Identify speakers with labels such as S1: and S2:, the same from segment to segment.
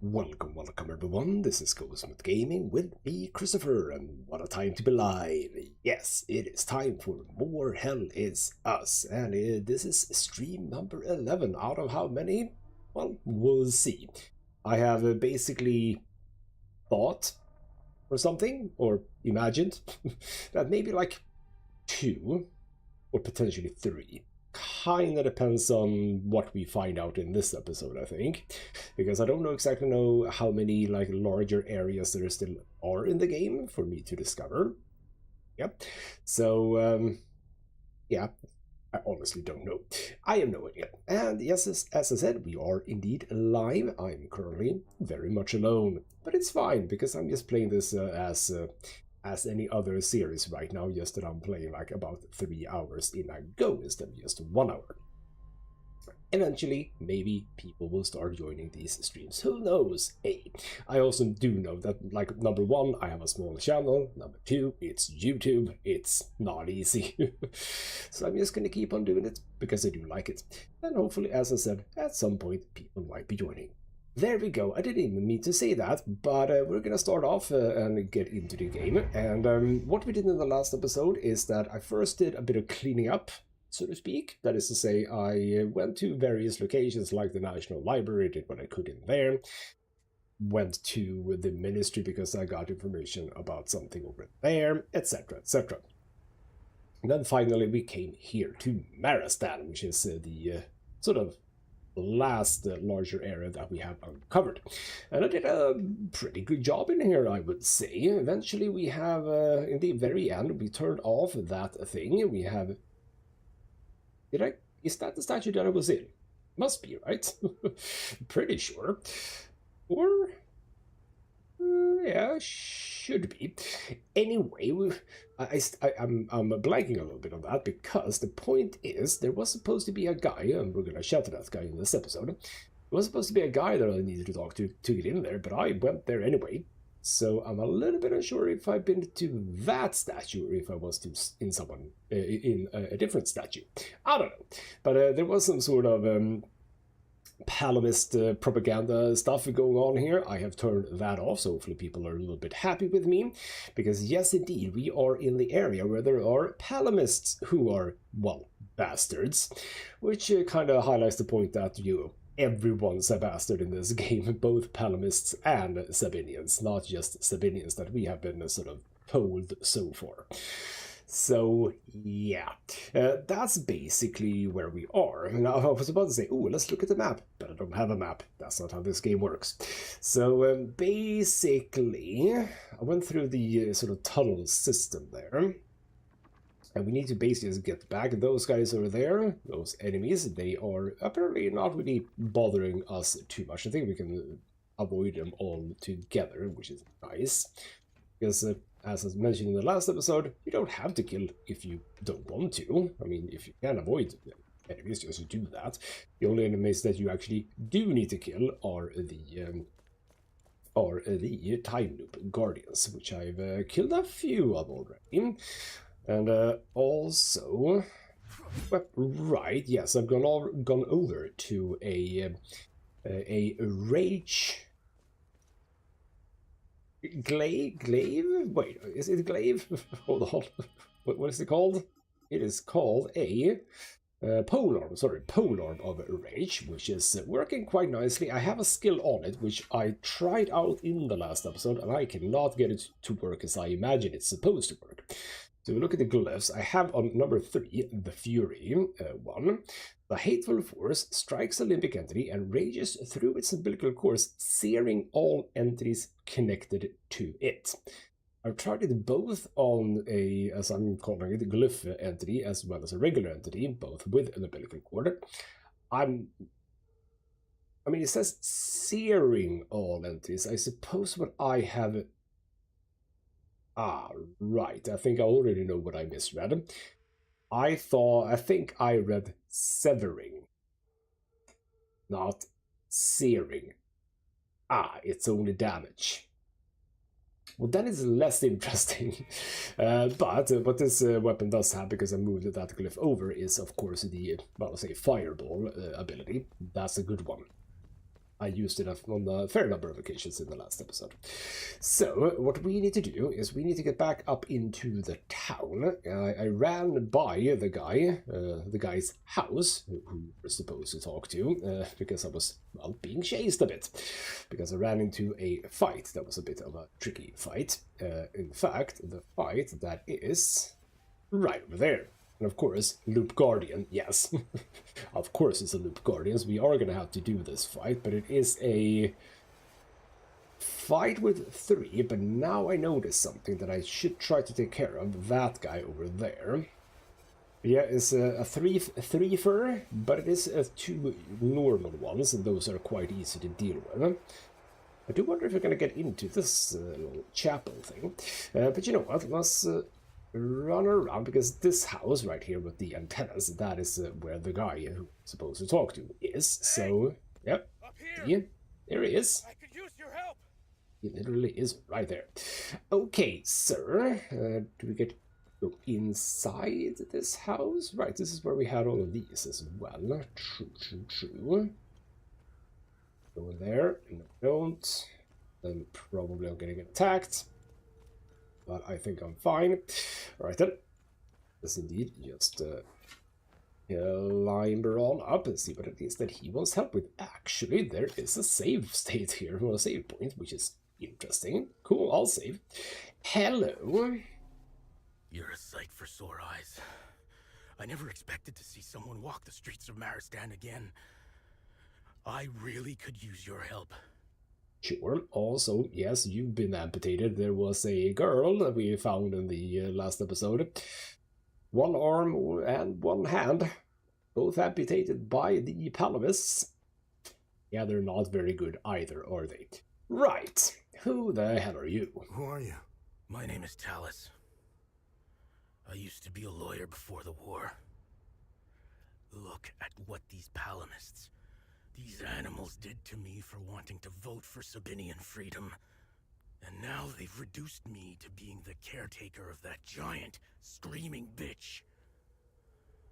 S1: Welcome everyone, this is ghostmutgaming with me, Christopher, and what a time to be live. Yes, it is time for more Hell Is Us, and this is stream number 11 out of how many? Well, we'll see. I have basically thought or something, or imagined, that maybe like 2 or potentially 3. Kinda depends on what we find out in this episode, I think, because I don't exactly know how many like larger areas there still are in the game for me to discover. Yep. So yeah, I honestly don't know. I have no idea. And yes, as I said, we are indeed live. I'm currently very much alone, but it's fine because I'm just playing this as any other series right now, just that I'm playing like about 3 hours in a go instead of just 1 hour. Eventually, maybe people will start joining these streams. Who knows? Hey, I also do know that, like, number 1, I have a small channel. Number 2, it's YouTube. It's not easy. So I'm just gonna keep on doing it because I do like it. And hopefully, as I said, at some point people might be joining. There we go. I didn't even mean to say that, but we're gonna start off and get into the game. And what we did in the last episode is that I first did a bit of cleaning up, so to speak. That is to say, I went to various locations like the National Library, did what I could in there, went to the Ministry because I got information about something over there, etc., etc. And then finally we came here to Marastan, which is the sort of last larger area that we have uncovered, and I did a pretty good job in here, I would say. Eventually we have in the very end we turned off that thing. We have, is that the statue that I was in? Must be, right? Pretty sure. Or yeah, should be. Anyway, I'm blanking a little bit on that because the point is there was supposed to be a guy, and we're gonna shout to that guy in this episode. There was supposed to be a guy that I needed to talk to get in there, but I went there anyway. So I'm a little bit unsure if I've been to that statue or if I was in someone in a different statue. I don't know, but there was some sort of palomist propaganda stuff going on here. I have turned that off, so hopefully people are a little bit happy with me, because yes indeed we are in the area where there are palomists who are, well, bastards, which kind of highlights the point that everyone's a bastard in this game, both palomists and Sabinians, not just Sabinians that we have been sort of told so far. So yeah, that's basically where we are. Now I was about to say, oh, let's look at the map, but I don't have a map. That's not how this game works. So basically, I went through the sort of tunnel system there. And we need to basically just get back. Those guys over there, those enemies, they are apparently not really bothering us too much. I think we can avoid them all together, which is nice. Because as I mentioned in the last episode, you don't have to kill if you don't want to. I mean, if you can avoid enemies, just do that. The only enemies that you actually do need to kill are the time loop guardians, which I've killed a few of already. And also, well, right, yes, I've gone over to a rage glaive? Wait, is it glaive? Hold on. What is it called? It is called a polearm, sorry, polearm of rage, which is working quite nicely. I have a skill on it, which I tried out in the last episode, and I cannot get it to work as I imagine it's supposed to work. So we look at the glyphs. I have on number 3, the Fury 1. The hateful force strikes a limbic entity and rages through its umbilical course, searing all entities connected to it. I've tried it both on a, as I'm calling it, glyph entity as well as a regular entity, both with an umbilical cord. I mean, it says searing all entities. I suppose what I have... Ah, right. I think I already know what I misread. I think I read severing, not searing. Ah, it's only damage. Well, that is less interesting. But what this weapon does have, because I moved that glyph over, is of course the, well, I'll say fireball ability. That's a good one. I used it on a fair number of occasions in the last episode. So, what we need to do is we need to get back up into the town. I ran by the guy's house, who we're supposed to talk to, because I was, well, being chased a bit. Because I ran into a fight that was a bit of a tricky fight. In fact, the fight that is right over there. And of course, Loop Guardian, yes. Of course it's a Loop Guardians. We are going to have to do this fight, but it is a fight with 3. But now I notice something that I should try to take care of. That guy over there. Yeah, it's a three-fer, but it is 2 normal ones, and those are quite easy to deal with. I do wonder if we're going to get into this little chapel thing. But you know what, let's run around, because this house right here with the antennas, that is where the guy who I'm supposed to talk to is. So, yep, yeah, there he is.
S2: I could use your help.
S1: He literally is right there. Okay, sir, do we go inside this house? Right, this is where we had all of these as well. True. Go in there. No, don't. Then probably I'm gonna get attacked. But I think I'm fine. Alright then. Let's indeed just climber on up and see what it is that he wants help with. Actually, there is a save state here, or a save point, which is interesting. Cool, I'll save. Hello.
S2: You're a sight for sore eyes. I never expected to see someone walk the streets of Marastan again. I really could use your help.
S1: Sure. Also, yes, you've been amputated. There was a girl that we found in the last episode. 1 arm and 1 hand. Both amputated by the Palamists. Yeah, they're not very good either, are they? Right. Who the hell are you?
S3: Who are you?
S2: My name is Talus. I used to be a lawyer before the war. Look at what these Palamists, these animals, did to me for wanting to vote for Sabinian freedom. And now they've reduced me to being the caretaker of that giant, screaming bitch.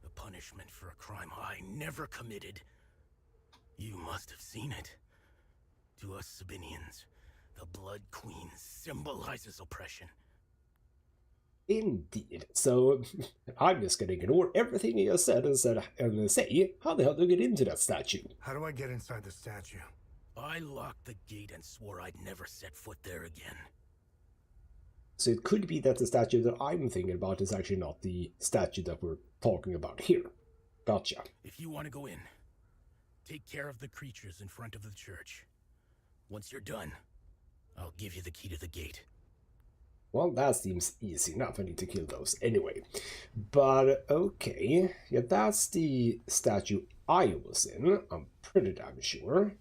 S2: The punishment for a crime I never committed. You must have seen it. To us Sabinians, the Blood Queen symbolizes oppression.
S1: Indeed. So, I'm just gonna ignore everything he has said and say, how the hell do you get into that statue?
S3: How do I get inside the statue?
S2: I locked the gate and swore I'd never set foot there again.
S1: So it could be that the statue that I'm thinking about is actually not the statue that we're talking about here. Gotcha.
S2: If you want to go in, take care of the creatures in front of the church. Once you're done, I'll give you the key to the gate.
S1: Well, that seems easy enough. I need to kill those anyway. But, okay. Yeah, that's the statue I was in. I'm pretty damn sure.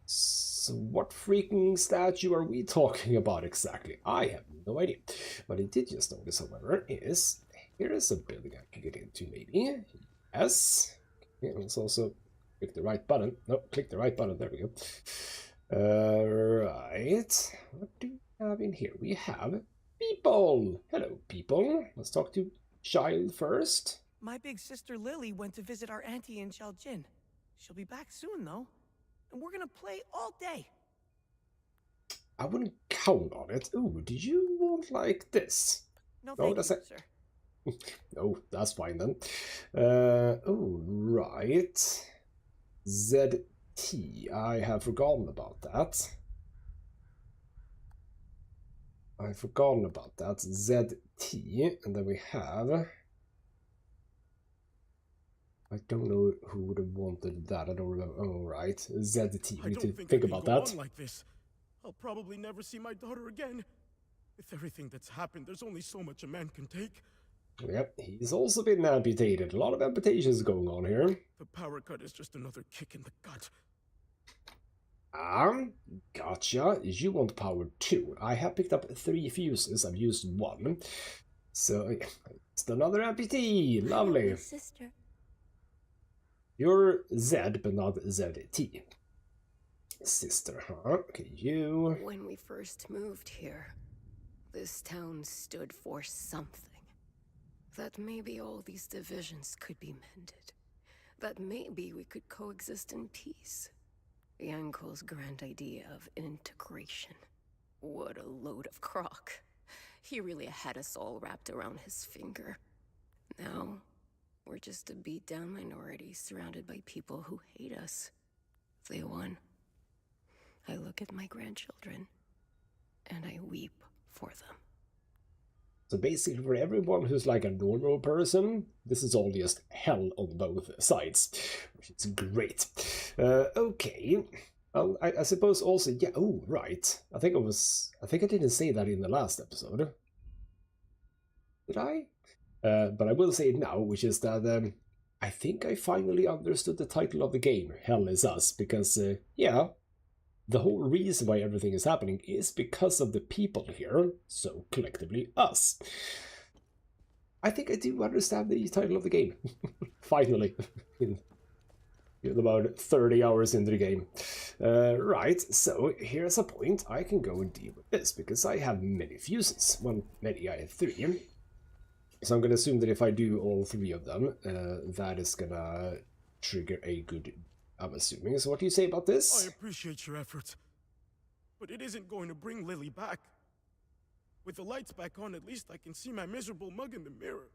S1: So what freaking statue are we talking about exactly? I have no idea. What I did just notice, however, is here is a building I can get into, maybe. Yes. Okay, let's also click the right button. No, click the right button. There we go. Right. What do we have in here? We have people. Hello, people. Let's talk to Child first.
S4: My big sister Lily went to visit our auntie in Shaljin. She'll be back soon, though. And we're gonna play all day.
S1: I wouldn't count on it. Ooh, did you want like this?
S4: No, thank you, sir.
S1: No, that's fine then. Oh, right. ZT. I have forgotten about that. I've forgotten about that. ZT. And then we have... I don't know who would have wanted that. I don't remember. Oh, right. ZT. We need to think about that.
S5: Like this. I'll probably never see my daughter again. With everything that's happened, there's only so much a man can take.
S1: Yep, he's also been amputated. A lot of amputations going on here.
S5: The power cut is just another kick in the gut.
S1: Gotcha. You want power too. I have picked up 3 fuses. I've used 1. So, it's another amputee. Lovely.
S6: My sister.
S1: You're Z, but not ZT. Sister, huh? Okay, you...
S6: When we first moved here, this town stood for something. That maybe all these divisions could be mended. That maybe we could coexist in peace. Yanko's grand idea of integration. What a load of crock. He really had us all wrapped around his finger. Now, we're just a beat-down minority surrounded by people who hate us. They won. I look at my grandchildren, and I weep for them.
S1: So basically for everyone who's like a normal person, this is all just hell on both sides, which is great. Okay. Well, I suppose also, yeah, oh, right. I think I didn't say that in the last episode. Did I? But I will say it now, which is that I think I finally understood the title of the game, Hell is Us, because, yeah, the whole reason why everything is happening is because of the people here, so collectively us. I think I do understand the title of the game, finally, in about 30 hours into the game. Right, so here's a point. I can go and deal with this, because I have many fuses. Well, many, I have 3. So I'm going to assume that if I do all 3 of them, that is going to trigger a good... I'm assuming. So what do you say about this?
S5: I appreciate your efforts, but it isn't going to bring Lily back. With the lights back on, at least I can see my miserable mug in the mirror.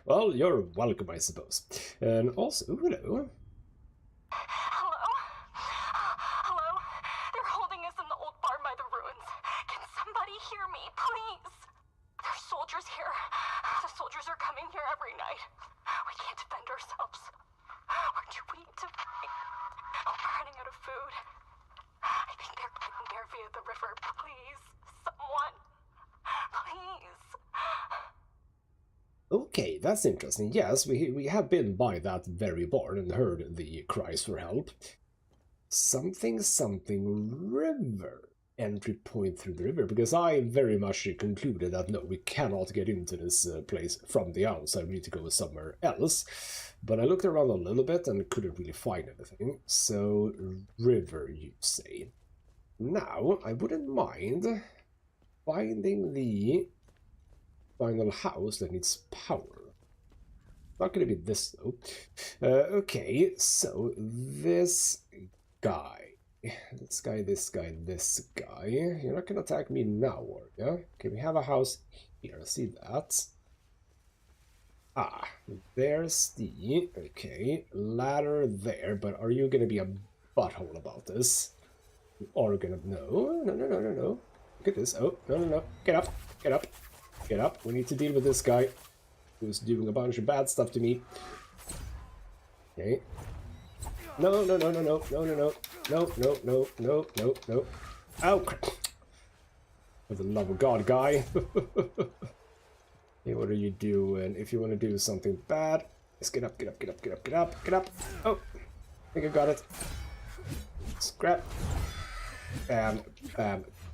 S1: Well, you're welcome, I suppose. And also, hello.
S7: Hello? Hello? They're holding us in the old barn by the ruins. Can somebody hear me, please? There's soldiers here. The soldiers are coming here every night. We can't defend ourselves. We're too weak to fight. We're running out of food. I think they're getting there via the river. Please, someone. Please.
S1: Okay, that's interesting. Yes, we have been by that very barn and heard the cries for help. Something river. Entry point through the river, because I very much concluded that no, we cannot get into this place from the outside. We need to go somewhere else. But I looked around a little bit and couldn't really find anything. So, river, you say. Now, I wouldn't mind finding the final house that needs power. Not gonna be this, though. Okay, so this guy. This guy, this guy, this guy. You're not gonna attack me now, are you? Okay, we have a house here. See that? Ah, there's the... Okay, ladder there, but are you gonna be a butthole about this? You are gonna... No. Look at this. Oh, no. Get up, get up, get up. We need to deal with this guy who's doing a bunch of bad stuff to me. Okay. No. Ow! For the love of God, guy. Hey, what are you doing? If you want to do something bad, just get up. Oh, I think I got it. Scrap. Bam.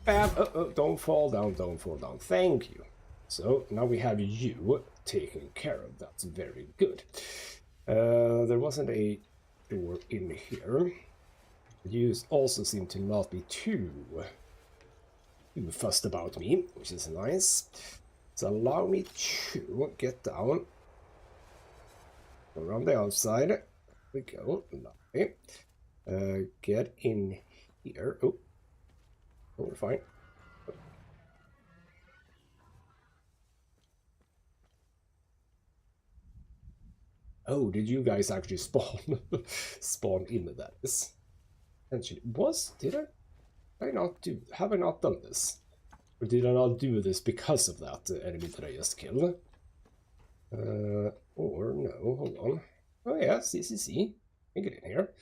S1: Oh, don't fall down. Thank you. So, now we have you taken care of. That's very good. There wasn't a door in here. You also seem to not be too fussed about me, which is nice. So allow me to get down around the outside. There we go. Lovely. Get in here. Oh, we're fine. Oh, did you guys actually spawn in that? Actually, have I not done this? Or did I not do this because of that enemy that I just killed? Or no, hold on. Oh yeah, see. I get in here.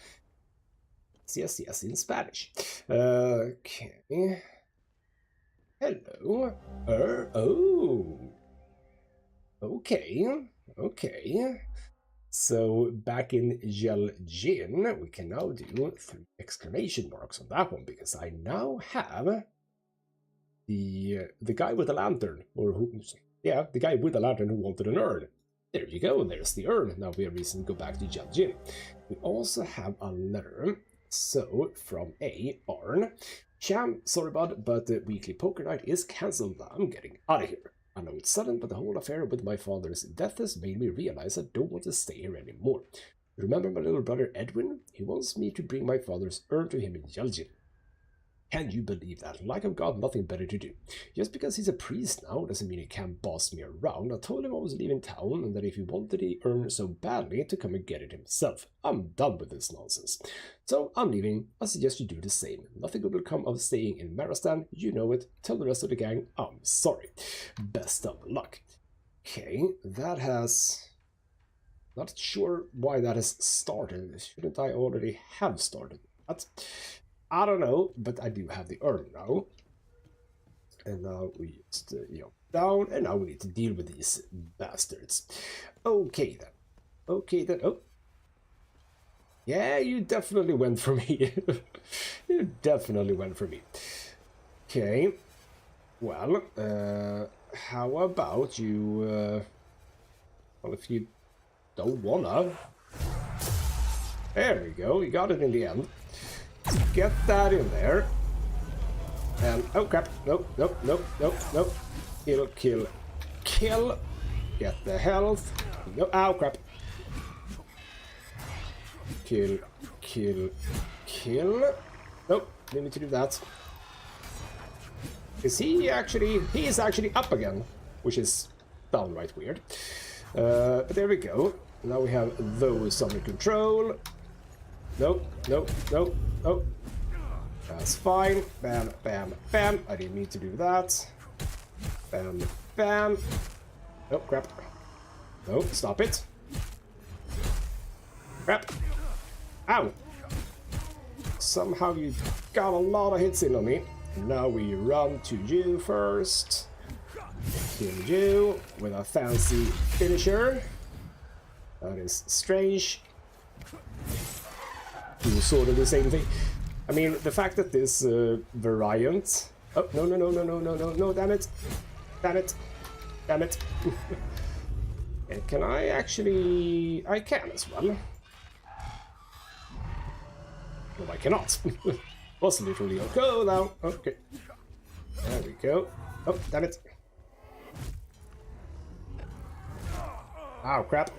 S1: Yes, in Spanish. Okay. Hello. Oh. Okay. So back in Jin, we can now do 3 exclamation marks on that one, because I now have the guy with the lantern, the guy with the lantern who wanted an urn. There you go, there's the urn. Now we have reason to go back to Jin. We also have a letter. So from Arn. Cham, sorry bud, but the weekly poker night is cancelled. I'm getting out of here. I know it's sudden, but the whole affair with my father's death has made me realize I don't want to stay here anymore. Remember my little brother Edwin? He wants me to bring my father's urn to him in Yelgin. Can you believe that? Like I've got nothing better to do. Just because he's a priest now doesn't mean he can't boss me around. I told him I was leaving town and that if he wanted the urn so badly to come and get it himself. I'm done with this nonsense. So I'm leaving. I suggest you do the same. Nothing good will come of staying in Marastan. You know it. Tell the rest of the gang I'm sorry. Best of luck. Okay, that has... Not sure why that has started. Shouldn't I already have started that? I don't know, but I do have the urn now. And now we just, down, and now we need to deal with these bastards. Okay then. Okay then. Oh. Yeah, you definitely went for me. You definitely went for me. Okay. Well, how about you, well, if you don't wanna. There we go, you got it in the end. Get that in there. And, oh crap, nope, nope, nope, nope, nope. Kill, kill, kill. Get the health. No, ow crap. Kill, kill, kill. Nope, didn't need to do that. Is he actually, he is actually up again, which is downright weird. But there we go. Now we have those under control. Nope, nope, nope, nope. That's fine. Bam, bam, bam. I didn't need to do that. Bam, bam. Oh, crap. Nope, stop it. Crap. Ow. Somehow you got a lot of hits in on me. Now we run to you first. Kill you with a fancy finisher. That is strange. Do sort of the same thing. I mean, the fact that this variant... Oh, no, no, no, no, no, no, no, no, damn it. Damn it. Damn it. And can I actually... I can as well. No, I cannot. Was literally... Oh, go now. Okay. There we go. Oh, damn it. Oh, crap.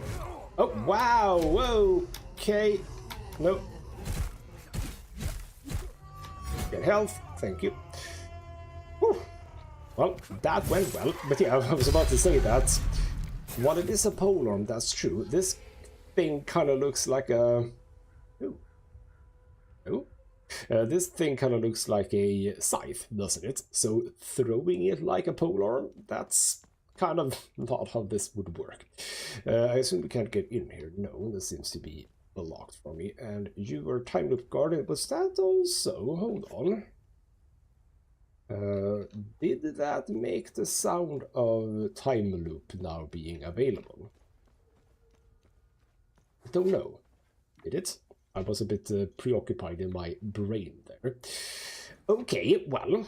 S1: Oh, wow. Whoa. Okay. Nope. Get health. Thank you. Whew. Well, that went well. But yeah, I was about to say that. While it is a polearm, that's true. This thing kind of looks like a... Ooh. Ooh. This thing kind of looks like a scythe, doesn't it? So throwing it like a polearm, that's kind of not how this would work. I assume we can't get in here. No, this seems to be blocked for me. And you were time loop guarded. Was that also? Hold on. Did that make the sound of time loop now being available? I don't know. Did it? I was a bit preoccupied in my brain there. Okay, well,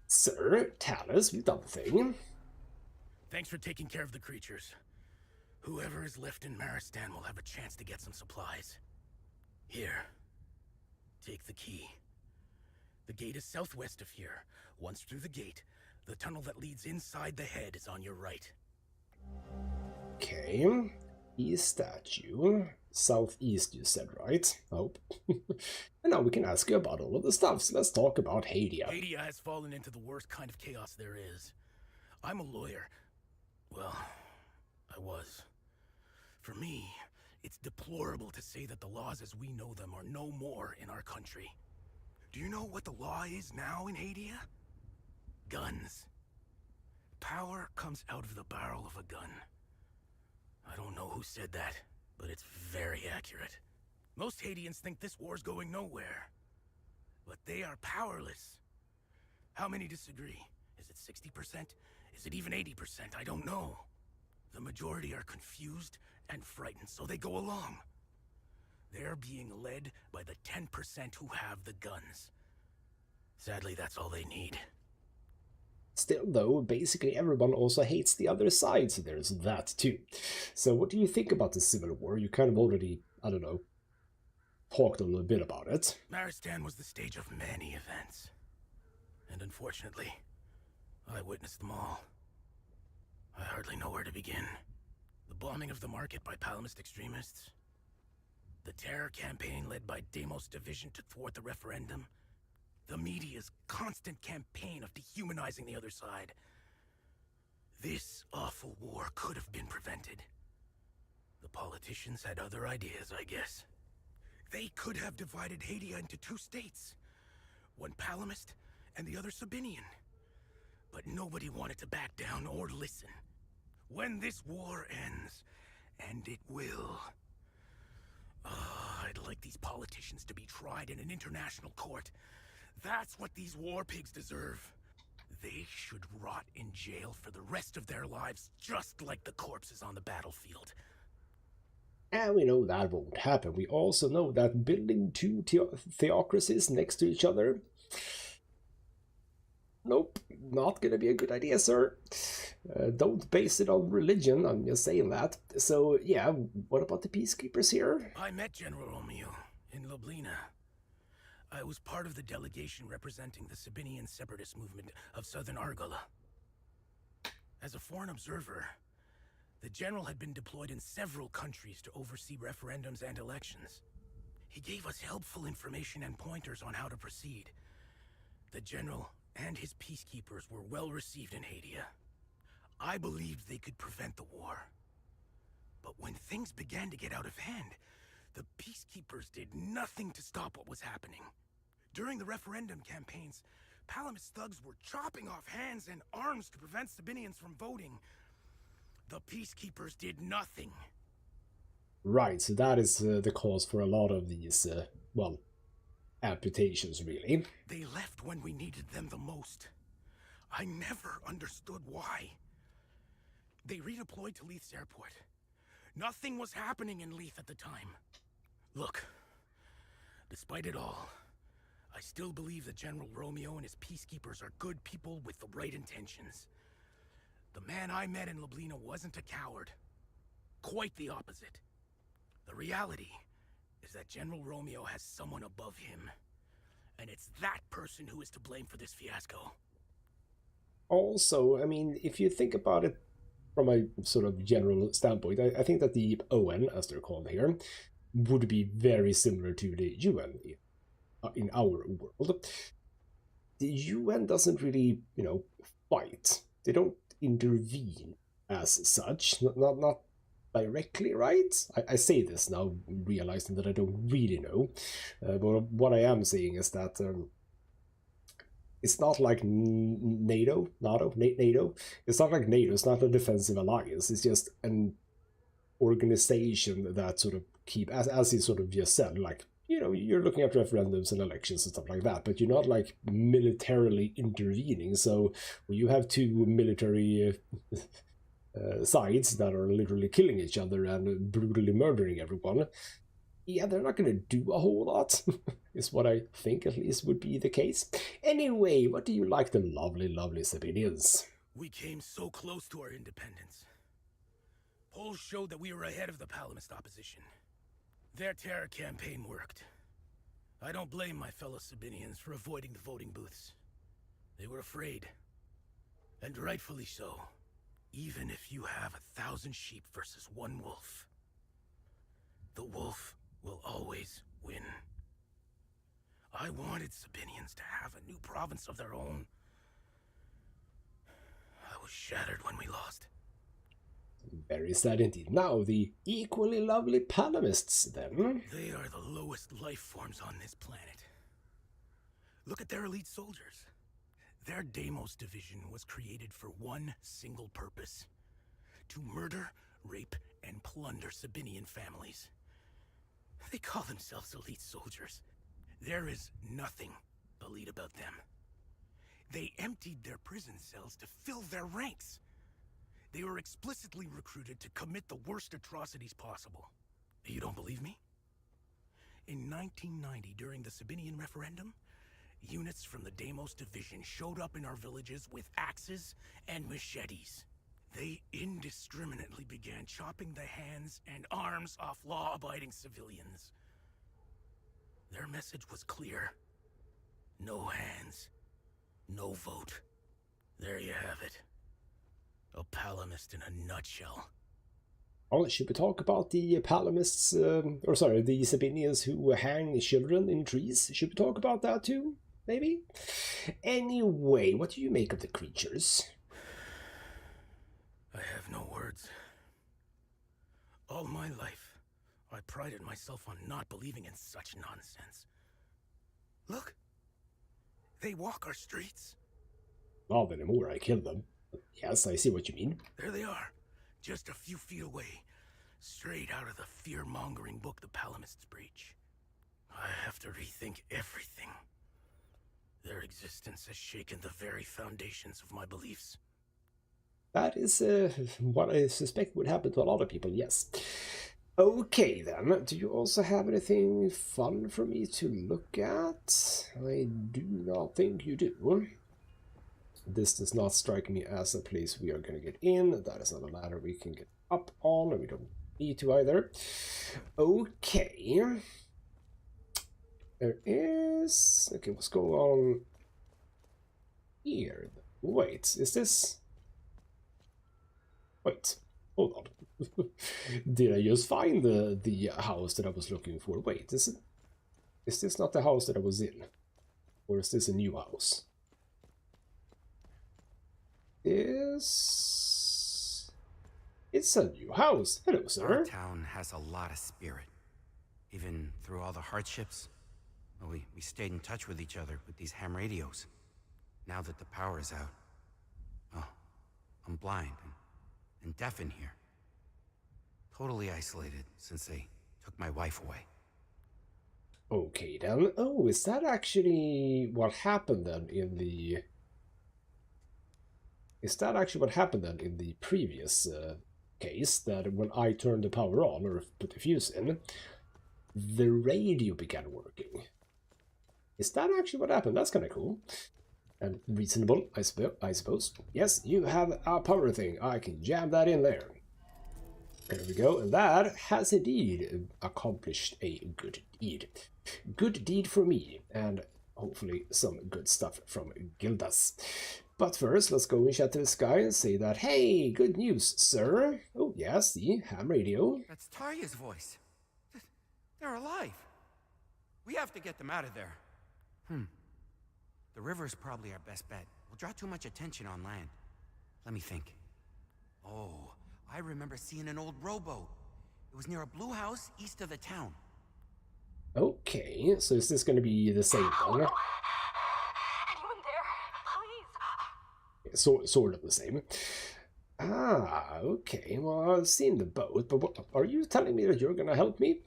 S1: sir, Talus, we've done the thing.
S2: Thanks for taking care of the creatures. Whoever is left in Marastan will have a chance to get some supplies. Here, take the key. The gate is southwest of here. Once through the gate, the tunnel that leads inside the head is on your right.
S1: Okay, east statue. Southeast, you said, right? Oh. And now we can ask you about all of the stuff, so let's talk about Hadia.
S2: Hadia has fallen into the worst kind of chaos there is. I'm a lawyer. Well, I was. For me, it's deplorable to say that the laws as we know them are no more in our country. Do you know what the law is now in Hadia? Guns. Power comes out of the barrel of a gun. I don't know who said that, but it's very accurate. Most Hadians think this war's going nowhere. But they are powerless. How many disagree? Is it 60%? Is it even 80%? I don't know. The majority are confused and frightened, so they go along. They're being led by the 10% who have the guns. Sadly, that's all they need.
S1: Still, though, basically everyone also hates the other side, so there's that too. So what do you think about the Civil War? You kind of already, I don't know, talked a little bit about it.
S2: Marastan was the stage of many events. And unfortunately, I witnessed them all. I hardly know where to begin. The bombing of the market by Palamist extremists. terror campaign led by Deimos Division to thwart the referendum. The media's constant campaign of dehumanizing the other side. This awful war could have been prevented. The politicians had other ideas, I guess. They could have divided Hadia into two states. One Palamist and the other Sabinian. But nobody wanted to back down or listen. When this war ends, and it will, I'd like these politicians to be tried in an international court. That's what these war pigs deserve. They should rot in jail for the rest of their lives, just like the corpses on the battlefield.
S1: And we know that won't happen. We also know that building two theocracies next to each other, nope, not gonna be a good idea, sir. Don't base it on religion, I'm just saying that. So, yeah, what about the peacekeepers here?
S2: I met General Romeo in Ljubljana. I was part of the delegation representing the Sabinian separatist movement of southern Argola. As a foreign observer, the general had been deployed in several countries to oversee referendums and elections. He gave us helpful information and pointers on how to proceed. The general and his peacekeepers were well received in Hadia. I believed they could prevent the war. But when things began to get out of hand, the peacekeepers did nothing to stop what was happening. During the referendum campaigns, Palamist thugs were chopping off hands and arms to prevent Sabinians from voting. The peacekeepers did nothing.
S1: Right, so that is the cause for a lot of these, well, amputations, really.
S2: They left when we needed them the most. I never understood why. They redeployed to Leith's airport. Nothing was happening in Leith at the time. Look, despite it all, I still believe that General Romeo and his peacekeepers are good people with the right intentions. The man I met in Ljubljana wasn't a coward. Quite the opposite. The reality is that General Romeo has someone above him. And it's that person who is to blame for this fiasco.
S1: Also, I mean, if you think about it from a sort of general standpoint, I think that the ON, as they're called here, would be very similar to the UN in our world. The UN doesn't really, you know, fight. They don't intervene as such, not directly, right? I say this now, realizing that I don't really know, but what I am saying is that it's not like NATO. It's not like NATO. It's not a defensive alliance. It's just an organization that sort of keep, as he sort of just said, like, you know, you're looking at referendums and elections and stuff like that, but you're not like militarily intervening. So when you have two military sides that are literally killing each other and brutally murdering everyone, yeah, they're not going to do a whole lot, is what I think at least would be the case. Anyway, what do you like the lovely, lovely Sabinians?
S2: We came so close to our independence. Polls showed that we were ahead of the Palamist opposition. Their terror campaign worked. I don't blame my fellow Sabinians for avoiding the voting booths. They were afraid. And rightfully so. Even if you have 1,000 sheep versus one wolf, the wolf will always win. I wanted Sabinians to have a new province of their own. I was shattered when we lost.
S1: Very sad indeed. Now, the equally lovely Palamists, then.
S2: They are the lowest life forms on this planet. Look at their elite soldiers. Their Deimos division was created for one single purpose: to murder, rape, and plunder Sabinian families. They call themselves elite soldiers. There is nothing elite about them. They emptied their prison cells to fill their ranks. They were explicitly recruited to commit the worst atrocities possible. You don't believe me? In 1990, during the Sabinian referendum, units from the Deimos division showed up in our villages with axes and machetes. They indiscriminately began chopping the hands and arms off law-abiding civilians. Their message was clear. No hands, no vote. There you have it. A Palamist in a nutshell.
S1: Oh, should we talk about the palamists, or sorry, the Sabinians who hang children in trees? Should we talk about that too? Maybe? Anyway, what do you make of the creatures?
S2: I have no words. All my life, I prided myself on not believing in such nonsense. Look! They walk our streets.
S1: Not anymore, I killed them. But yes, I see what you mean.
S2: There they are, just a few feet away, straight out of the fear-mongering book the Palamists preach. I have to rethink everything. Their existence has shaken the very foundations of my beliefs.
S1: That is what I suspect would happen to a lot of people, yes. Okay then, do you also have anything fun for me to look at? I do not think you do. This does not strike me as a place we are going to get in. That is not a ladder we can get up on, and we don't need to either. Okay. There is... Okay, what's going on here? Wait, is this... Wait, hold on. Did I just find the house that I was looking for? Wait, is this not the house that I was in? Or is this a new house? It's a new house. Hello, sir.
S8: Our town has a lot of spirit. Even through all the hardships, well, we stayed in touch with each other with these ham radios. Now that the power is out, oh, I'm blind and deaf in here. Totally isolated since they took my wife away.
S1: Okay then. Oh, is that actually what happened then in the... Is that actually what happened then in the previous case, that when I turned the power on, or put the fuse in, the radio began working? Is that actually what happened? That's kind of cool. And reasonable, I suppose. Yes, you have a power thing. I can jam that in there. There we go. And that has indeed accomplished a good deed. Good deed for me, and hopefully some good stuff from Gildas. But first, let's go and chat to this guy and say that, hey, good news, sir. Oh, yes, the ham radio.
S8: That's Tarya's voice. They're alive. We have to get them out of there. The river's probably our best bet. We'll draw too much attention on land. Let me think. Oh, I remember seeing an old rowboat. It was near a blue house east of the town.
S1: Okay, so is this going to be the same one?
S7: Anyone there? Please.
S1: Sort of the same. Ah, okay. Well, I've seen the boat, but what, are you telling me that you're gonna help me?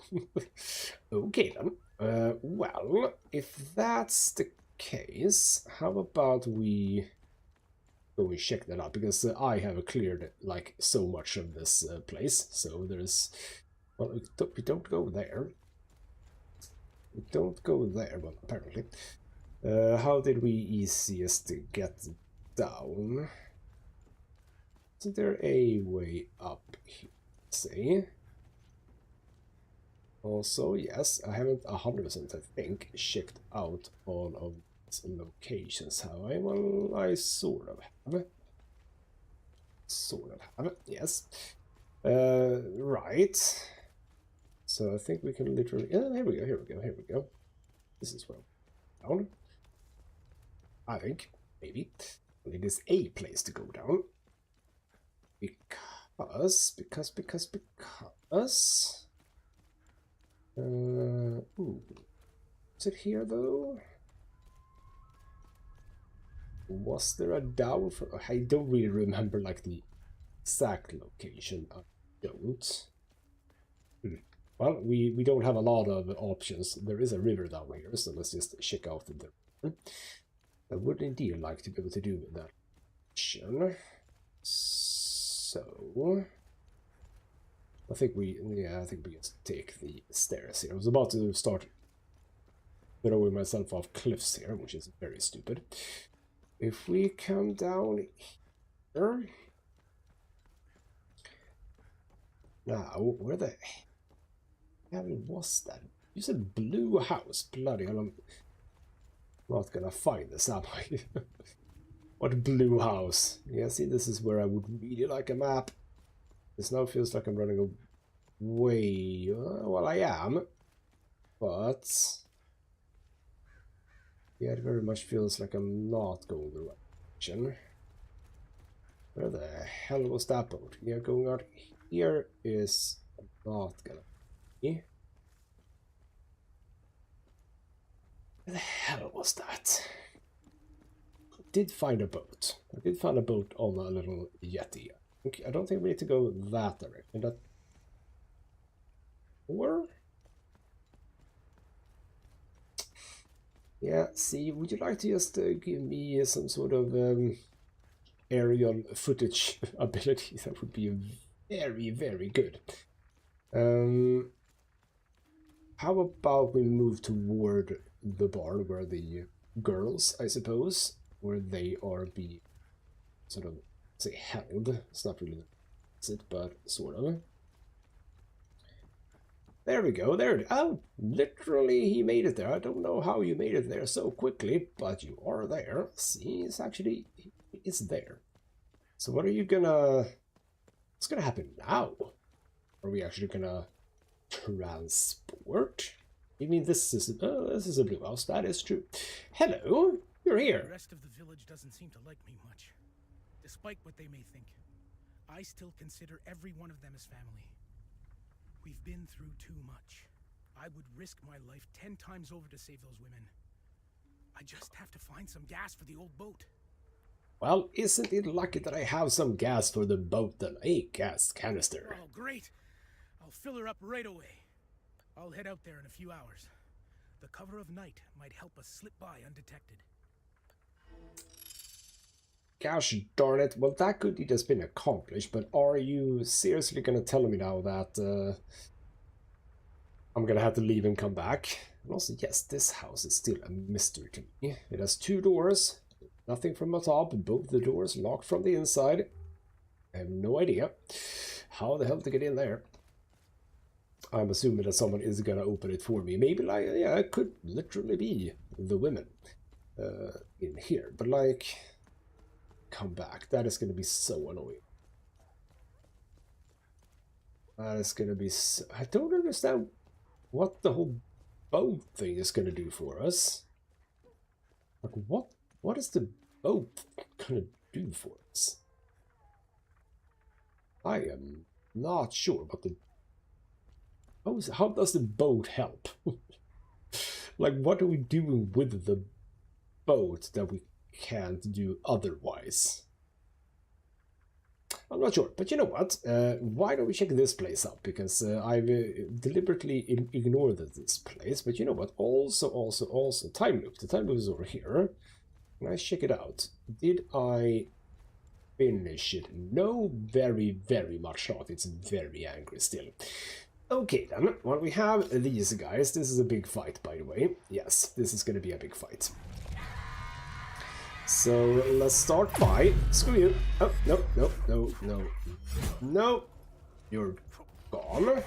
S1: Okay then. Well, if that's the case, how about we go and check that out? Because I have cleared like so much of this place, so there's... Well, we don't go there. We don't go there, well, apparently. How did we easiest get down? Isn't there a way up here, say? Also, yes, I haven't 100%, I think, checked out all of these locations, have I? Well, I sort of have. Sort of have, yes. Right. So I think we can literally... here we go. This is well down. I think, maybe. It is a place to go down. Because... ooh. Is it here, though? Was there a down for... I don't really remember, like, the exact location. I don't. Well, we don't have a lot of options. There is a river down here, so let's just check out the river. I would indeed like to be able to do that. So... I think we just take the stairs here. I was about to start throwing myself off cliffs here, which is very stupid. If we come down here... Now, where the hell was that? You said blue house. Bloody hell, I'm not gonna find this, am I? What blue house? Yeah, see, this is where I would really like a map. This now feels like I'm running away. Well, I am. But... yeah, it very much feels like I'm not going the right direction. Where the hell was that boat? Yeah, going out here is not gonna be. Where the hell was that? I did find a boat. I did find a boat on a little yeti. I don't think we need to go that direction. That... or? Yeah, see, would you like to just give me some sort of aerial footage ability? That would be very, very good. How about we move toward the barn where the girls, I suppose, where they are being sort of, say, held. It's not really it, but sort of. There we go, there. Oh, literally he made it there. I don't know how you made it there so quickly, but you are there. See, it's actually, it's there. So what are you gonna, what's gonna happen now? Are we actually gonna transport? You mean this is a blue house, that is true. Hello, you're here.
S2: The rest of the village doesn't seem to like me much. Despite what they may think, I still consider every one of them as family. We've been through too much. I would risk my life 10 times over to save those women. I just have to find some gas for the old boat.
S1: Well, isn't it lucky that I have some gas for the boat then? A gas canister.
S2: Oh, great. I'll fill her up right away. I'll head out there in a few hours. The cover of night might help us slip by undetected.
S1: Gosh darn it. Well, that could have just been accomplished, but are you seriously gonna tell me now that I'm gonna have to leave and come back? And also, yes, this house is still a mystery to me. It has 2 doors, nothing from the top, both the doors locked from the inside. I have no idea how the hell to get in there. I'm assuming that someone is gonna open it for me. Maybe, like, yeah, it could literally be the women in here, but like... come back. That is going to be so annoying. That is going to be so... I don't understand what the whole boat thing is going to do for us. Like, what is the boat going to do for us? I am not sure what the... how does the boat help? Like, what are we doing with the boat that we can't do otherwise? I'm not sure, but you know what? Why don't we check this place out? Because I've deliberately ignored this place. But you know what? Also, time loop. The time loop is over here. Let's check it out. Did I finish it? No, very, very much not. It's very angry still. Okay then, well, we have these guys. This is a big fight, by the way. Yes, this is going to be a big fight. So let's start by... screw you. Oh, no, no, no, no. No. You're gone.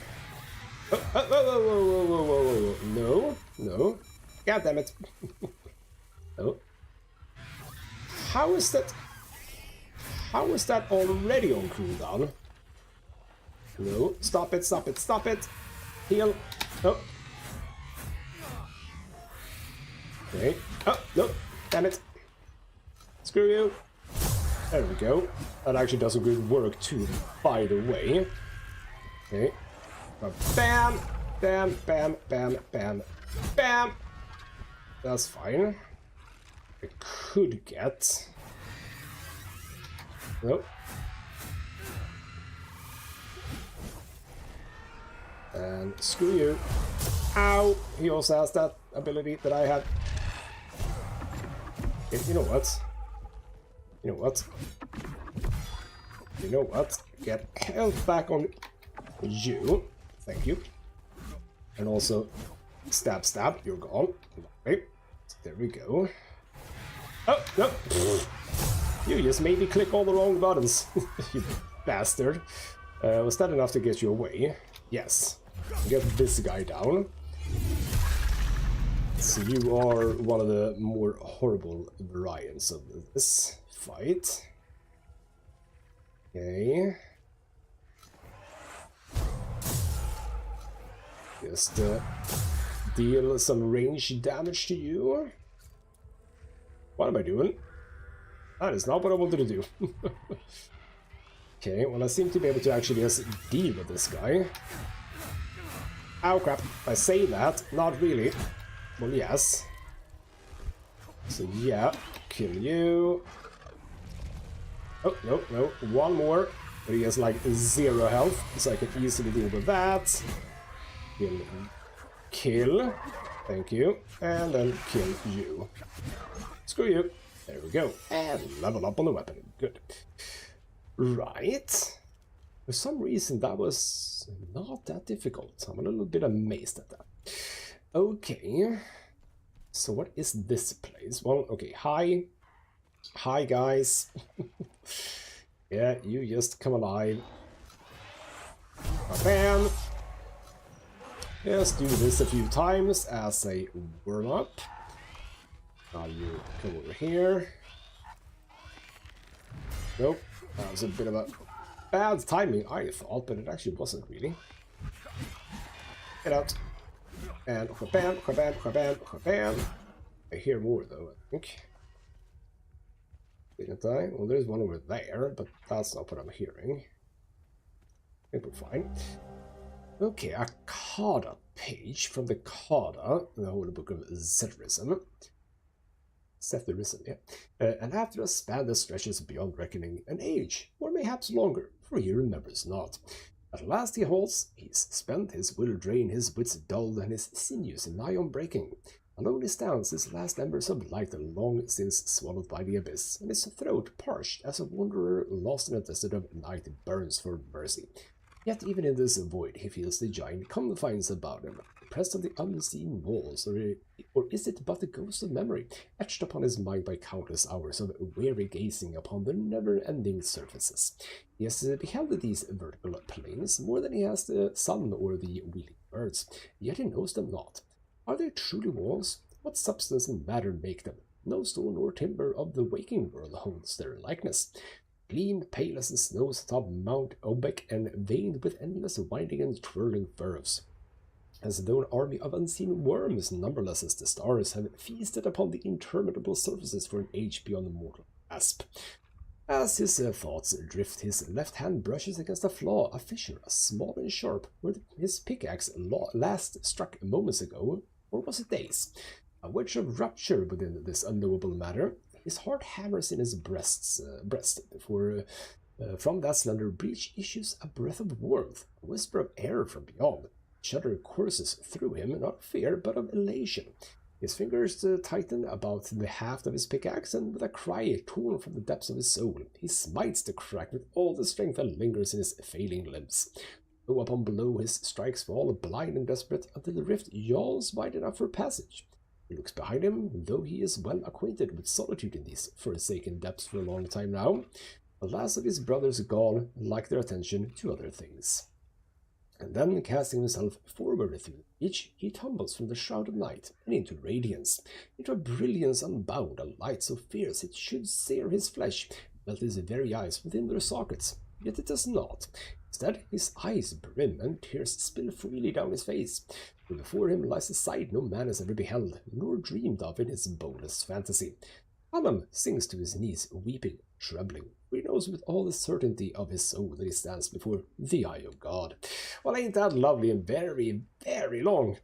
S1: Oh, whoa, whoa, whoa, whoa, whoa, whoa, whoa. No, no. God damn it. Oh. How is that... how is that already on cooldown? No, stop it, stop it, stop it. Heal. Oh. Okay. Oh, no. Damn it. Screw you. There we go. That actually does a good work too, by the way. Okay. Bam! Bam, bam, bam, bam, bam! That's fine. I could get... nope. And screw you. Ow! He also has that ability that I had. You know what? You know what? You know what? Get health back on you. Thank you. And also, stab, stab. You're gone. Okay. There we go. Oh, no. You just made me click all the wrong buttons. You bastard. Was that enough to get you away? Yes. Get this guy down. So you are one of the more horrible variants of this fight. Okay. Just deal some range damage to you. What am I doing? That is not what I wanted to do. Okay, well I seem to be able to actually just deal with this guy. Ow crap, I say that, not really. Well yes. So yeah, kill you. Oh, no, no, one more. But he has like 0 health, so I can easily deal with that. Kill. Thank you. And then kill you. Screw you. There we go. And level up on the weapon. Good. Right. For some reason that was not that difficult. I'm a little bit amazed at that. Okay. So what is this place? Well, okay. Hi. Hi, guys. Yeah, you just come alive. Bam! Just do this a few times as a warm-up. Now you come over here. Nope, that was a bit of a bad timing, I thought, but it actually wasn't really. Get out. And bam, bam, bam, bam. I hear more though, I think. Didn't I? Well, there's one over there, but that's not what I'm hearing. I think we're fine. Okay, a Kada page from the Kada, the Holy Book of Zetherism. Zetherism, yeah. And after a span that stretches beyond reckoning, an age, or perhaps longer, for he remembers not. At last he halts, he's spent, his will drained, his wits dulled, and his sinews nigh on breaking. Alone he stands, his last embers of light long since swallowed by the abyss, and his throat parched as a wanderer lost in a desert of night burns for mercy. Yet even in this void he feels the giant confines about him, pressed on the unseen walls, or is it but the ghost of memory, etched upon his mind by countless hours of weary gazing upon the never-ending surfaces? He has beheld these vertical plains more than he has the sun or the wheeling birds, yet he knows them not. Are they truly walls? What substance and matter make them? No stone or timber of the waking world holds their likeness. Gleamed pale as the snows atop Mount Obec and veined with endless winding and twirling furrows. As though an army of unseen worms, numberless as the stars, have feasted upon the interminable surfaces for an age beyond mortal grasp. As his thoughts drift, his left hand brushes against a flaw, a fissure, as small and sharp, where his pickaxe last struck moments ago, or was it days? A wedge of rupture within this unknowable matter. His heart hammers in his breast, for from that slender breach issues a breath of warmth, a whisper of air from beyond. Shudder courses through him, not of fear, but of elation. His fingers tighten about the haft of his pickaxe, and with a cry torn from the depths of his soul, he smites the crack with all the strength that lingers in his failing limbs. Blow upon blow his strikes fall, blind and desperate, until the rift yawns wide enough for passage. He looks behind him, though he is well acquainted with solitude in these forsaken depths for a long time now. The last of his brothers gone, like their attention to other things. And then, casting himself forward through each, he tumbles from the shroud of night and into radiance, into a brilliance unbound, a light so fierce it should sear his flesh, melt his very eyes within their sockets. Yet it does not. Instead, his eyes brim and tears spill freely down his face. For before him lies a sight no man has ever beheld, nor dreamed of in his boldest fantasy. Alan sinks to his knees, weeping, trembling. He knows with all the certainty of his soul that he stands before the eye of God. Well, ain't that lovely and very, very long?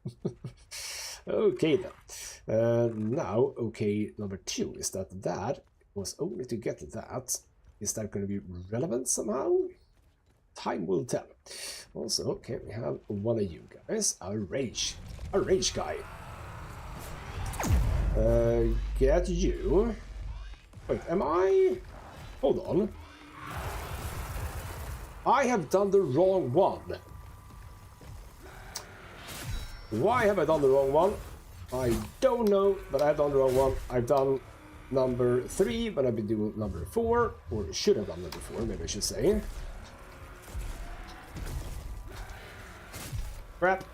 S1: Okay, then. Now, okay, number 2 is that was only to get that. Is that going to be relevant somehow? Time will tell. Also, okay, we have one of you guys, a rage guy. Get you. Wait, am I? Hold on. I have done the wrong one. Why have I done the wrong one? I don't know, but I've done the wrong one. I've done number 3, but I've been doing number 4, or should have done number 4, maybe I should say. Crap.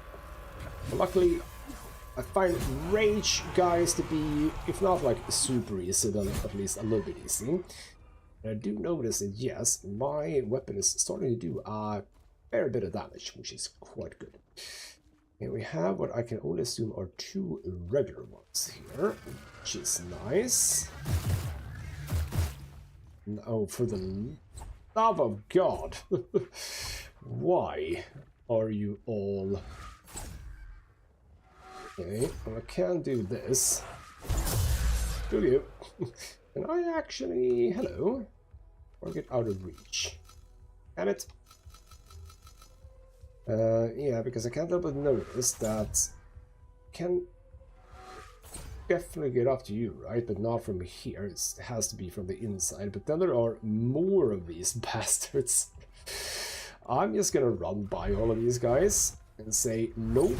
S1: Luckily, I find rage guys to be, if not like super easy, then at least a little bit easy. And I do notice that yes, my weapon is starting to do a fair bit of damage, which is quite good. And we have what I can only assume are 2 regular ones here, which is nice. Oh, for the love of God! Why are you all... Okay, well I can do this. Do you? Can I actually... Hello? Or get out of reach? Damn it! Yeah, because I can't help but notice that I can definitely get up to you, right? But not from here. It has to be from the inside. But then there are more of these bastards. I'm just gonna run by all of these guys and say nope,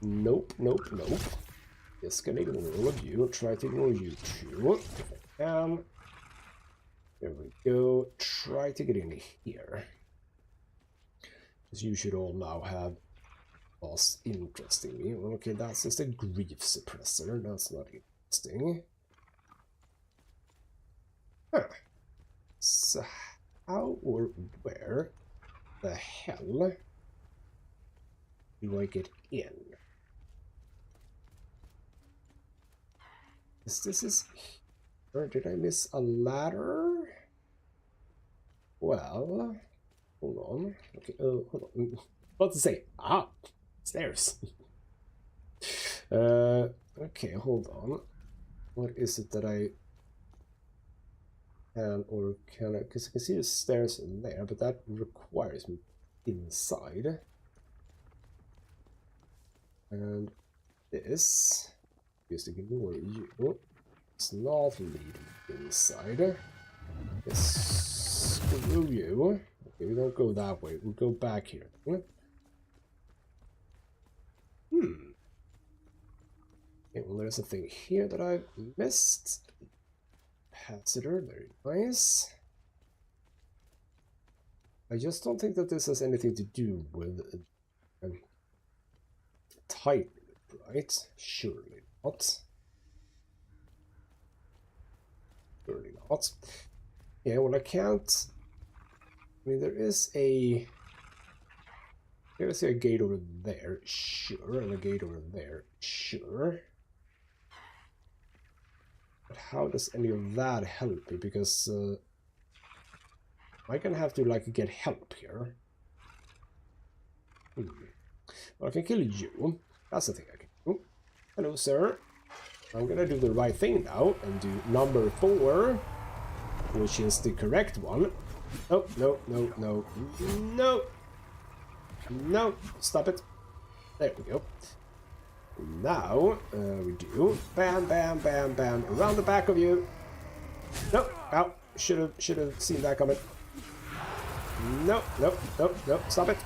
S1: nope, nope, nope. Just gonna ignore all of you. Try to ignore you too, if I can. There we go. Try to get in here. Because you should all now have lost interest in me. Well, okay, that's just a grief suppressor. That's not interesting. Huh. So how or where the hell do I get in? This is... Or did I miss a ladder? Well... Hold on. Okay, hold on. What to say? Ah! Stairs! Okay, hold on. What is it that I can or can I... Because I can see the stairs in there, but that requires me inside. And this... Just ignore you. It's not leading inside. Yes, screw you. Okay, we don't go that way. We'll go back here. Okay, well, there's a thing here that I missed. Capacitor, very nice. I just don't think that this has anything to do with type, right? Surely not. Surely not. Yeah, well, I can't. I mean, there's a gate over there, sure, and a gate over there, sure. But how does any of that help me? Because I gonna have to like get help here. Well, I can kill you. That's the thing I can do. Hello, sir. I'm gonna do the right thing now and do number 4, which is the correct one. Oh, no, no, no, no, no, stop it. There we go. Now, we do bam, bam, bam, bam, around the back of you. Nope, ow, should have seen that coming. Nope, nope, nope, nope, stop it.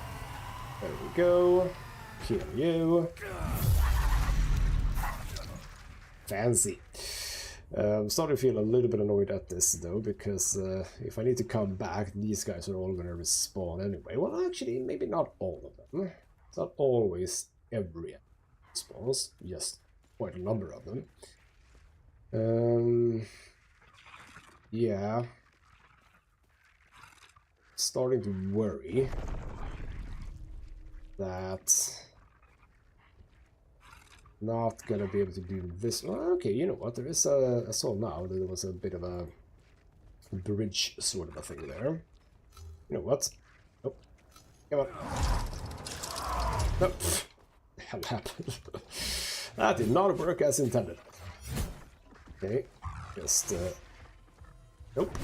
S1: There we go. Kill you. Fancy. I'm starting to feel a little bit annoyed at this though, because if I need to come back, these guys are all going to respawn anyway. Well, actually, maybe not all of them. It's not always every spawns, just quite a number of them. Yeah. Starting to worry that not gonna be able to do this. Well, okay, you know what? There is a... I saw now that there was a bit of a bridge sort of a thing there. You know what? Nope. Come on. Nope. What the hell happened? That did not work as intended. Okay. Just... Nope.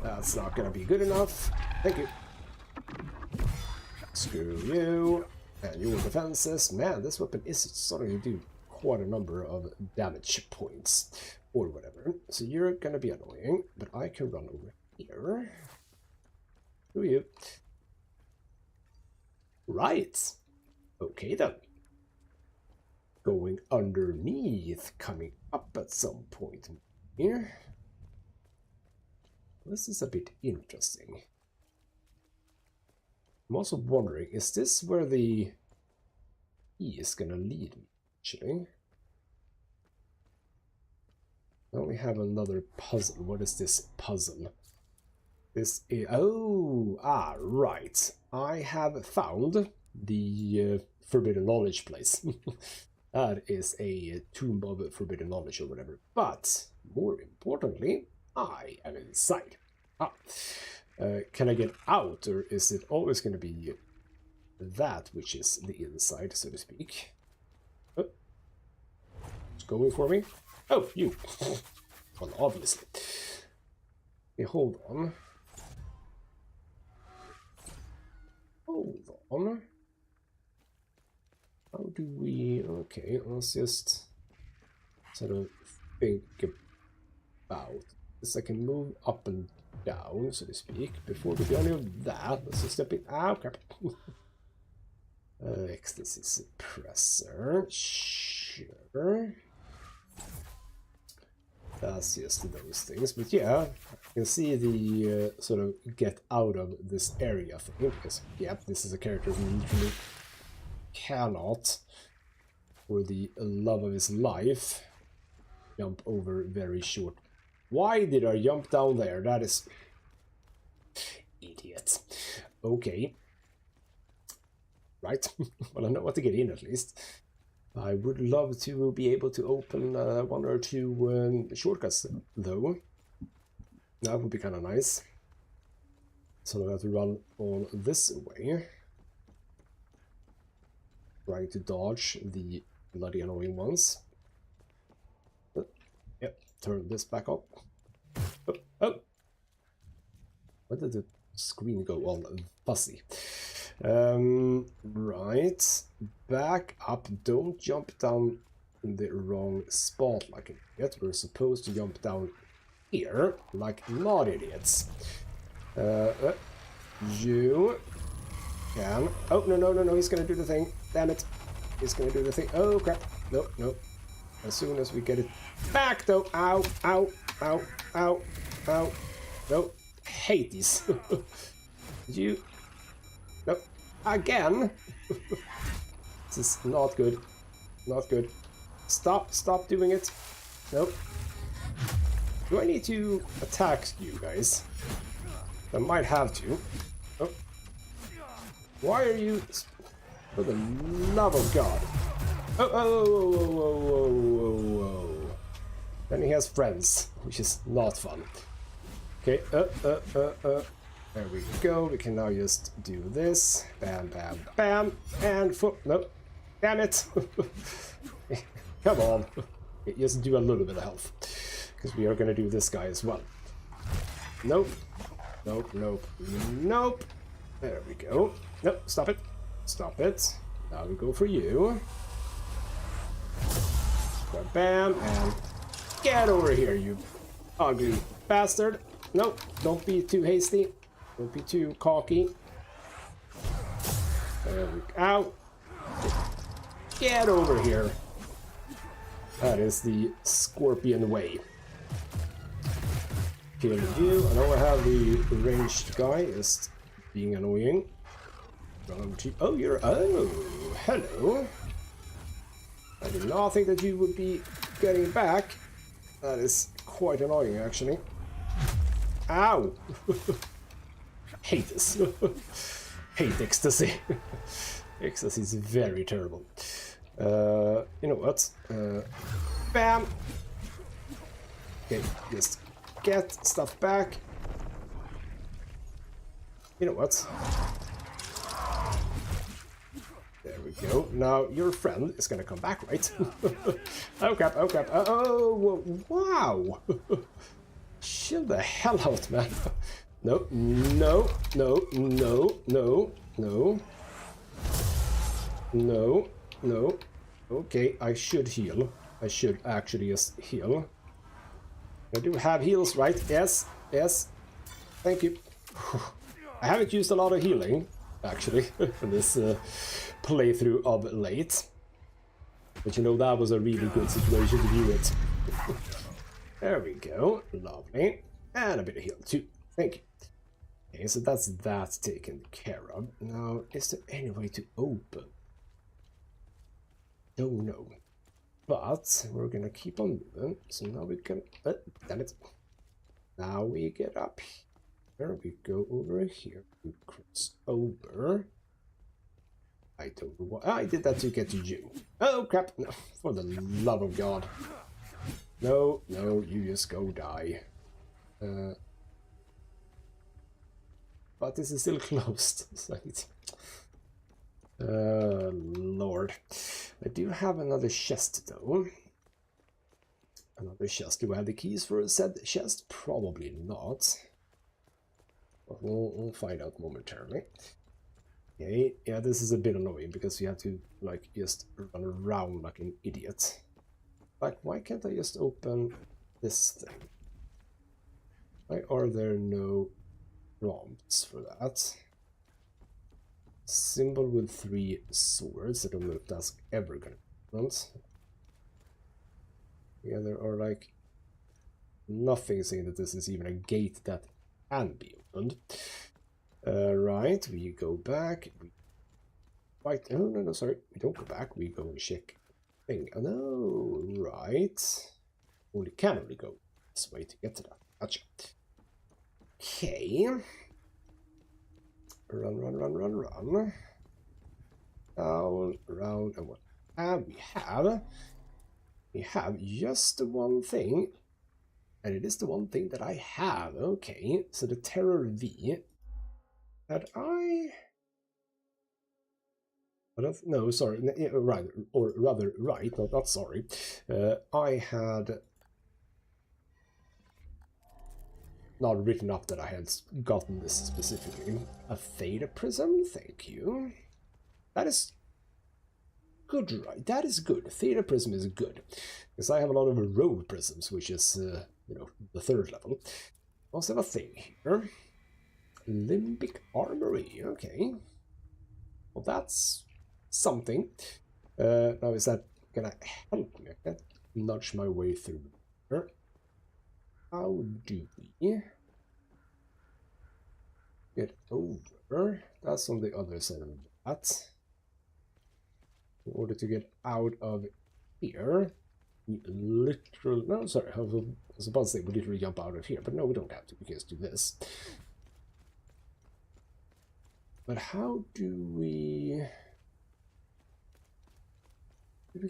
S1: That's not gonna be good enough. Thank you. Screw you. And your defenses. Man, this weapon is starting to do quite a number of damage points. Or whatever. So you're gonna be annoying. But I can run over here. Who are you? Right. Okay then. Going underneath. Coming up at some point here. This is a bit interesting. I'm also wondering, is this where the key is gonna lead me, actually? Now we have another puzzle. What is this puzzle? This is... Oh! Ah, right. I have found the forbidden knowledge place. That is a tomb of forbidden knowledge or whatever. But more importantly, I am inside. Can I get out, or is it always going to be that which is the inside, so to speak? Oh. It's going for me. Oh, you. Well, obviously. Okay, hold on. Hold on. How do we... Okay, let's just sort of think about this. I can move up and down, so to speak. Before we do any of that, let's just step in. Ah, crap. Ecstasy suppressor. Sure. That's just those things. But yeah, I can see the sort of get out of this area thing. Because, yeah, this is a character who literally cannot, for the love of his life, jump over very short. Why did I jump down there? That is... Idiot. Okay. Right. Well, I know what to get in at least. I would love to be able to open one or two shortcuts, though. That would be kind of nice. So I have to run on this way. Trying to dodge the bloody annoying ones. Yep, turn this back up. Oh, oh! Why did the screen go all fuzzy? Right. Back up. Don't jump down in the wrong spot like an idiot. We're supposed to jump down here like not idiots. You can... Oh, no, he's gonna do the thing. Damn it. He's gonna do the thing. Oh, crap. Nope. As soon as we get it back, though. Ow, ow, ow, ow, ow. Nope. Hate these. You... Nope. Again. This is not good. Not good. Stop doing it. Nope. Do I need to attack you guys? I might have to. Oh. Why are you... For the love of God. Oh. Then he has friends, which is not fun. Okay, there we go. We can now just do this. Bam, bam, bam. And nope. Damn it. Come on. Okay, just do a little bit of health. Because we are going to do this guy as well. Nope. There we go. Nope, stop it. Now we go for you. Bam, and get over here, you ugly bastard. Nope, don't be too hasty. Don't be too cocky. There we go. Ow. Get over here. That is the scorpion way. Kill you. I know I have the ranged guy is being annoying. Oh, you're... Oh, hello. I did not think that you would be getting back. That is quite annoying, actually. Ow! Hate this. Hate ecstasy. Ecstasy is very terrible. You know what? Bam! Okay, just get stuff back. You know what? There we go. Now your friend is gonna come back, right? Oh crap, oh crap. Oh, wow! Chill the hell out, man. No. Okay, I should heal. I should actually just heal. I do have heals, right? Yes. Thank you. I haven't used a lot of healing, actually, in this playthrough of late. But you know, that was a really good situation to do it. There we go. Lovely. And a bit of heal too. Thank you. Okay, so that's that taken care of. Now, is there any way to open? Don't know. But we're gonna keep on moving. So now we can... damn it. Now we get up here. We go over here. We cross over. I don't know why. I did that to get to you. Oh crap! No, for the love of God. No, no, you just go die. But this is still closed. Lord. I do have another chest though. Another chest. Do I have the keys for said chest? Probably not. But we'll find out momentarily. Okay, yeah, this is a bit annoying because you have to like just run around like an idiot. Like, why can't I just open this thing? Why are there no prompts for that? Symbol with 3 swords. I don't know if that's ever gonna be. Yeah, there are like nothing saying that this is even a gate that can be opened. Right, we go back. Right, oh no, sorry, we don't go back. We go and check thing. Oh no, right. Can only go this way to get to that. Gotcha. Okay. Run. Down, around, and what we have? We have just the one thing, and it is the one thing that I have. Okay, so the Terror V that no, sorry, right, or rather, right, not sorry. I had not written up that I had gotten this specifically. A Theta Prism, thank you. That is good, right? That is good. Theta Prism is good. Because I have a lot of Rogue Prisms, which is, you know, the 3rd level. Also have a thing here. Limbic Armory, okay. Well, that's something. Now, is that gonna help me? I can't nudge my way through here. How do we get over? That's on the other side of that. In order to get out of here, we literally... No, sorry, I was about to say we literally jump out of here, but no, we don't have to. We can just do this. But how do we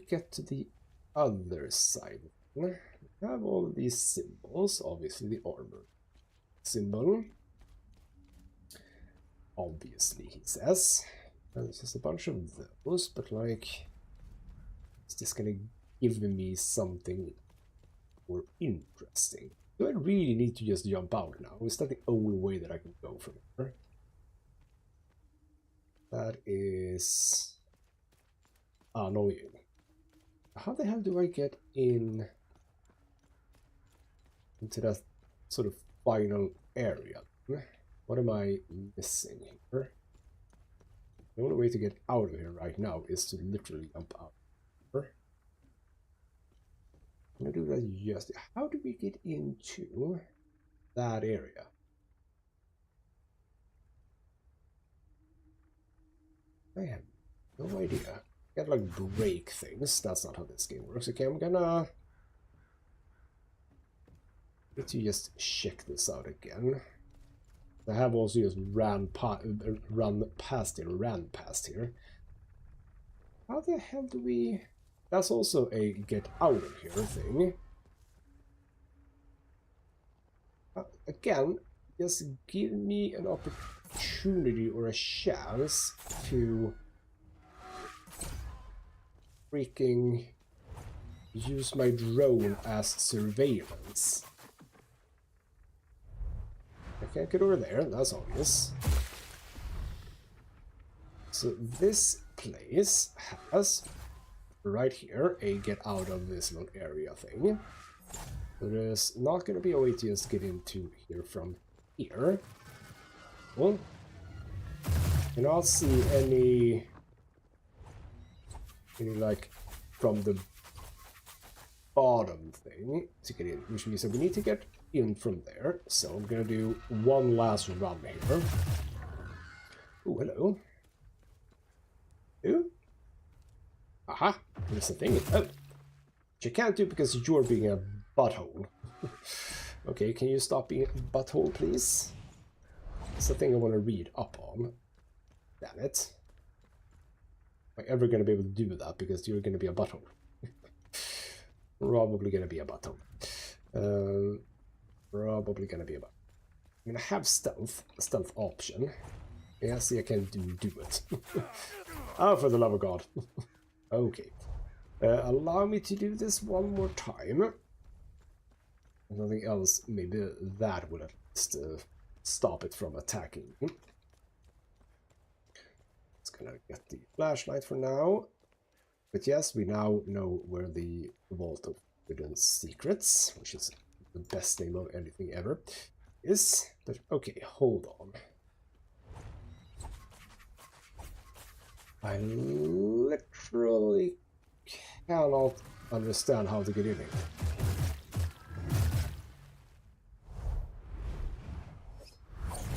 S1: get to the other side? We have all of these symbols, obviously the armor symbol. Obviously, he says. And there's just a bunch of those, but like, is this gonna give me something more interesting? Do I really need to just jump out now? Is that the only way that I can go from here? That is annoying. How the hell do I get into that sort of final area? What am I missing here? The only way to get out of here right now is to literally jump out. I'm gonna do that just... How do we get into that area? I have no idea. I gotta like break things. That's not how this game works. Okay, I'm gonna need to just check this out again. I have also just ran past here. How the hell do we... That's also a get out of here thing. Again, just give me an opportunity or a chance to freaking use my drone as surveillance. I can't get over there, that's obvious. So this place has, right here, a get out of this little area thing. There's not going to be a way to just get into here from here. Well, I cannot see any like from the bottom thing to get in, which means that we need to get in from there. So I'm gonna do one last run here. Oh, hello. Ooh. Aha, there's the thing. Oh, which you can't do because you're being a butthole. Okay, can you stop being a butthole, please? It's the thing I want to read up on. Damn it. I ever going to be able to do that, because you're going to be a butthole. Probably going to be a butthole. Probably going to be a butthole. I'm going to have stealth, a stealth option. Yeah, see, I can do it. Oh, for the love of God. Okay. Allow me to do this one more time. Nothing else, maybe that will at least stop it from attacking. It's gonna get the flashlight for now. But yes, we now know where the Vault of Forbidden Secrets, which is the best name of anything ever, is. But okay, hold on. I literally cannot understand how to get in here.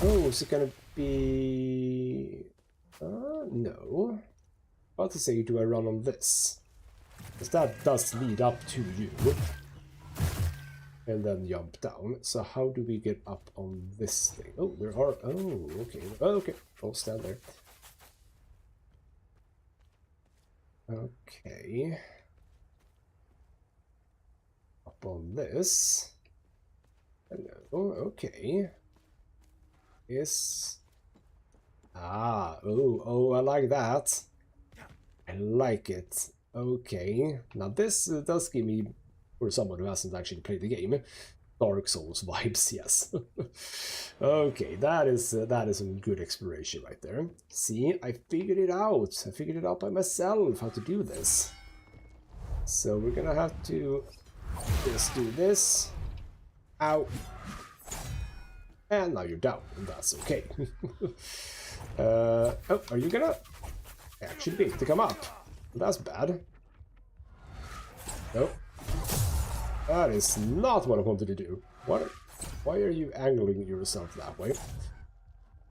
S1: Oh, is it gonna be... no. About to say, do I run on this? Because that does lead up to you. And then jump down. So how do we get up on this thing? Oh, there are... oh, okay. Oh, okay. I'll stand there. Okay. Up on this. Hello, okay. Yes. Ah, oh, I like that. I like it. Okay. Now this does give me, for someone who hasn't actually played the game, Dark Souls vibes, yes. Okay, that is some good exploration right there. See, I figured it out. I figured it out by myself how to do this. So we're gonna have to just do this. Ow. And now you're down, and that's okay. Oh, are you gonna actually be able to come up? That's bad. Nope. That is not what I wanted to do. What? Why are you angling yourself that way?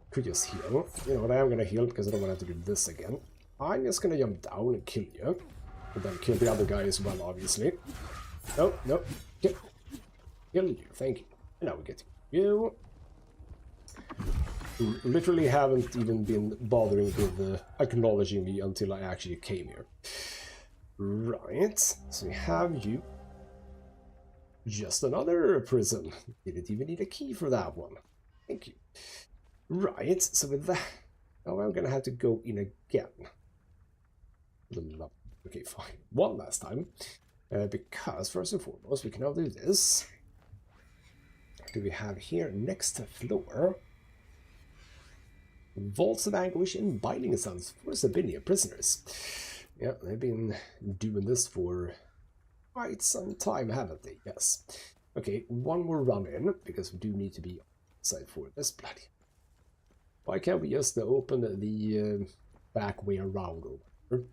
S1: Could just heal. You know what, I am gonna heal because I don't want to have to do this again. I'm just gonna jump down and kill you. And then kill the other guy as well, obviously. Oh, no. Kill you, thank you. And now we get to you. Who literally haven't even been bothering with acknowledging me until I actually came here. Right, so we have you. Just another prison. Didn't even need a key for that one. Thank you. Right, so with that, now I'm gonna have to go in again. Okay, fine. One last time. Because first and foremost, we can now do this. What do we have here? Next floor. Vaults of Anguish and Binding Suns for Sabinia prisoners. Yeah, they've been doing this for quite some time, haven't they? Yes. Okay, one more run in, because we do need to be on the side for this bloody. Why can't we just open the back way around over?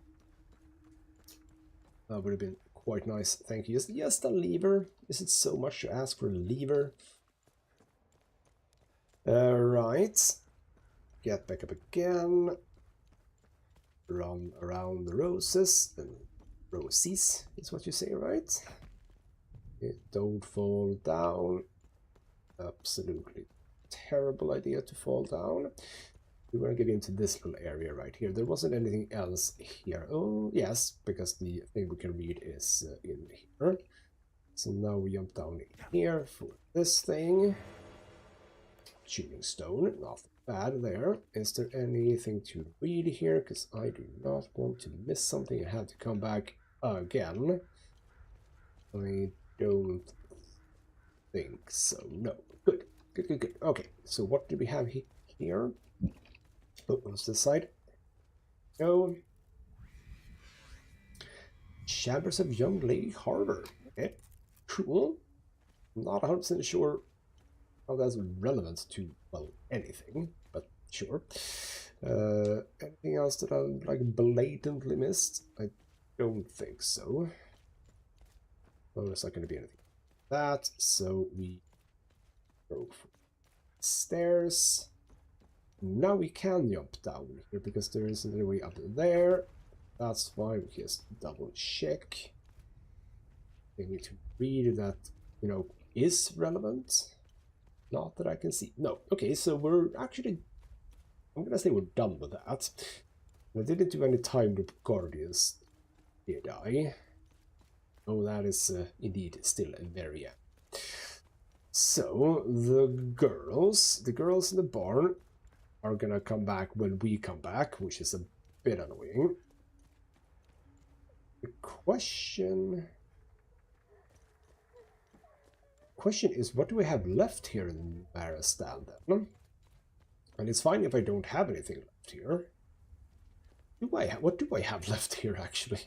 S1: That would have been quite nice. Thank you. Yes, the lever. Is it so much to ask for a lever? Right. Get back up again. Run around the roses. Roses is what you say, right? Don't fall down. Absolutely terrible idea to fall down. We're going to get into this little area right here. There wasn't anything else here. Oh, yes, because the thing we can read is in here. So now we jump down in here for this thing. Tuning stone, not bad there. Is there anything to read here? Because I do not want to miss something and have to come back again. I don't think so. No. Good. Good, good, good. Okay, so what do we have here? Oh, what's this side? No. Chambers of Young Lady Harbor. Okay, cool. Not 100% sure how that's relevant to, well, anything, but sure. Anything else that I like blatantly missed? I don't think so. Well, there's not going to be anything like that, so we go for stairs. Now we can jump down here because there isn't any way up there. That's why we just double check. We need to read that, you know, is relevant. Not that I can see. No. Okay, so we're actually, I'm gonna say we're done with that. I didn't do any time loop guardians, did I? Oh, that is indeed still a very So the girls in the barn are gonna come back when we come back, which is a bit annoying. The question is, what do we have left here in Marastan then? And it's fine if I don't have anything left here. What do I have left here actually?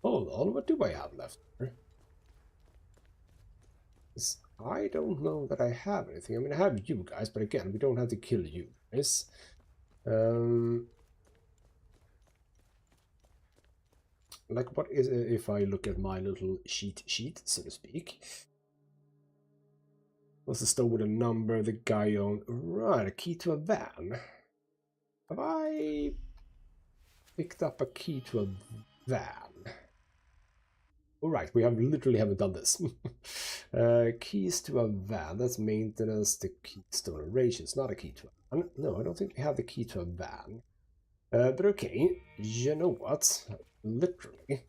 S1: Hold on, what do I have left here? I don't know that I have anything. I mean, I have you guys, but again, we don't have to kill you guys. Like, what is if I look at my little sheet, so to speak? What's the store with a number? The guy on right, a key to a van. Have I picked up a key to a van? All right, we literally haven't done this. Keys to a van. That's maintenance. The keystone arrange. It's not a key to a van. No, I don't think we have the key to a van. But okay, you know what? Literally,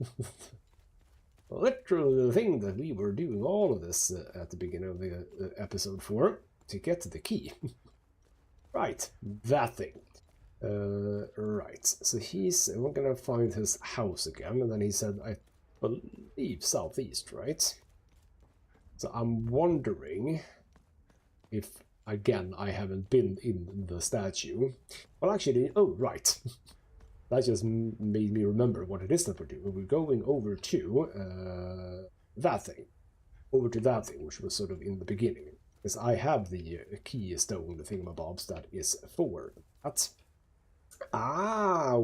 S1: literally the thing that we were doing all of this at the beginning of the episode for, to get to the key. Right, that thing. Right, so we're gonna find his house again, and then he said, I believe southeast, right? So I'm wondering if, again, I haven't been in the statue. Well, actually, oh, right. That just made me remember what it is that we're doing. We're going over to that thing. Over to that thing, which was sort of in the beginning. Because I have the keystone, the thingamabobs, that is for that. Ah,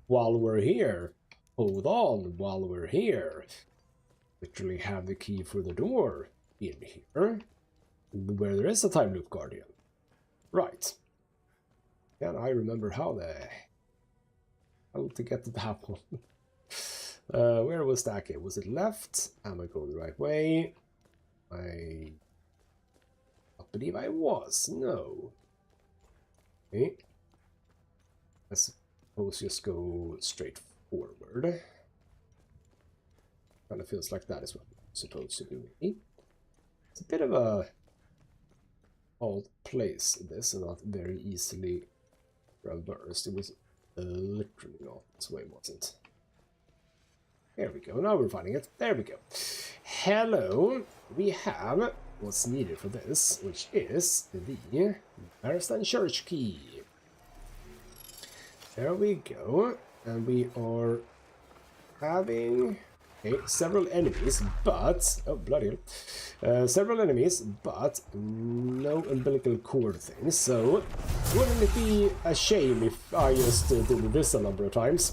S1: while we're here. Hold on, while we're here. Literally have the key for the door in here. Where there is a time loop guardian. Right. Can I remember how to get to that one? Where was that key? Was it left? Am I going the right way? I believe I was. No. Okay. I suppose just go straight forward. Kind of feels like that is what I'm supposed to do. It's a bit of a odd place, this, and not very easily traversed. It was literally not this way, was it? There we go. Now we're finding it. There we go. Hello. We have what's needed for this, which is the Marastan church key. There we go. And we are having several enemies, but oh bloody hell, several enemies, but no umbilical cord thing. So wouldn't it be a shame if I just did this a number of times?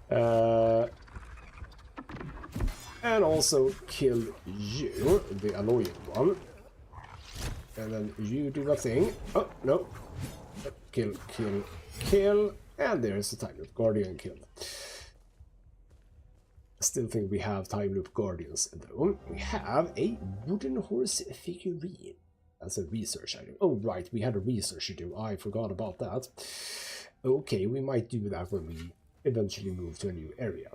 S1: And also kill you, the annoying one, and then you do a thing. Oh no! Kill, kill, kill, and there's the time loop guardian killed. Still think we have time loop guardians though. We have a wooden horse figurine. That's a research item. Oh right, we had a research to do. I forgot about that. Okay, we might do that when we eventually move to a new area.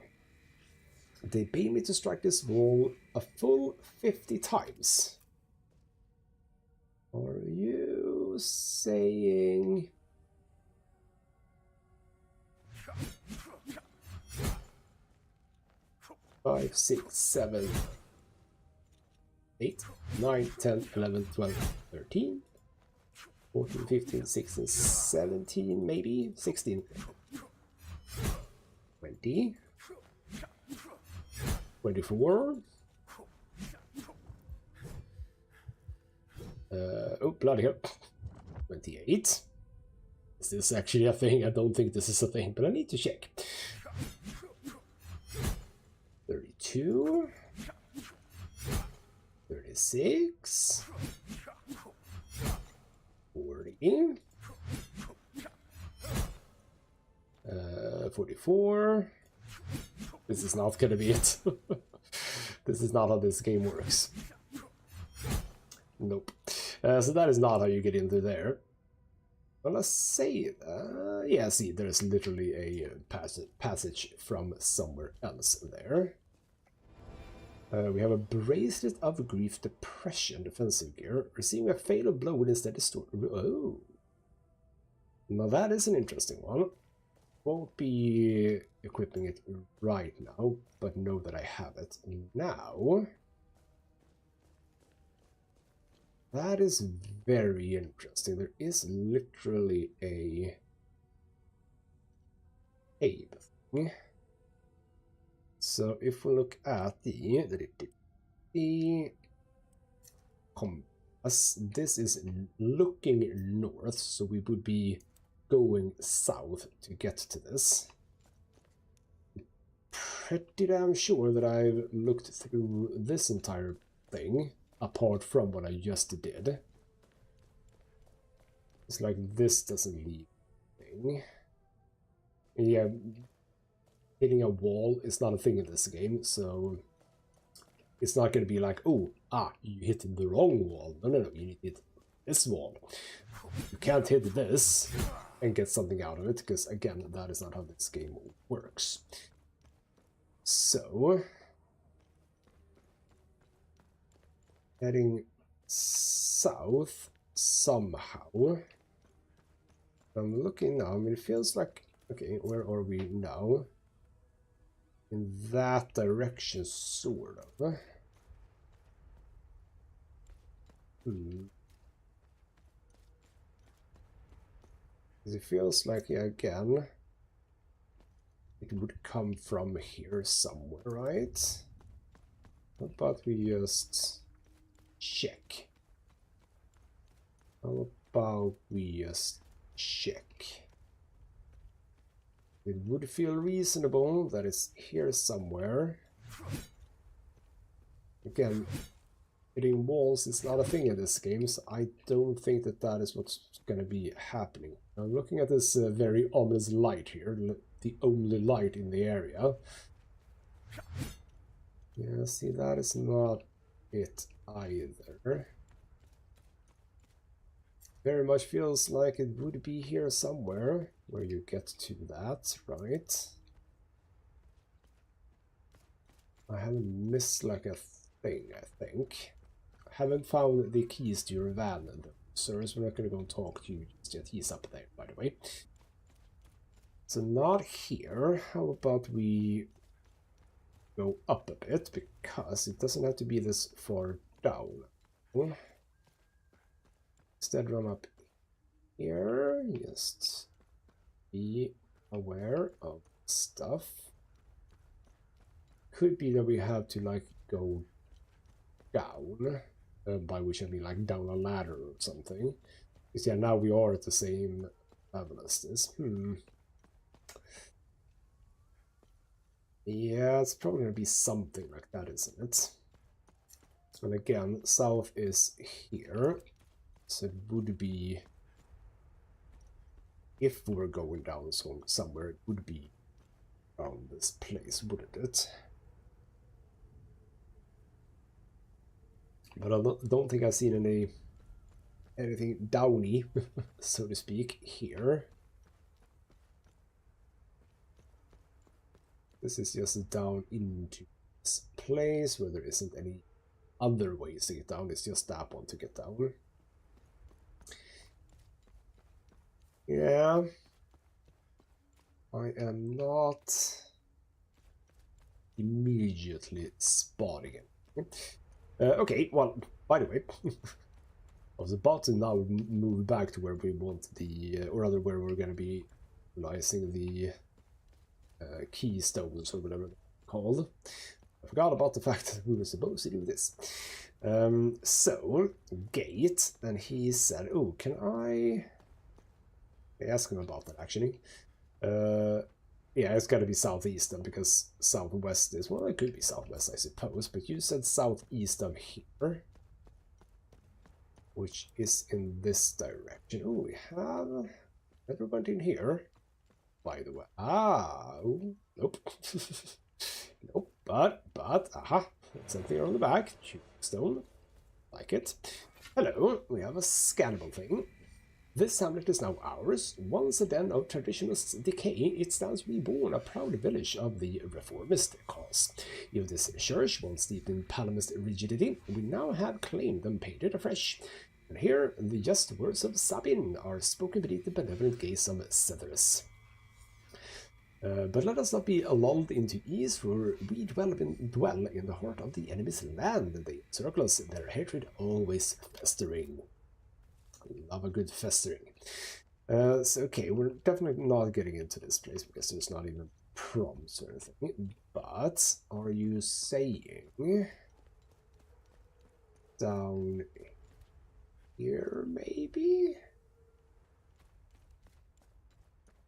S1: They pay me to strike this wall a full 50 times. Are you saying... 5, 6, 7, 8, 9, 10, 11, 12, 13, 14, 15, 16, 17, maybe 16, 20, 24, oh bloody hell, 28. Is this actually a thing? I don't think this is a thing, but I need to check. 32, 36, 40, 44. This is not gonna be it. This is not how this game works. Nope. So that is not how you get into there. Well, let's say, yeah, see, there's literally a passage from somewhere else there. We have a bracelet of grief, depression, defensive gear, receiving a fatal blow will instead destroy. Oh, now that is an interesting one. Won't be equipping it right now, but know that I have it now. That is very interesting. There is literally a cave thing. So if we look at the compass, this is looking north, so we would be going south to get to this. Pretty damn sure that I've looked through this entire thing, apart from what I just did. It's like this doesn't leave anything. Yeah, hitting a wall is not a thing in this game, so it's not going to be like, oh, you hit the wrong wall. No, you need to hit this wall. You can't hit this and get something out of it, because again, that is not how this game works. So, heading south somehow. I'm looking now, I mean, it feels like, okay, where are we now? In that direction, sort of. It feels like, yeah, again, it would come from here somewhere, right? How about we just check? How about we just check? It would feel reasonable that it's here somewhere. Again, hitting walls is not a thing in this game, so I don't think that that is what's going to be happening. I'm looking at this very ominous light here, the only light in the area. Yeah, see, that is not it either. Very much feels like it would be here somewhere where you get to that, right? I haven't missed like a thing, I think. I haven't found the keys to your van, and sir, so we're not going to go and talk to you just yet. He's up there, by the way. So not here. How about we go up a bit, because it doesn't have to be this far down. Instead, run up here. Just be aware of stuff. Could be that we have to like go down, by which I mean like down a ladder or something. Because yeah, now we are at the same level as this. Yeah, it's probably gonna be something like that, isn't it? And again, south is here. So it would be, if we were going down somewhere, it would be around this place, wouldn't it? But I don't think I've seen anything downy, so to speak, here. This is just down into this place where there isn't any other ways to get down. It's just that one to get down. Yeah, I am not immediately spotting it. Okay, well, by the way, I was about to now move back to where we want the, or rather where we're going to be utilizing the keystones or whatever they're called. I forgot about the fact that we were supposed to do this. So, gate, and he said, oh, can I ask him about that, actually. Yeah, it's got to be southeast then, because southwest is, well, it could be southwest, I suppose, but you said southeast of here, which is in this direction. Oh, we have everybody in here, by the way. Oh, nope. Nope, but, aha, something on the back, stone, like it. Hello, we have a scannable thing. This hamlet is now ours. Once a den of traditionalists' decay, it stands reborn, a proud village of the reformist cause. If this church, once steeped in Palamist rigidity, we now have claimed and painted afresh. And here, the just words of Sabine are spoken beneath the benevolent gaze of Senedra. But let us not be lulled into ease, for we dwell in the heart of the enemy's land. They circle us, their hatred always festering. Love a good festering. So, okay, we're definitely not getting into this place because there's not even prompts or anything. But are you saying down here, maybe?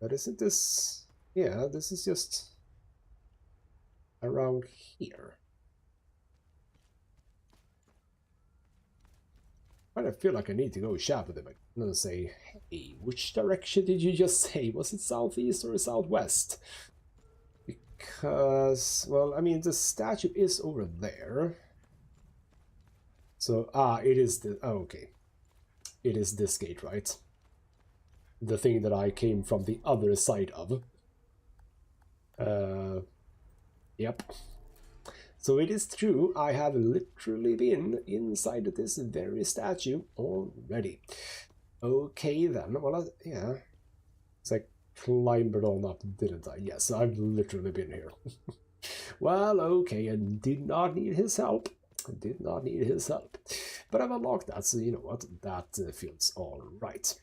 S1: But isn't this... Yeah, this is just around here. I feel like I need to go chat with him and say, hey, which direction did you just say? Was it southeast or southwest? Because, well, I mean, the statue is over there. So, it is the... Oh, okay. It is this gate, right? The thing that I came from the other side of. Yep. So it is true, I have literally been inside this very statue already. Okay then, well, yeah. So I climbed it on up, didn't I? Yes, I've literally been here. Well, okay, I did not need his help. I did not need his help. But I've unlocked that, so you know what, that feels alright.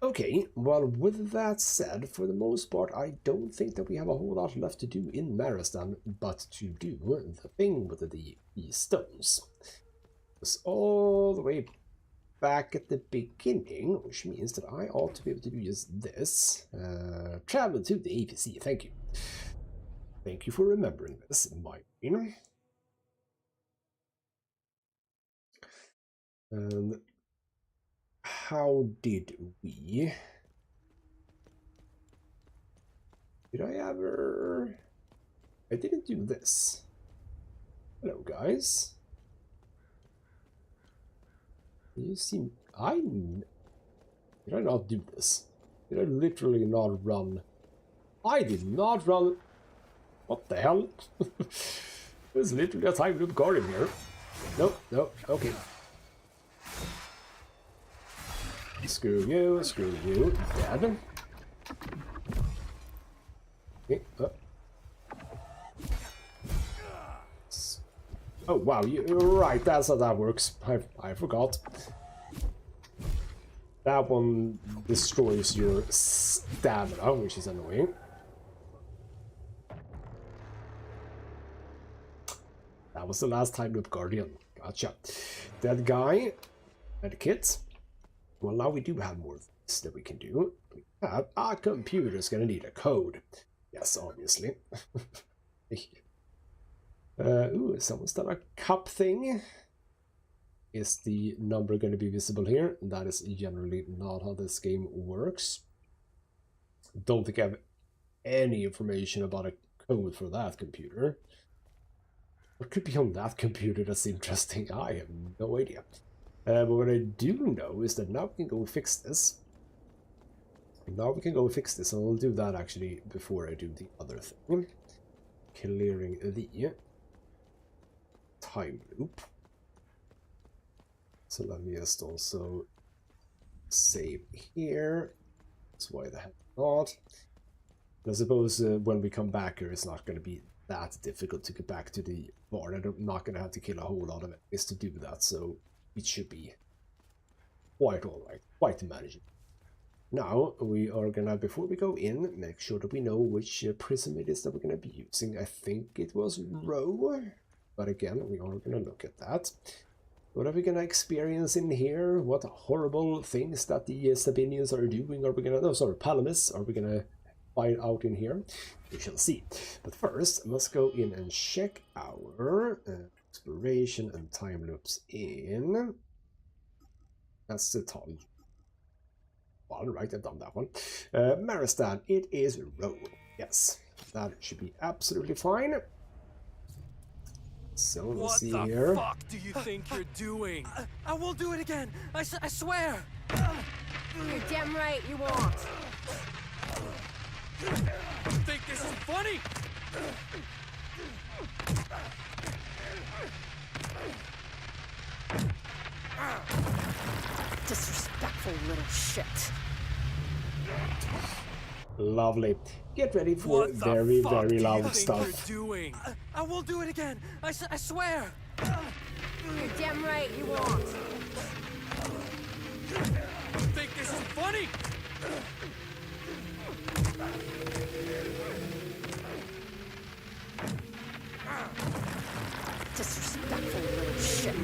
S1: Okay, well, with that said, for the most part, I don't think that we have a whole lot left to do in Marastan, but to do the thing with the stones. It's all the way back at the beginning, which means that I ought to be able to do just this. Travel to the APC, thank you. Thank you for remembering this, my brain. And how did we... Did I ever... I didn't do this. Hello, guys. You seem... Did I not do this? Did I literally not run? I did not run... What the hell? There's literally a time loop guard in here. Nope, nope, okay. Screw you, dead. Okay, oh wow, you're right, that's how that works. I forgot. That one destroys your stamina, which is annoying. That was the last time loop guardian. Gotcha. Dead guy. Dead kit. Well, now we do have more things that we can do. We have our computer's gonna need a code. Yes, obviously. Ooh, someone's done a cup thing. Is the number going to be visible here? That is generally not how this game works. Don't think I have any information about a code for that computer. What could be on that computer that's interesting? I have no idea. But what I do know is that now we can go fix this. Now we can go fix this, and I'll do that actually before I do the other thing. Clearing the time loop. So let me just also save here. That's why the heck not. I suppose when we come back here, it's not going to be that difficult to get back to the bar. I'm not going to have to kill a whole lot of enemies to do that, so it should be quite alright, quite manageable. Now, we are gonna, before we go in, make sure that we know which prism it is that we're gonna be using. I think it was Row, but again, we are gonna look at that. What are we gonna experience in here? What horrible things that the Sabinians are doing are we gonna... No, sorry, Palamis, are we gonna find out in here? We shall see. But first, let's go in and check our exploration and time loops in... That's the top. All right, I've done that one. Marastan, it is Row. Yes, that should be absolutely fine. So let's see here.
S9: What the fuck do you think you're doing? I won't do it again. I swear.
S6: You're damn right you won't.
S2: You think this is funny?
S6: Disrespectful little shit.
S1: Lovely. Get ready for very, very loud stuff.
S2: Doing? I won't do it again. I swear.
S6: You're damn right you won't.
S2: You think this is funny?
S6: Disrespectful little shit.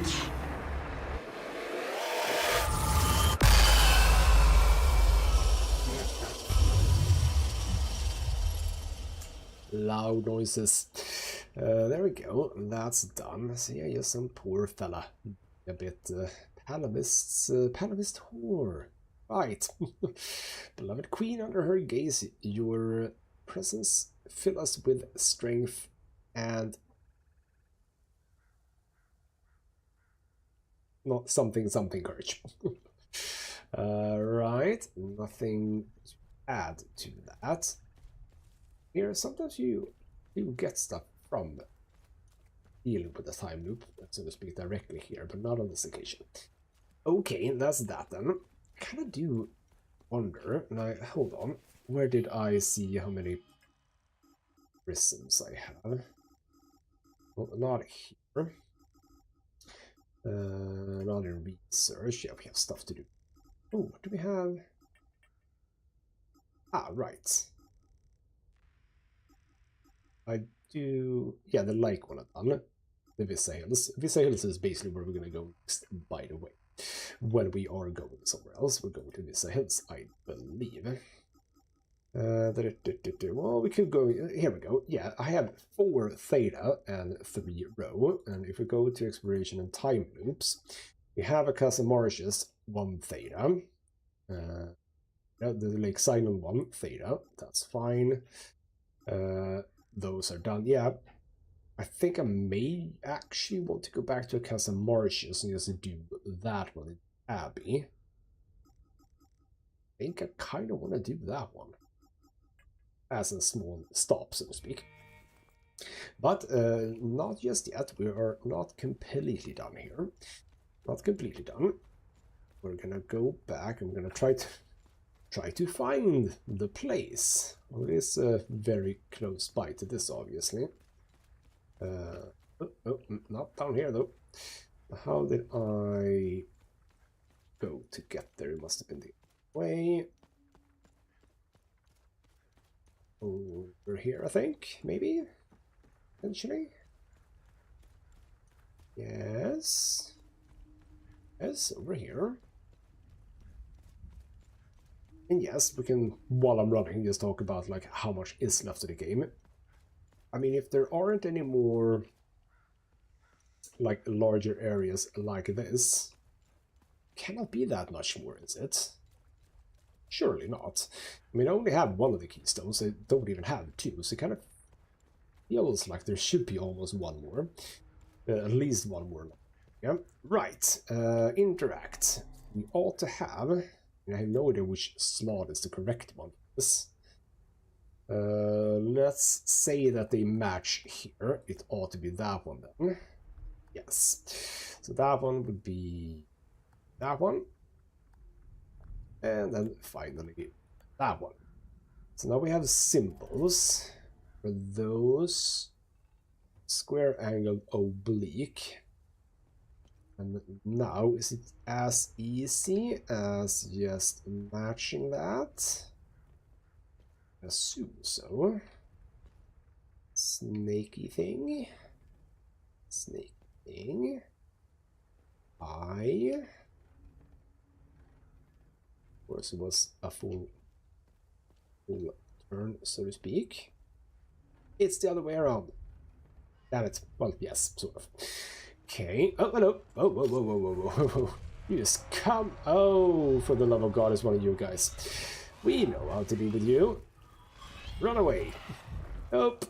S1: Loud noises. There we go. That's done. So yeah, you're some poor fella. A bit Palamist whore. Right. Beloved queen, under her gaze, your presence fill us with strength and not something courage. Right. Nothing to add to that. Here, sometimes you get stuff from dealing with the time loop, so to speak, directly here, but not on this occasion. Okay, that's that then. I kind of do wonder, and hold on, where did I see how many prisms I have? Well, not here. Not in research. Yeah, we have stuff to do. Oh, what do we have? Ah, right. I do, yeah, the like one I've done. The Visahils. Visahils is basically where we're going to go next, by the way. When we are going somewhere else, we're going to Visahils, I believe. Well, we could go, here we go. Yeah, I have 4 theta and 3 rho. And if we go to exploration and time loops, we have a Casa Marshes, 1 theta. The Lake Silent 1 theta, that's fine. Those are done. Yeah, I think I may actually want to go back to Casa Marshes and just do that one in Abbey. I think I kind of want to do that one as a small stop, so to speak. But not just yet. We are not completely done here. Not completely done. We're gonna go back. I'm gonna try to find the place. Well, it is very close by to this, obviously. Not down here, though. How did I go to get there? It must have been the way. Over here, I think, maybe? Potentially? Yes. Yes, over here. And yes, we can, while I'm running, just talk about like how much is left of the game. I mean, if there aren't any more like larger areas like this, cannot be that much more, is it? Surely not. I mean, I only have 1 of the keystones. I don't even have 2, so it kind of feels like there should be almost 1 more. At least 1 more. Yeah, right. Interact. We ought to have, and I have no idea which slot is the correct one for this. Let's say that they match here. It ought to be that one then. Yes. So that one would be that one. And then finally that one. So now we have symbols for those. Square, angle, oblique. And now, is it as easy as just matching that? I assume so. Snaky thing. Snake thing. Of course, it was a full turn, so to speak. It's the other way around. Damn it. Well, yes, sort of. Okay. Oh, hello. Oh, whoa, whoa, whoa, whoa, whoa, whoa. You just come. Oh, for the love of God, is one of you guys. We know how to be with you. Run away. Nope.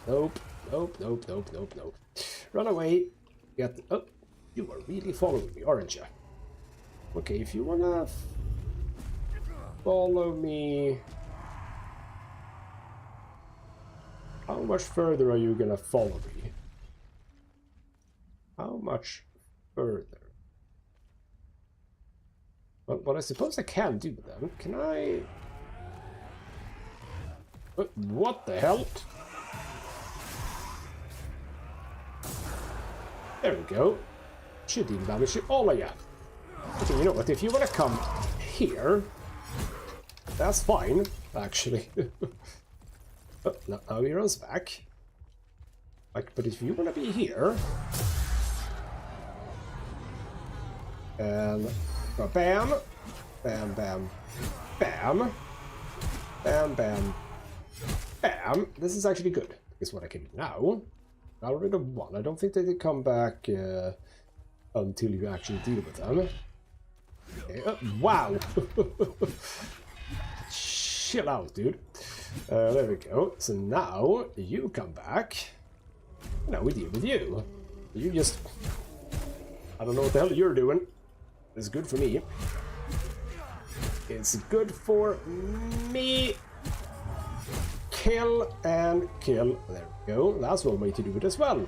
S1: Nope. Nope, nope, nope, nope, nope. Run away. Get. Oh, you are really following me, aren't you? Okay, if you wanna follow me. How much further are you gonna follow me? How much further? Well, what I suppose I can do then, can I... What the hell? There we go. Should even damage you all of you. Okay, you know what, if you want to come here, that's fine, actually. Oh, now he runs back. Like, but if you want to be here... And... Bam! Bam, bam, bam! Bam, bam, bam! This is actually good, is what I can do now. I already won. I don't think that they come back until you actually deal with them. Okay. Wow! Chill out, dude. There we go. So now you come back. Now we deal with you. You just... I don't know what the hell you're doing. It's good for me. It's good for me. Kill and kill. There we go. That's one way to do it as well.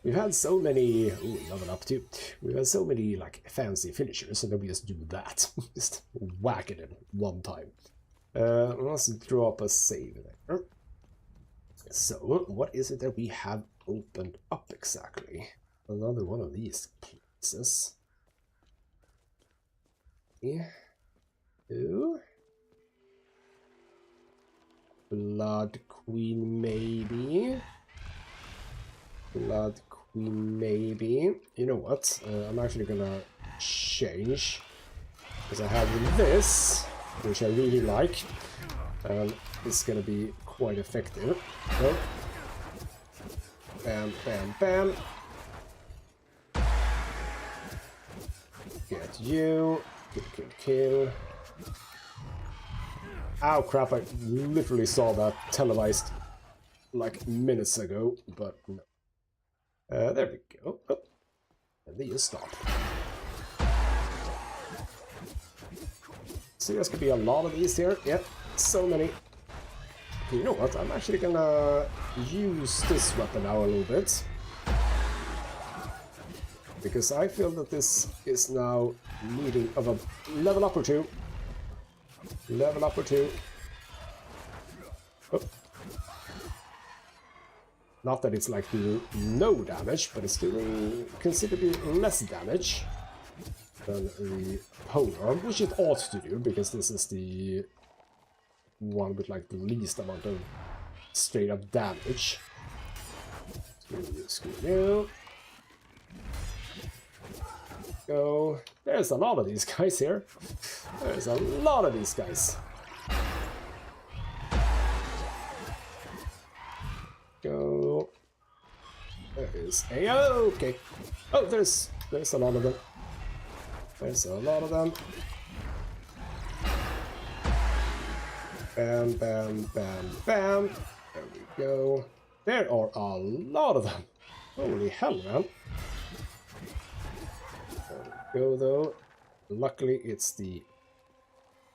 S1: We've had so many... Ooh, level up too. We've had so many like fancy finishers, and then we just do that. Just whack it in one time. Let's drop a save there. So, what is it that we have opened up exactly? Another one of these places. Yeah. Ooh. Blood Queen, maybe. Blood Queen, maybe. You know what? I'm actually gonna change. Because I have this, which I really like. And it's gonna be quite effective. So, bam, bam, bam. Get you. Kill, kill, kill. Ow, crap, I literally saw that televised like minutes ago, but no. There we go. Oh. And then you stop. See, there's gonna be a lot of these here. Yep, so many. Okay, you know what? I'm actually gonna use this weapon now a little bit. Because I feel that this is now needing of a level up or two. Level up or two. Oh. Not that it's like doing no damage, but it's doing considerably less damage than the polearm, which it ought to do, because this is the one with like the least amount of straight up damage. Screw you. Go. There's a lot of these guys here. There's a lot of these guys. Go. There is a... Oh, okay. Oh, there's a lot of them. There's a lot of them. Bam, bam, bam, bam. There we go. There are a lot of them. Holy hell, man. Go though. Luckily it's the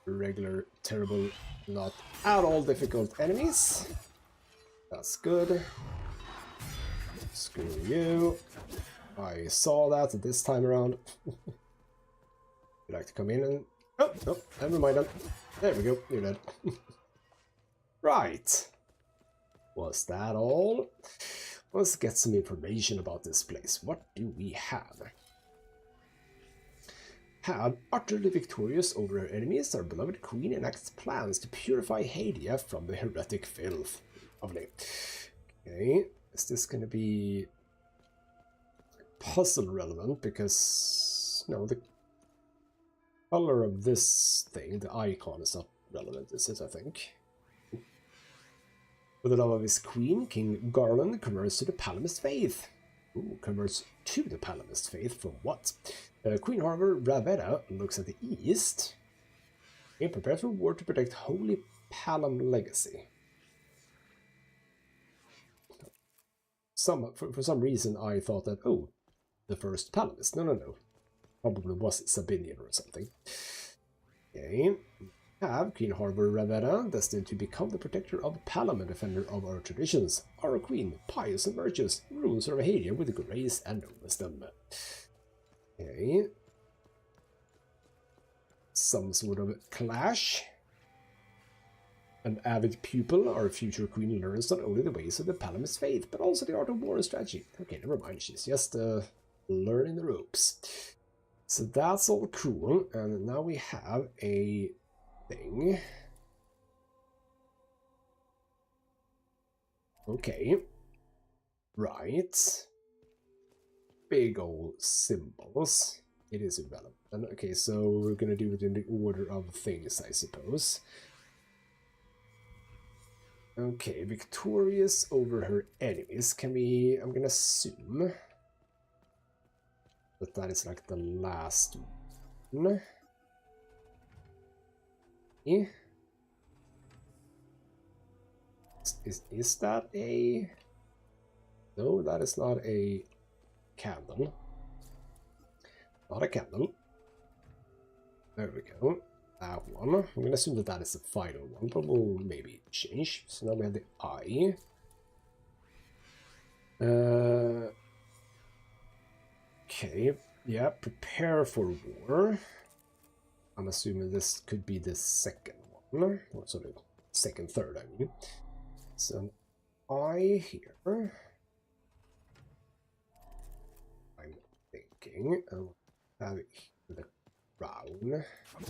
S1: regular, terrible, not at all difficult enemies. That's good. Screw you. I saw that this time around. You like to come in and... Oh, no, never mind then. There we go, you're dead. Right. Was that all? Let's get some information about this place. What do we have? Utterly victorious over her enemies, our beloved queen enacts plans to purify Hadia from the heretic filth. Lovely. Okay, is this going to be puzzle relevant? Because, no, the color of this thing, the icon, is not relevant, is it, I think? For the love of his queen, King Garland converts to the Palamist faith. Ooh, converts to the Palamist faith from what? Queen Harbour Ravetta looks at the east and prepares for war to protect Holy Palam legacy. For some reason I thought that, oh, the first Palamist. No. Probably was Sabinian or something. Okay. We have Queen Harbor Ravenna, destined to become the protector of Palam and defender of our traditions. Our queen, pious and virtuous, rules our behavior with grace and wisdom. Okay. Some sort of clash. An avid pupil, our future queen learns not only the ways of the Palamist faith, but also the art of war and strategy. Okay, never mind, she's just learning the ropes. So that's all cool, and now we have a thing. Okay. Right. Big old symbols. It is irrelevant. Okay, so we're gonna do it in the order of things, I suppose. Okay, victorious over her enemies. Can we... I'm gonna assume that is like the last one. Yeah. Is that a... No, that is not a candle. Not a candle. There we go. That one. I'm gonna assume that is the final one, but we'll maybe change. So now we have the eye. Okay. Yeah, prepare for war. I'm assuming this could be the second one. Or sort of second, third, I mean. So eye here. I'm thinking I'll have it the crown.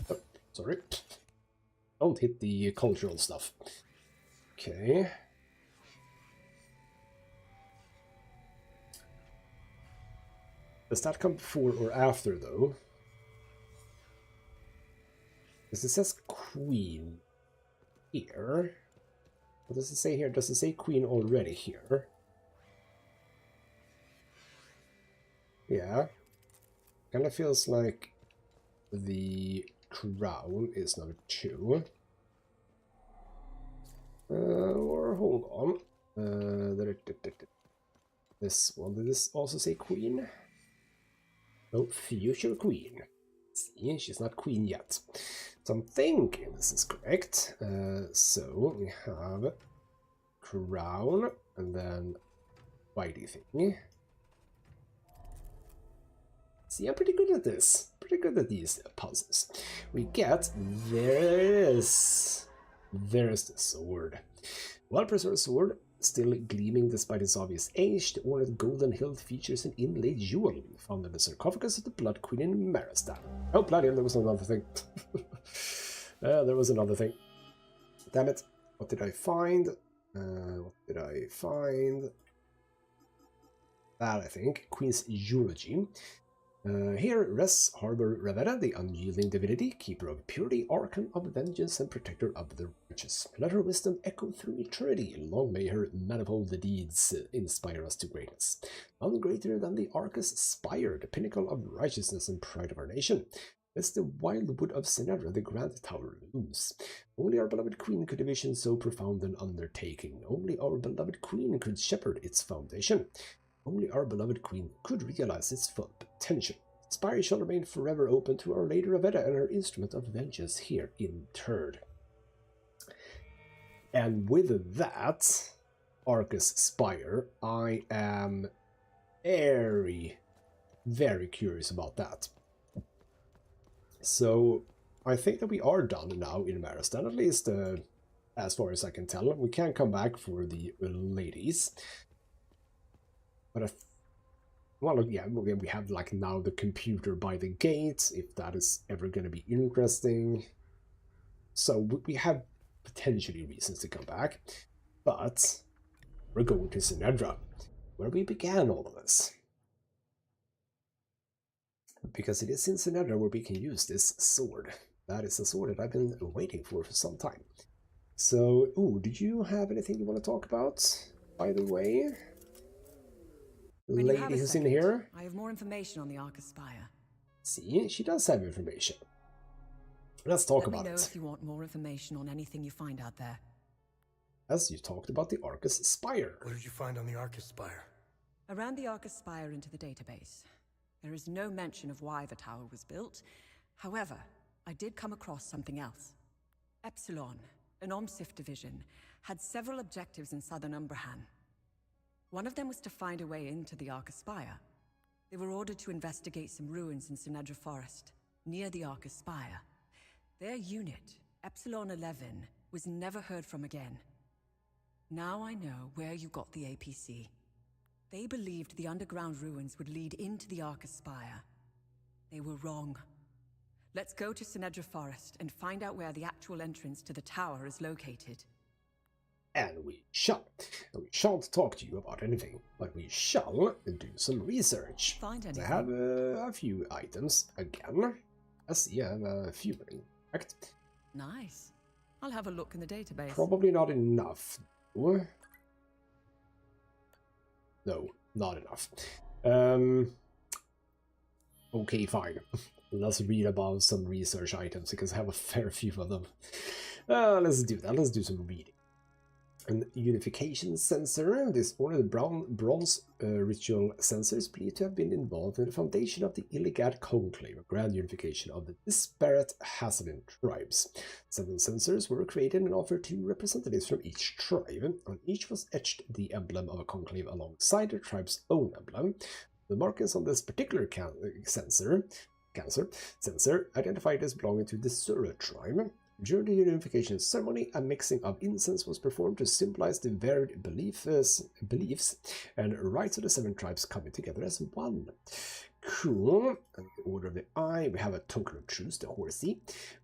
S1: Oh, sorry. Don't hit the cultural stuff. Okay. Does that come before or after, though? Because it says queen here. What does it say here? Does it say queen already here? Yeah. Kind of feels like the crown is number 2. Or hold on. This one, did this also say queen? No, future queen. See, she's not queen yet. So I'm thinking this is correct. So we have crown and then whitey thing. See, I'm pretty good at this. Pretty good at these puzzles. We get this. There's the sword. Well-preserved sword, still gleaming despite its obvious age. The ornate golden hilt features an inlaid jewel found in the sarcophagus of the Blood Queen in Marastan. Oh, bloody hell, there was another thing. There was another thing. Damn it. What did I find? What did I find? That, I think. Queen's Eulogy. Here rests Harbor Ravenna, the unyielding divinity, keeper of purity, archon of vengeance, and protector of the righteous. Let her wisdom echo through eternity. Long may her manifold deeds inspire us to greatness. None greater than the Arcus Spire, the pinnacle of righteousness and pride of our nation. As the wild wood of Senedra, the grand tower looms. Only our beloved queen could envision so profound an undertaking. Only our beloved queen could shepherd its foundation. Only our beloved queen could realize its full potential. Spire shall remain forever open to our Lady Ravenna and her instrument of vengeance here interred. And with that, Arcus Spire, I am very, very curious about that. So, I think that we are done now in Marastan, at least as far as I can tell. We can come back for the ladies. But well, yeah, we have like now the computer by the gate, if that is ever going to be interesting. So we have potentially reasons to come back. But we're going to Senedra, where we began all of this. Because it is in Senedra where we can use this sword. That is a sword that I've been waiting for some time. So, ooh, did you have anything you want to talk about, by the way? Lady who's in here.
S9: I have more information on the Arcus Spire.
S1: See, she does have information. Let's talk about it.
S9: Let me know if you want more information on anything you find out there.
S1: As you talked about the Arcus Spire.
S3: What did you find on the Arcus Spire?
S9: I ran the Arcus Spire into the database. There is no mention of why the tower was built. However, I did come across something else. Epsilon, an OMSIF division, had several objectives in southern Umbrahan. One of them was to find a way into the Arca Spire. They were ordered to investigate some ruins in Senedra Forest, near the Arca Spire. Their unit, Epsilon 11, was never heard from again. Now I know where you got the APC. They believed the underground ruins would lead into the Arca Spire. They were wrong. Let's go to Senedra Forest and find out where the actual entrance to the tower is located.
S1: And we shall. And we shan't talk to you about anything, but we shall do some research.
S9: Find anything?
S1: I have a few items again. I see I have a few in fact.
S9: Nice. I'll have a look in the database.
S1: Probably not enough. No, not enough. Okay, fine. Let's read about some research items because I have a fair few of them. Let's do that. Let's do some reading. An unification sensor. This ordered bronze ritual sensors believed to have been involved in the foundation of the Illigat Conclave, a grand unification of the disparate Hassanin tribes. 7 sensors were created and offered to representatives from each tribe. On each was etched the emblem of a conclave alongside the tribe's own emblem. The markings on this particular sensor identified as belonging to the Sura tribe. During the unification ceremony, a mixing of incense was performed to symbolize the varied beliefs and rites of the 7 tribes coming together as one. Cool. And the Order of the Eye, we have a token of truce, the Horsey.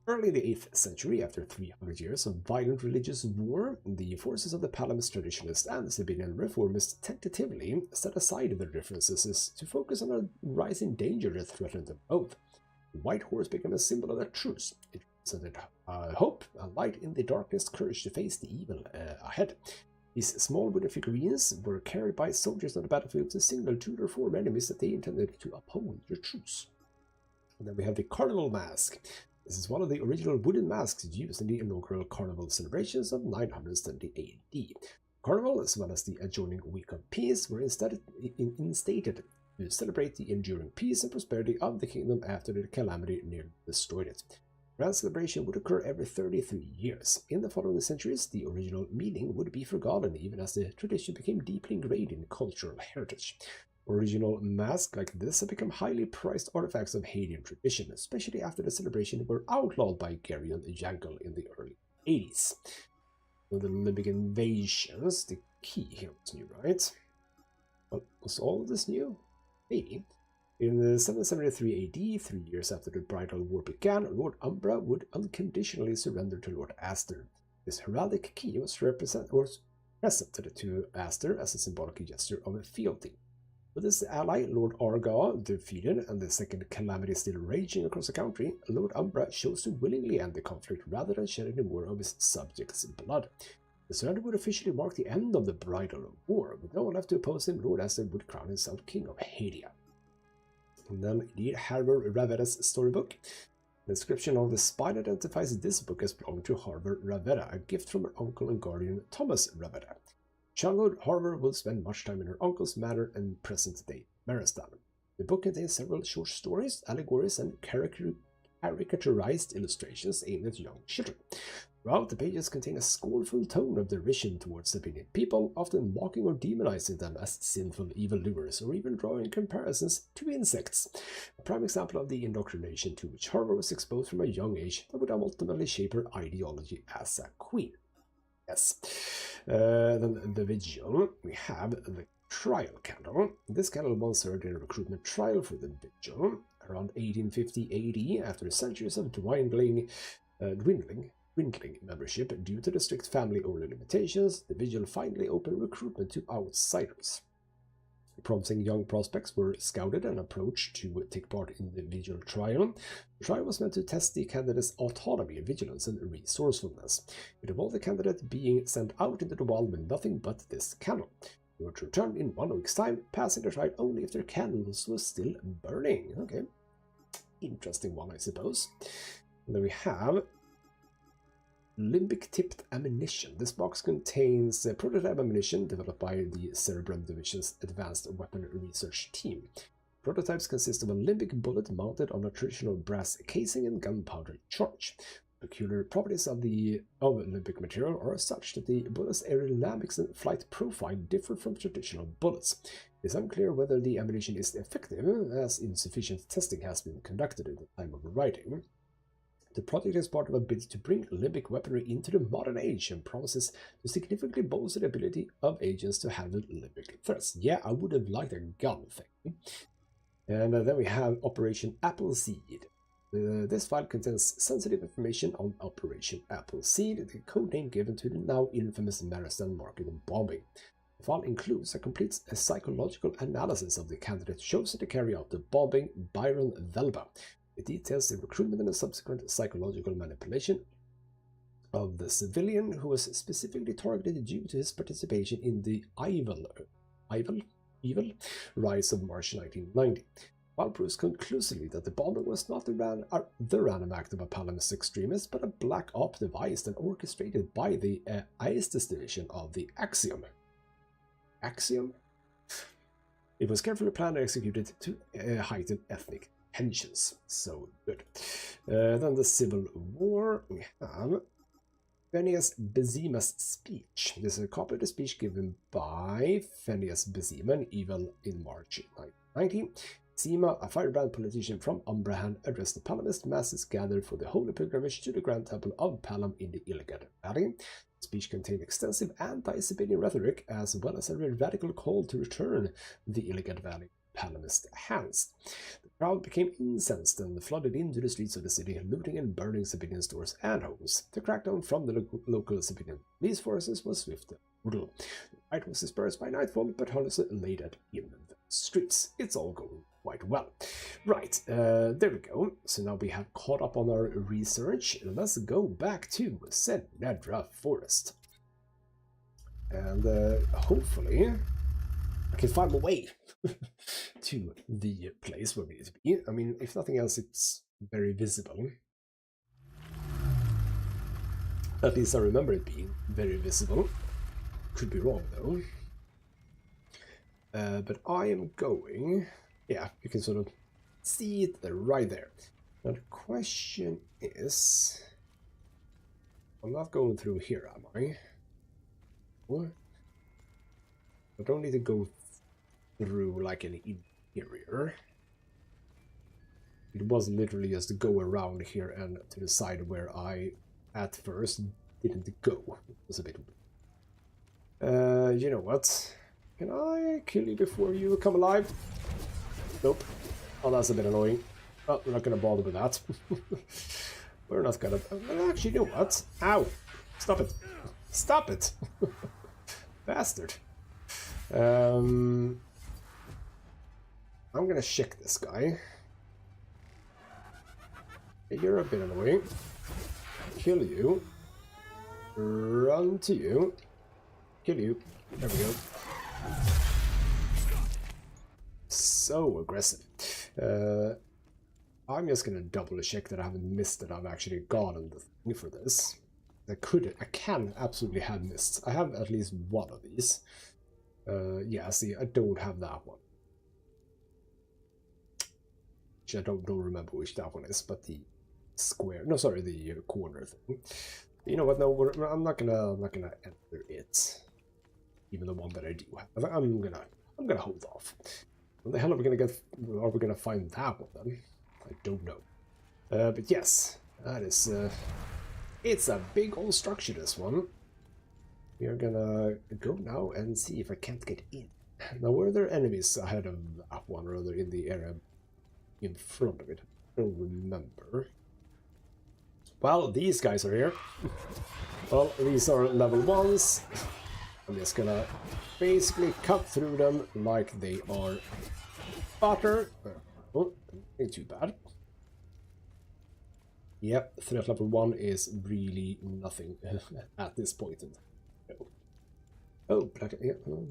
S1: Early in the 8th century, after 300 years of violent religious war, the forces of the Palamist traditionalists and the Sabinian reformists tentatively set aside their differences to focus on a rising danger that threatened them both. The White Horse became a symbol of that truce. It represented hope, a light in the darkness, courage to face the evil ahead. These small wooden figurines were carried by soldiers on the battlefield to signal to their former enemies that they intended to uphold the truce. And then we have the Carnival Mask. This is one of the original wooden masks used in the inaugural Carnival celebrations of 970 AD. Carnival, as well as the adjoining Week of Peace, were instead instated to celebrate the enduring peace and prosperity of the kingdom after the calamity nearly destroyed it. Grand celebration would occur every 33 years. In the following centuries, the original meaning would be forgotten, even as the tradition became deeply ingrained in cultural heritage. Original masks like this have become highly prized artifacts of Haitian tradition, especially after the celebration were outlawed by Garion Yankel in the early 80s. So the Limbic invasions, the key here was new, right? Well, was all of this new? Maybe. In 773 AD, 3 years after the Bridal War began, Lord Umbra would unconditionally surrender to Lord Aster. This heraldic key was presented to Aster as a symbolic gesture of fealty. With his ally, Lord Arga, defeated and the second calamity still raging across the country, Lord Umbra chose to willingly end the conflict rather than shed any more of his subjects' blood. The surrender would officially mark the end of the Bridal War. With no one left to oppose him, Lord Aster would crown himself King of Hadia. And then indeed, Harvard Raveda's storybook. The description of the spine identifies this book as belonging to Harvard Raveda, a gift from her uncle and guardian Thomas Raveda. Childhood, Harvard would spend much time in her uncle's manor and present-day Marastan. The book contains several short stories, allegories, and caricaturized illustrations aimed at young children. Throughout, the pages contain a scornful tone of derision towards Sabinian people, often mocking or demonizing them as sinful evildoers, or even drawing comparisons to insects. A prime example of the indoctrination to which Harvard was exposed from a young age that would ultimately shape her ideology as a queen. Yes. Then the Vigil, we have the Trial Candle. This candle once served in a recruitment trial for the Vigil. Around 1850 AD, after centuries of dwindling membership due to the strict family-only limitations, the Vigil finally opened recruitment to outsiders. Promising young prospects were scouted and approached to take part in the Vigil trial. The trial was meant to test the candidate's autonomy, vigilance, and resourcefulness. It involved the candidate being sent out into the wild with nothing but this candle. They were to return in 1 week's time, passing the trial only if their candles were still burning. Okay. Interesting one, I suppose. And then we have Limbic-tipped ammunition. This box contains prototype ammunition developed by the Cerebrum Division's Advanced Weapon Research Team. Prototypes consist of a limbic bullet mounted on a traditional brass casing and gunpowder charge. Peculiar properties of limbic material are such that the bullet's aerodynamics and flight profile differ from traditional bullets. It is unclear whether the ammunition is effective, as insufficient testing has been conducted at the time of writing. The project is part of a bid to bring limbic weaponry into the modern age and promises to significantly bolster the ability of agents to handle limbic threats. Yeah, I would have liked a gun thing. And then we have Operation Appleseed. This file contains sensitive information on Operation Appleseed, the codename given to the now infamous Marastan market bombing. The file includes a complete psychological analysis of the candidate chosen to carry out the bombing, Byron Velba. It details the recruitment and the subsequent psychological manipulation of the civilian who was specifically targeted due to his participation in the evil rise of March 1990. File proves conclusively that the bombing was not the random act of a Palamist extremist, but a black op devised and orchestrated by the Aestus division of the Axiom. Axiom? It was carefully planned and executed to heighten ethnic tensions. So good. Then the Civil War. We have Phineas Bezima's speech. This is a copy of the speech given by Phineas Bezima in Evil in March 1990. Bezima, a firebrand politician from Umbrahan, addressed the Palamist masses gathered for the holy pilgrimage to the Grand Temple of Palam in the Illigad Valley. The speech contained extensive anti-Sabinian rhetoric as well as a radical call to return the Illigad Valley Palamist hands. The crowd became incensed and flooded into the streets of the city, looting and burning Sabinian stores and homes. The crackdown from the local Sabinian police forces was swift and brutal. The fight was dispersed by nightfall, but hellisus laid it in the streets. It's all going quite well. Right, there we go. So now we have caught up on our research. Let's go back to Senedra Forest. And hopefully I can find my way to the place where we need to be. I mean, if nothing else, it's very visible. At least I remember it being very visible. Could be wrong, though. But I am going... Yeah, you can sort of see it right there. Now the question is... I'm not going through here, am I? What? I don't need to go through like an interior. It was literally just to go around here and to the side where I at first didn't go. It was a bit weird. You know what? Can I kill you before you come alive? Nope. Oh, that's a bit annoying. Oh, we're not gonna bother with that. We're not gonna... Actually, you know what? Ow! Stop it! Stop it! Bastard. I'm gonna check this guy. You're a bit annoying. Kill you. Run to you. Kill you. There we go. So aggressive. I'm just gonna double check that I haven't missed that I've actually gotten the thing for this. I can absolutely have missed. I have at least one of these. Yeah, see, I don't have that one. Which I don't remember which that one is, but the square, no, sorry, the corner thing. You know what? No, I'm not gonna enter it. Even the one that I do have. I'm gonna hold off. When the hell are we gonna get? Are we gonna find that one then? I don't know. But yes, that is. It's a big old structure. This one. We are gonna go now and see if I can't get in. Now, were there enemies ahead of that one, or rather in the area in front of it? I don't remember. Well, these guys are here. Well, these are level 1s. I'm just gonna basically cut through them like they are butter. Oh, ain't too bad. Yep, threat level 1 is really nothing at this point in time. Oh, black, yeah. Oh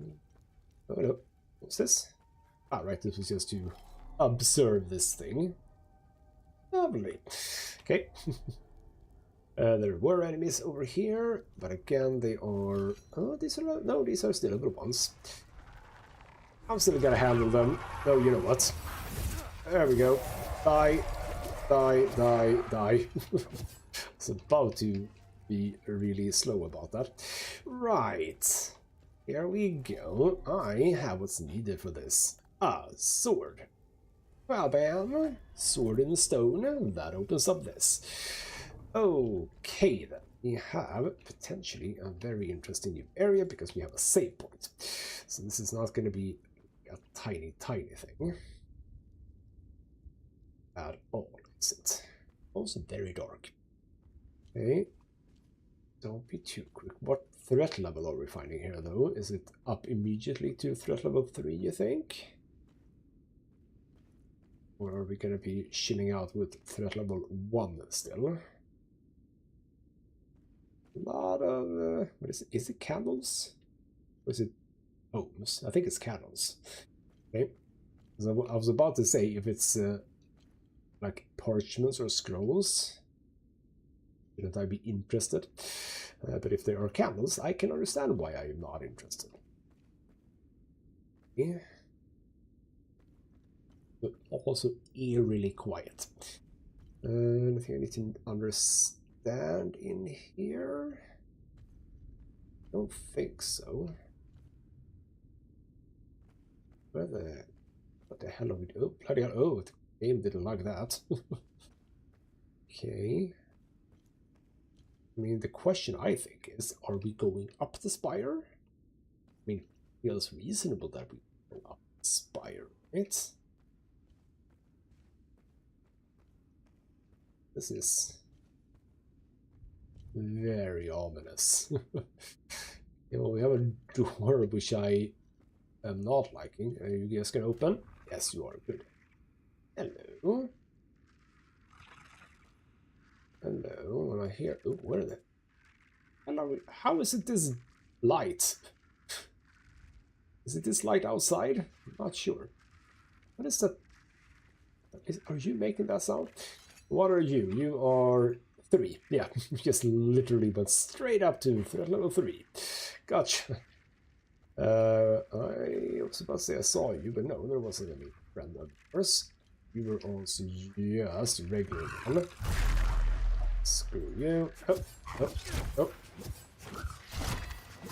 S1: no. What's this? Ah, right, this was just to observe this thing. Lovely. Okay. There were enemies over here, but again, they are... Oh, these are... No, these are still level 1s. I'm still gonna handle them. Oh, you know what? There we go. Die. Die, die, die. It's about to be really slow about that. Right. Here we go. I have what's needed for this. A sword. Well, bam. Sword in stone. That opens up this. Okay, then. We have potentially a very interesting new area because we have a save point. So this is not going to be a tiny, tiny thing. At all, is it? Also very dark. Okay. Don't be too quick. What threat level are we finding here, though? Is it up immediately to threat level 3, you think? Or are we going to be chilling out with threat level 1 still? A lot of... what is it? Is it candles? Or is it ohms? I think it's candles. Okay. So I was about to say if it's like parchments or scrolls, shouldn't I be interested? But if there are candles, I can understand why I am not interested. Yeah. But also eerily quiet. Anything I need to understand in here? Don't think so. What the hell are we doing? Oh, bloody hell. Oh, the game didn't like that. Okay. I mean, the question I think is, are we going up the spire? I mean, it feels reasonable that we go up the spire, right? This is very ominous. Yeah, well, we have a door which I am not liking. Are you guys gonna open? Yes, you are. Good. Hello. Hello. When I hear, oh, where are they? Hello. How is it this light? Is it this light outside? I'm not sure. What is that? Are you making that sound? What are you? You are 3. Yeah, just literally went straight up to threat level 3. Gotcha. I was about to say I saw you, but no, there wasn't any friend of yours. You were also just regular one. Screw you. Oh, oh, oh.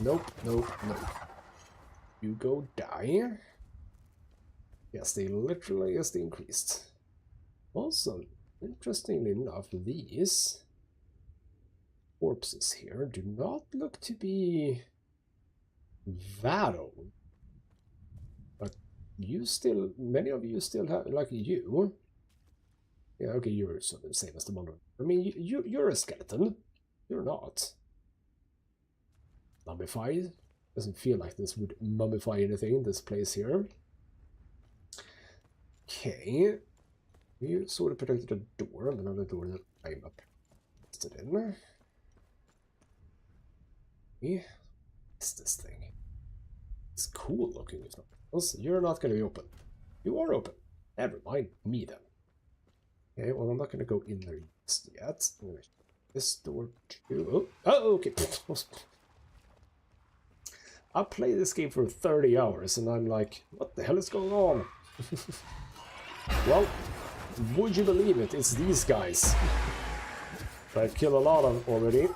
S1: Nope, nope, nope. You go die. Yes, they literally just increased. Also, interestingly enough, these corpses here do not look to be that old. But you still, many of you still have, like you. Yeah, okay, you're sort of the same as the one. I mean, you're a skeleton. You're not. Mummified? Doesn't feel like this would mummify anything in this place here. Okay. You sort of protected a door, and another door that I'm up in. Yeah. What's this thing? It's cool looking, if not else. You're not going to be open. You are open. Never mind me then. Okay, well, I'm not going to go in there just yet. I'm going to this door too. Oh, okay. I played this game for 30 hours, and I'm like, what the hell is going on? Well, would you believe it? It's these guys. I killed a lot of already.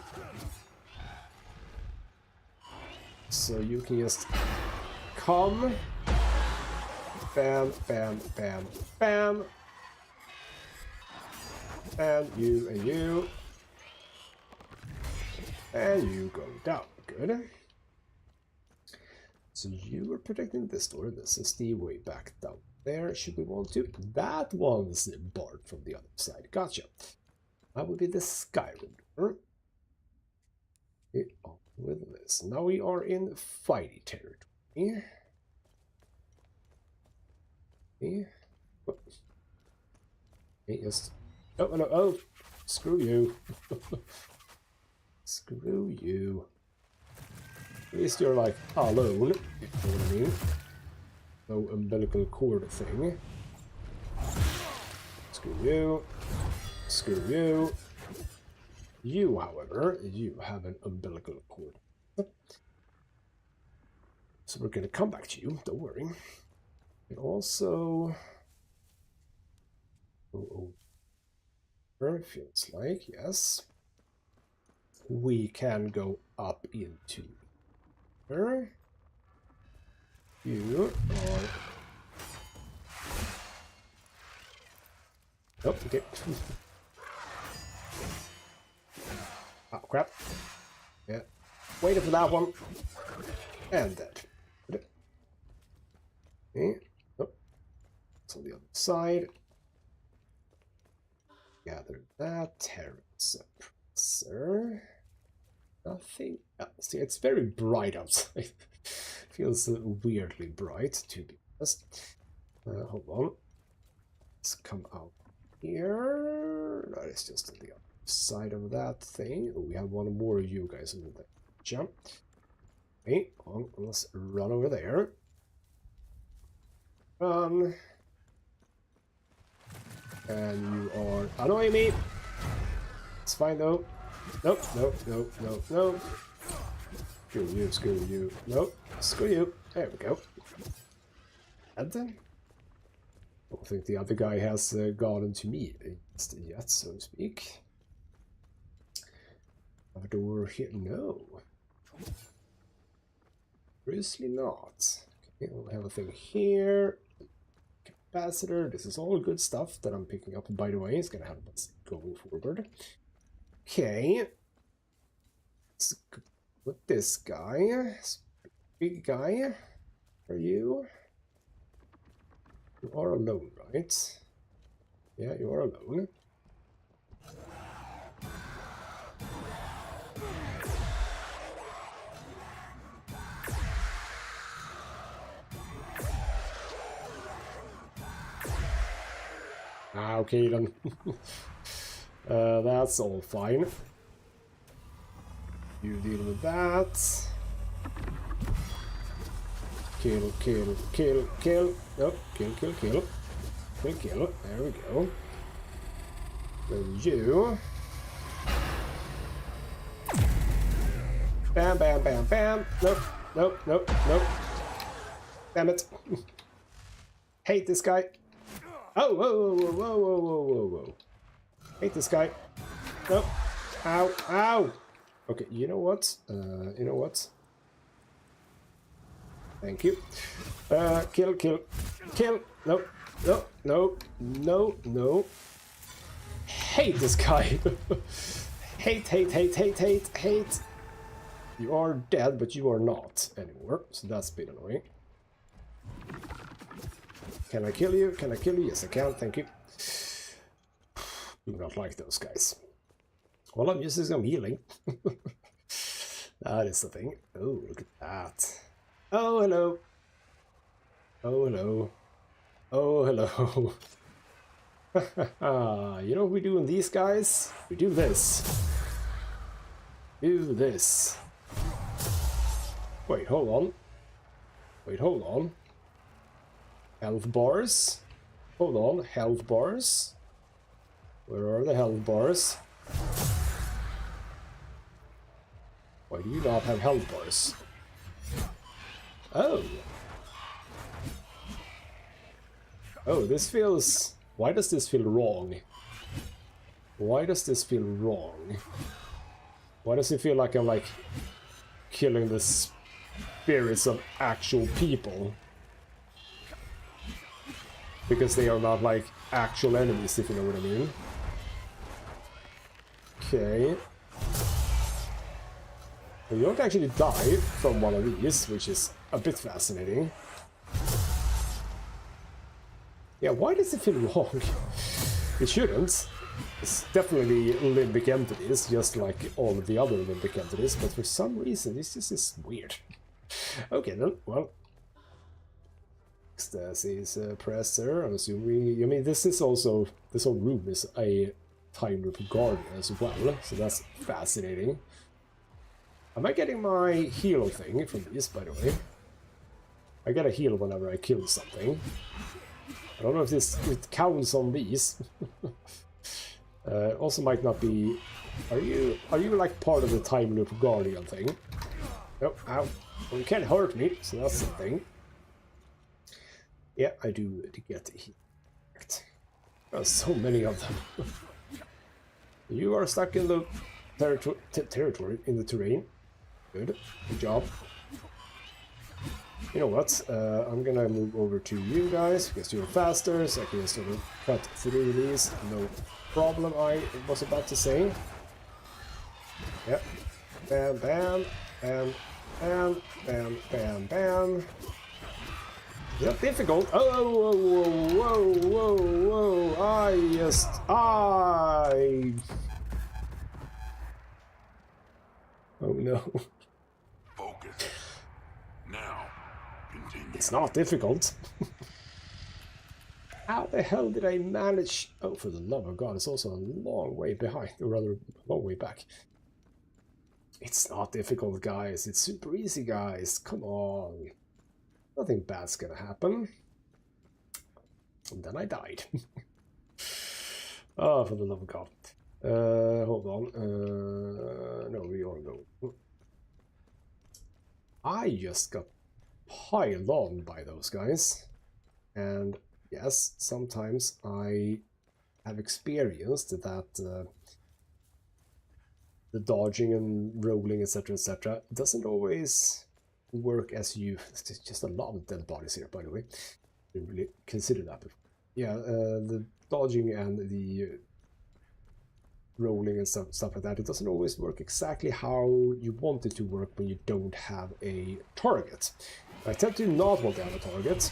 S1: So you can just come. Bam, bam, bam, bam. And you, and you. And you go down. Good. So you are protecting this door. This is the way back down there. Should we want to? That one's barred from the other side. Gotcha. That would be the Skyrim door. With this. Now we are in fighty territory. Okay. Okay, just... Oh, no, oh! Screw you. Screw you. At least you're like alone, if you know what I mean. No umbilical cord thing. Screw you. Screw you. You, however, you have an umbilical cord. So we're gonna come back to you, don't worry. And also... Feels like, yes. We can go up into here. You are... Oh, okay. Oh, crap. Yeah. Waiting for that one. And that. Okay. Oh. It's on the other side. Gather that. Terror suppressor. Nothing else. See, it's very bright outside. Feels weirdly bright, to be honest. Hold on. Let's come out here. That is just on the other side of that thing. Oh, we have one more of you guys over there. Jump. Okay, let's run over there. Run. And you are annoying me. It's fine though. Nope, nope, nope, nope, nope. Screw you, screw you. Nope, screw you. There we go. And then? I don't think the other guy has gotten to me yet, so to speak. Have a door here? No. Obviously not. Okay, we'll have a thing here. Capacitor. This is all good stuff that I'm picking up, by the way. It's gonna help us going forward. Okay. Let's put this guy. Big guy. Are you? You are alone, right? Yeah, you are alone. Ah, okay then. That's all fine. You deal with that. Kill, kill, kill, kill. Oh, kill, kill, kill. Kill, kill. There we go. Then you. Bam, bam, bam, bam. Nope, nope, nope, nope. Damn it. Hate this guy. Oh, whoa, whoa, whoa, whoa, whoa, whoa, whoa. Hate this guy. Nope. Ow, ow. Okay, you know what? You know what? Thank you. Kill, kill, kill. No, no, no, no, no. Hate this guy. Hate, hate, hate, hate, hate, hate. You are dead, but you are not anymore. So that's a bit annoying. Can I kill you? Can I kill you? Yes, I can. Thank you. Do not like those guys. Well, I'm using some healing. That is the thing. Oh, look at that. Oh, hello. Oh, hello. Oh, hello. You know what we do in these guys? We do this. Do this. Wait, hold on. Wait, hold on. Health bars. Hold on, health bars. Where are the health bars? Why do you not have health bars? Oh. Oh, this feels... Why does this feel wrong? Why does this feel wrong? Why does it feel like I'm like killing the spirits of actual people? Because they are not like actual enemies, if you know what I mean. Okay. Well, you don't actually die from one of these, which is a bit fascinating. Yeah, why does it feel wrong? It shouldn't. It's definitely limbic entities, just like all of the other limbic entities, but for some reason this just is weird. Okay then, well. Stasis presser, I'm assuming. I mean, this is also, this whole room is a time loop guardian as well, so that's fascinating. Am I getting my heal thing from this, by the way? I get a heal whenever I kill something. I don't know if this it counts on these. Also might not be. Are you like part of the time loop guardian thing? No, ow. Well, you can't hurt me, so that's the thing. Yeah, I do get the heal. There are so many of them. You are stuck in the territory, in the terrain. Good job. You know what? I'm gonna move over to you guys because you're faster, so I can sort of cut through these. No problem, I was about to say. Yep. Bam, bam, bam, bam, bam, bam, bam. Is that difficult? Oh, whoa, whoa, whoa, whoa, Oh no.
S10: Focus. Now, continue.
S1: It's not difficult. How the hell did I manage? Oh, for the love of God, it's also a long way behind, or rather, a long way back. It's not difficult, guys. It's super easy, guys. Come on. Nothing bad's gonna happen. And then I died. Oh, for the love of God. Hold on. No, we all go. I just got piled on by those guys. And yes, sometimes I have experienced that the dodging and rolling, etc., doesn't always work as you... There's just a lot of dead bodies here, by the way. Didn't really consider that before. Yeah, the dodging and the rolling and stuff like that, it doesn't always work exactly how you want it to work when you don't have a target. I tend to not want to have a target.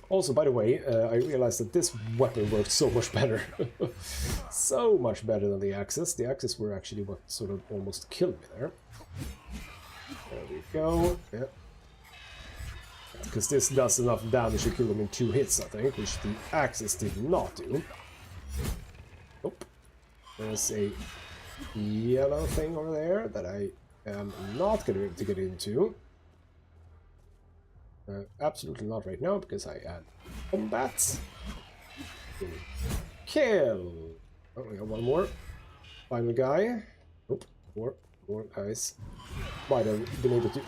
S1: Also, by the way, I realized that this weapon worked so much better. So much better than the axes. The axes were actually what sort of almost killed me there. There we go. Yeah. Because this does enough damage to kill them in 2 hits, I think, which the axes did not do. Nope. There's a yellow thing over there that I am not going to be able to get into. Absolutely not right now, because I add combat. Kill! Oh, we got one more. Final guy. Nope. More guys. Might have been able to...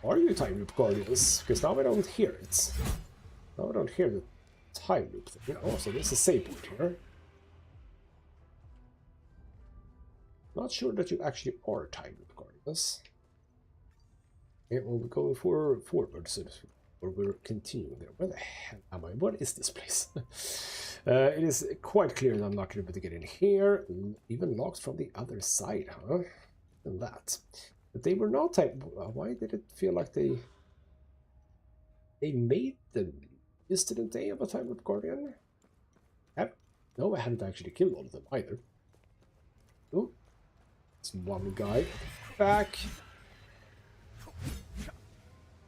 S1: Are you time loop guardians? Because now I don't hear it. Now I don't hear the time loop thing. Oh, so there's a save point here. Not sure that you actually are time loop guardians. Okay, well, we're going forward, so we're continuing there. Where the hell am I? What is this place? It is quite clear that I'm not going to be able to get in here. Even locked from the other side, huh? And that. But they were not type... Why did it feel like they made them yesterday day of a time loop guardian? No, I hadn't actually killed all of them either. Oh, it's one guy back.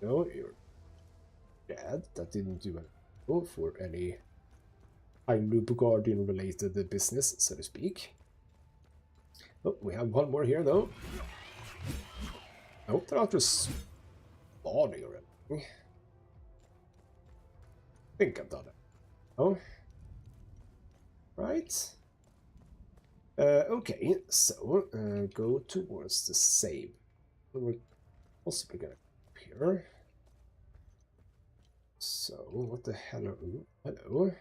S1: No, you're dead. That didn't do anything for any time loop guardian related business, so to speak. Oh, we have one more here though. I hope they're not just spawning or anything. I think I've done it. Oh. Right. Okay, so go towards the save. We're possibly gonna go here. So, what the hell are you? Hello.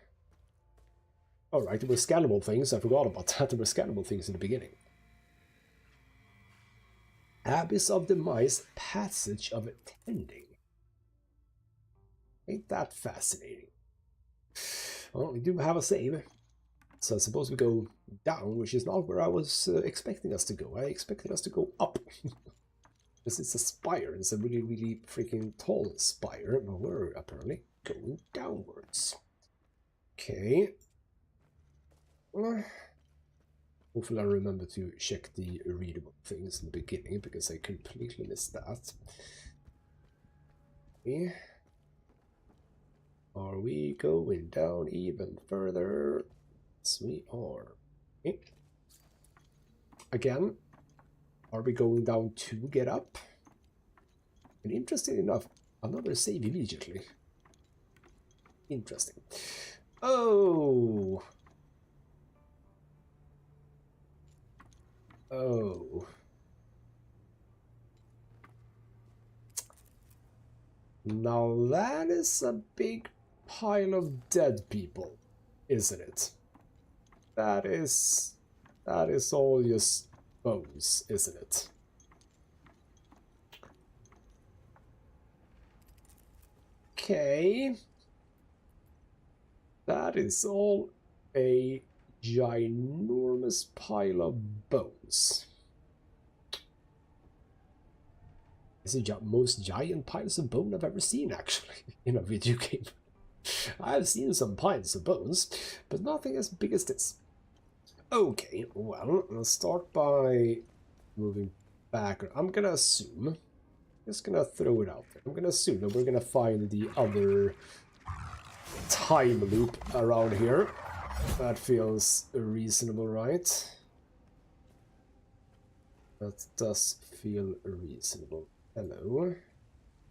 S1: Alright, there were scannable things. I forgot about that. There were scannable things in the beginning. Abyss of Demise, Passage of Tending. Ain't that fascinating? Well, we do have a save. So I suppose we go down, which is not where I was expecting us to go. I expected us to go up. Because it's a spire. It's a really, really freaking tall spire. But we're apparently going downwards. Okay. Hopefully I remember to check the readable things in the beginning, because I completely missed that. Okay. Are we going down even further? Yes, we are. Okay. Again, are we going down to get up? And interesting enough, another save immediately. Interesting. Oh! Oh. Now that is a big pile of dead people. isn't it? That is all just bones, isn't it? Okay. That is all a ginormous pile of bones. It's the most giant piles of bone I've ever seen, actually, in a video game. I've seen some piles of bones, but nothing as big as this. Okay, well, let's start by moving back. I'm gonna assume, just gonna throw it out there. I'm gonna assume that we're gonna find the other time loop around here. That feels reasonable, right? That does feel reasonable. Hello,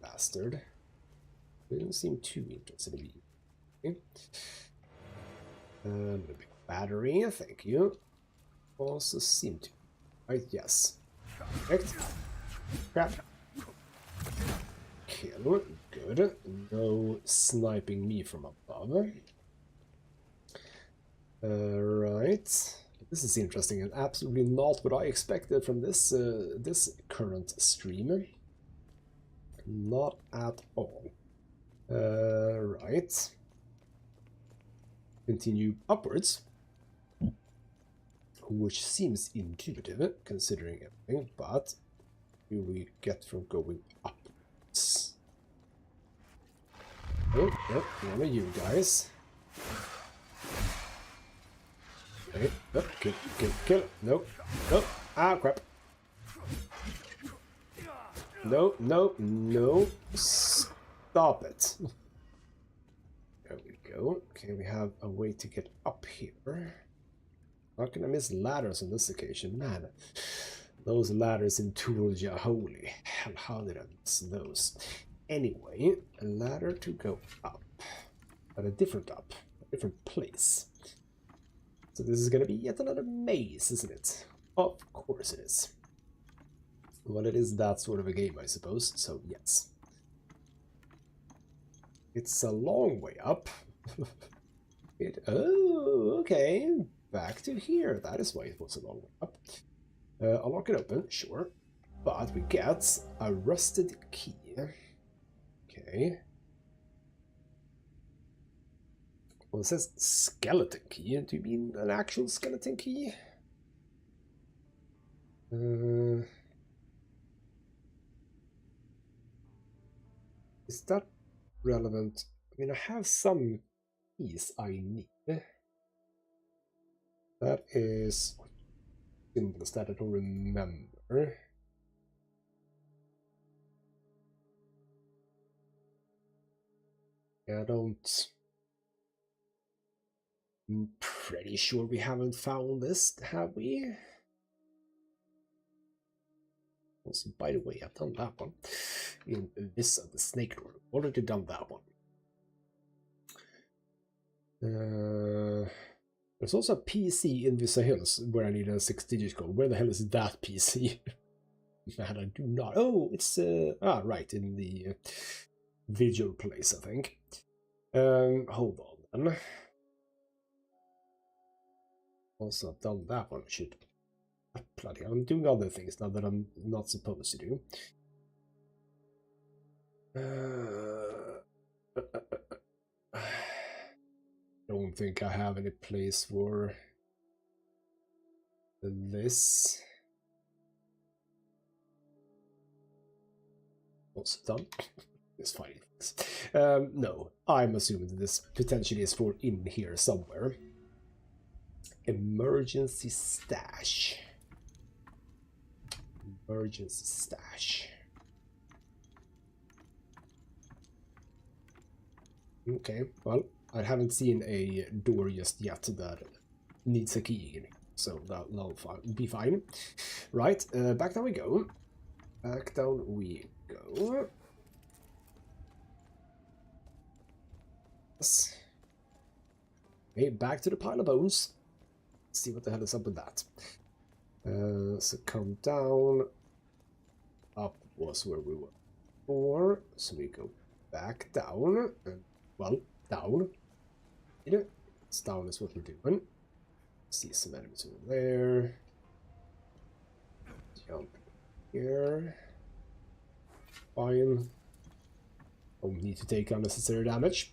S1: bastard. They don't seem too interested in me. Okay. A big battery, thank you. Also seem to. Right, yes. Perfect. Crap. Kill. Good. No sniping me from above. Right. This is interesting and absolutely not what I expected from this this current stream. Not at all. Right. Continue upwards, which seems intuitive considering everything, but do we get from going upwards? Oh, yep, one of you guys. Okay, oh, kill. No. Ah, crap. No. Stop it. There we go. Okay, we have a way to get up here. Not gonna miss ladders on this occasion, man. Those ladders in Turoja, holy hell, how did I miss those? Anyway, a ladder to go up. But a different place. So this is gonna be yet another maze, isn't it? Of course it is. Well, it is that sort of a game, I suppose, so yes. It's a long way up. Oh, okay. Back to here. That is why it was a long way up. I'll lock it open, sure. But we get a rusted key. Okay. Well, it says skeleton key. Do you mean an actual skeleton key? Is that relevant? I mean, I have some keys I need. That is symbols that I don't remember. I don't. I'm pretty sure we haven't found this, have we? Also, by the way, I've done that one. In this the snake door. Already done that one. There's also a PC in Visa Hills where I need a 6-digit code. Where the hell is that PC? Man, I do not. Oh, it's right, in the visual place, I think. Hold on then. Also, I've done that one. Shit. Bloody, I'm doing other things now that I'm not supposed to do. Don't think I have any place for this. Also done. It's fine. No, I'm assuming that this potentially is for in here somewhere. Emergency stash. Emergency stash. Okay, well, I haven't seen a door just yet that needs a key in it, so that'll be fine. Right, back down we go. Back down we go. Yes. Okay, back to the pile of bones. Let's see what the hell is up with that. So come down. Up was where we were before, so we go back down. And, well, down. down is what we're doing. See some enemies over there. Jump here. Fine. Don't need to take unnecessary damage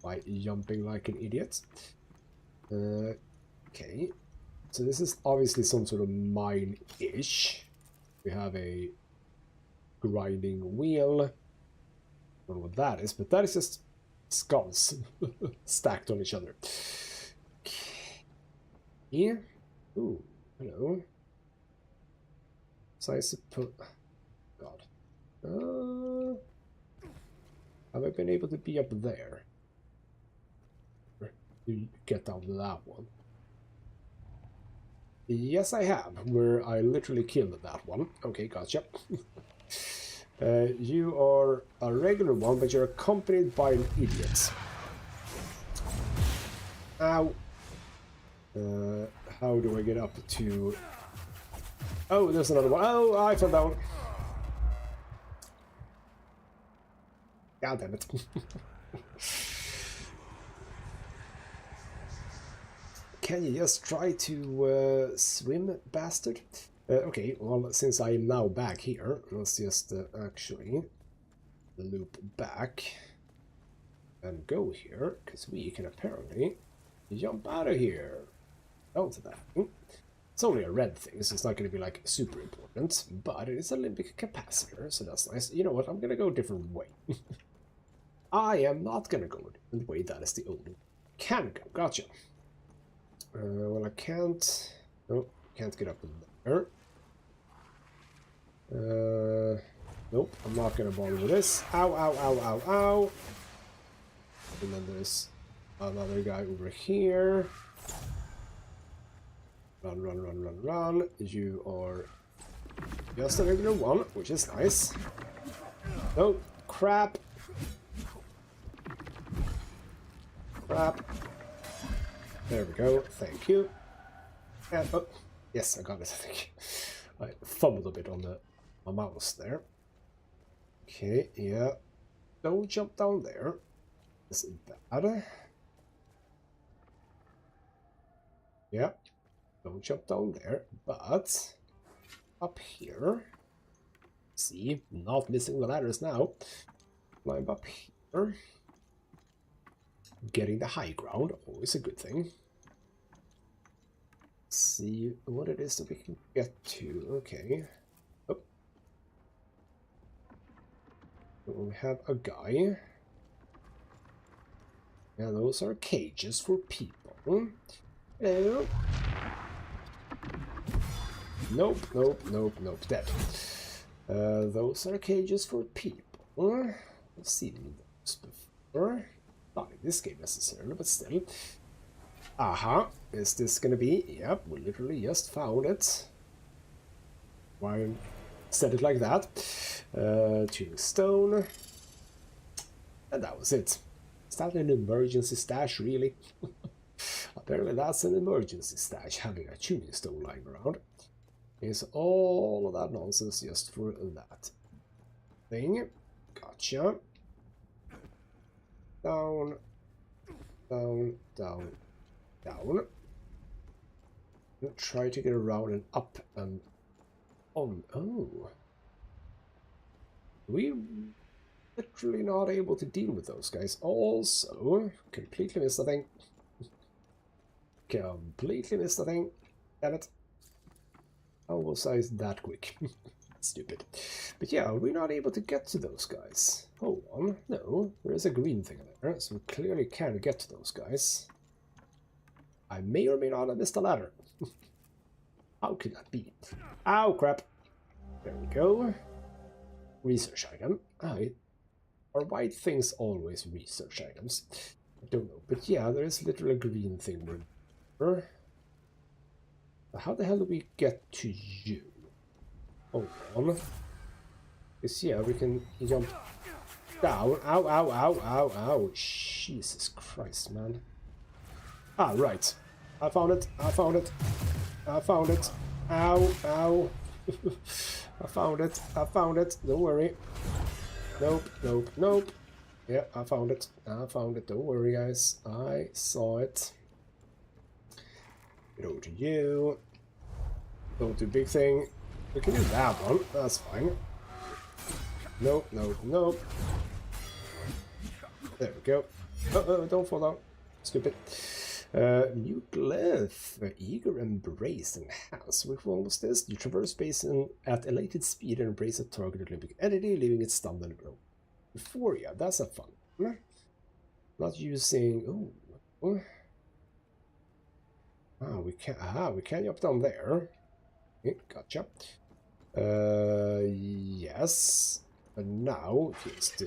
S1: by jumping like an idiot. Okay. So this is obviously some sort of mine-ish. We have a grinding wheel. I don't know what that is, but that is just skulls stacked on each other. Yeah. Ooh, hello. So I suppose... God. Have I been able to be up there? Or do you get down to that one? Yes, I have, where I literally killed that one. Okay, gotcha. You are a regular one, but you're accompanied by an idiot. Ow. How do I get up to... Oh, there's another one. Oh, I fell down. God damn it. Can you just try to swim, bastard? Okay, well, since I am now back here, let's just actually loop back and go here, because we can apparently jump out of here. Onto that. It's only a red thing, so it's not going to be like super important, but it is a limbic capacitor, so that's nice. You know what, I'm going to go a different way. I am not going to go a different way, that is the only can go. Gotcha. Well, I can't... No, can't get up there. Nope, I'm not going to bother with this. Ow, ow, ow, ow, ow. And then there's another guy over here. Run, run, run, run, run. You are just a regular one, which is nice. No, crap. Crap. There we go, thank you. And, oh, yes, I got it, I think. I fumbled a bit on my mouse there. Okay, yeah. Don't jump down there. Is it bad? Yeah. Don't jump down there, but up here. See, not missing the ladders now. Climb up here. Getting the high ground, always a good thing. See what it is that we can get to. Okay. Oh. We have a guy. Yeah, those are cages for people. Hello. Nope, nope, nope, nope, dead. Those are cages for people. I've seen those before. Not in this game necessarily, but still. Aha, is this gonna be? Yep, we literally just found it. Why I said it like that. Tuning stone. And that was it. Is that an emergency stash, really? Apparently that's an emergency stash, having a tuning stone lying around. Is all of that nonsense just for that thing. Gotcha. Down, down, down, down. And try to get around and up and on. Oh. We're literally not able to deal with those guys. Also, completely missed the thing. Completely missed the thing. Damn it. How was I that quick? Stupid. But yeah, we're not able to get to those guys. Hold on. No, there is a green thing there, so we clearly can get to those guys. I may or may not have missed a ladder. How could that be? Ow, crap. There we go. Research item. Are white things always research items? I don't know. But yeah, there is literally a green thing. How the hell do we get to you? Hold on. Because yeah, we can jump down. Ow, ow, ow, ow, ow. Jesus Christ, man. Ah, right. I found it. I found it. I found it. Ow, ow. I found it. I found it. Don't worry. Nope, nope, nope. Yeah, I found it. I found it. Don't worry, guys. I saw it. Get over to you. Don't do big thing. We can do that one. That's fine. Nope, nope, nope. There we go. Uh-oh, don't fall down. Stupid. New glyph. Eager, embrace, enhance. Which one was this? You traverse space at elated speed and embrace a target Olympic entity, leaving it stunned and grow. Euphoria, that's a fun one. Not using... Oh. We can jump down there. Okay, gotcha. Yes. But now, just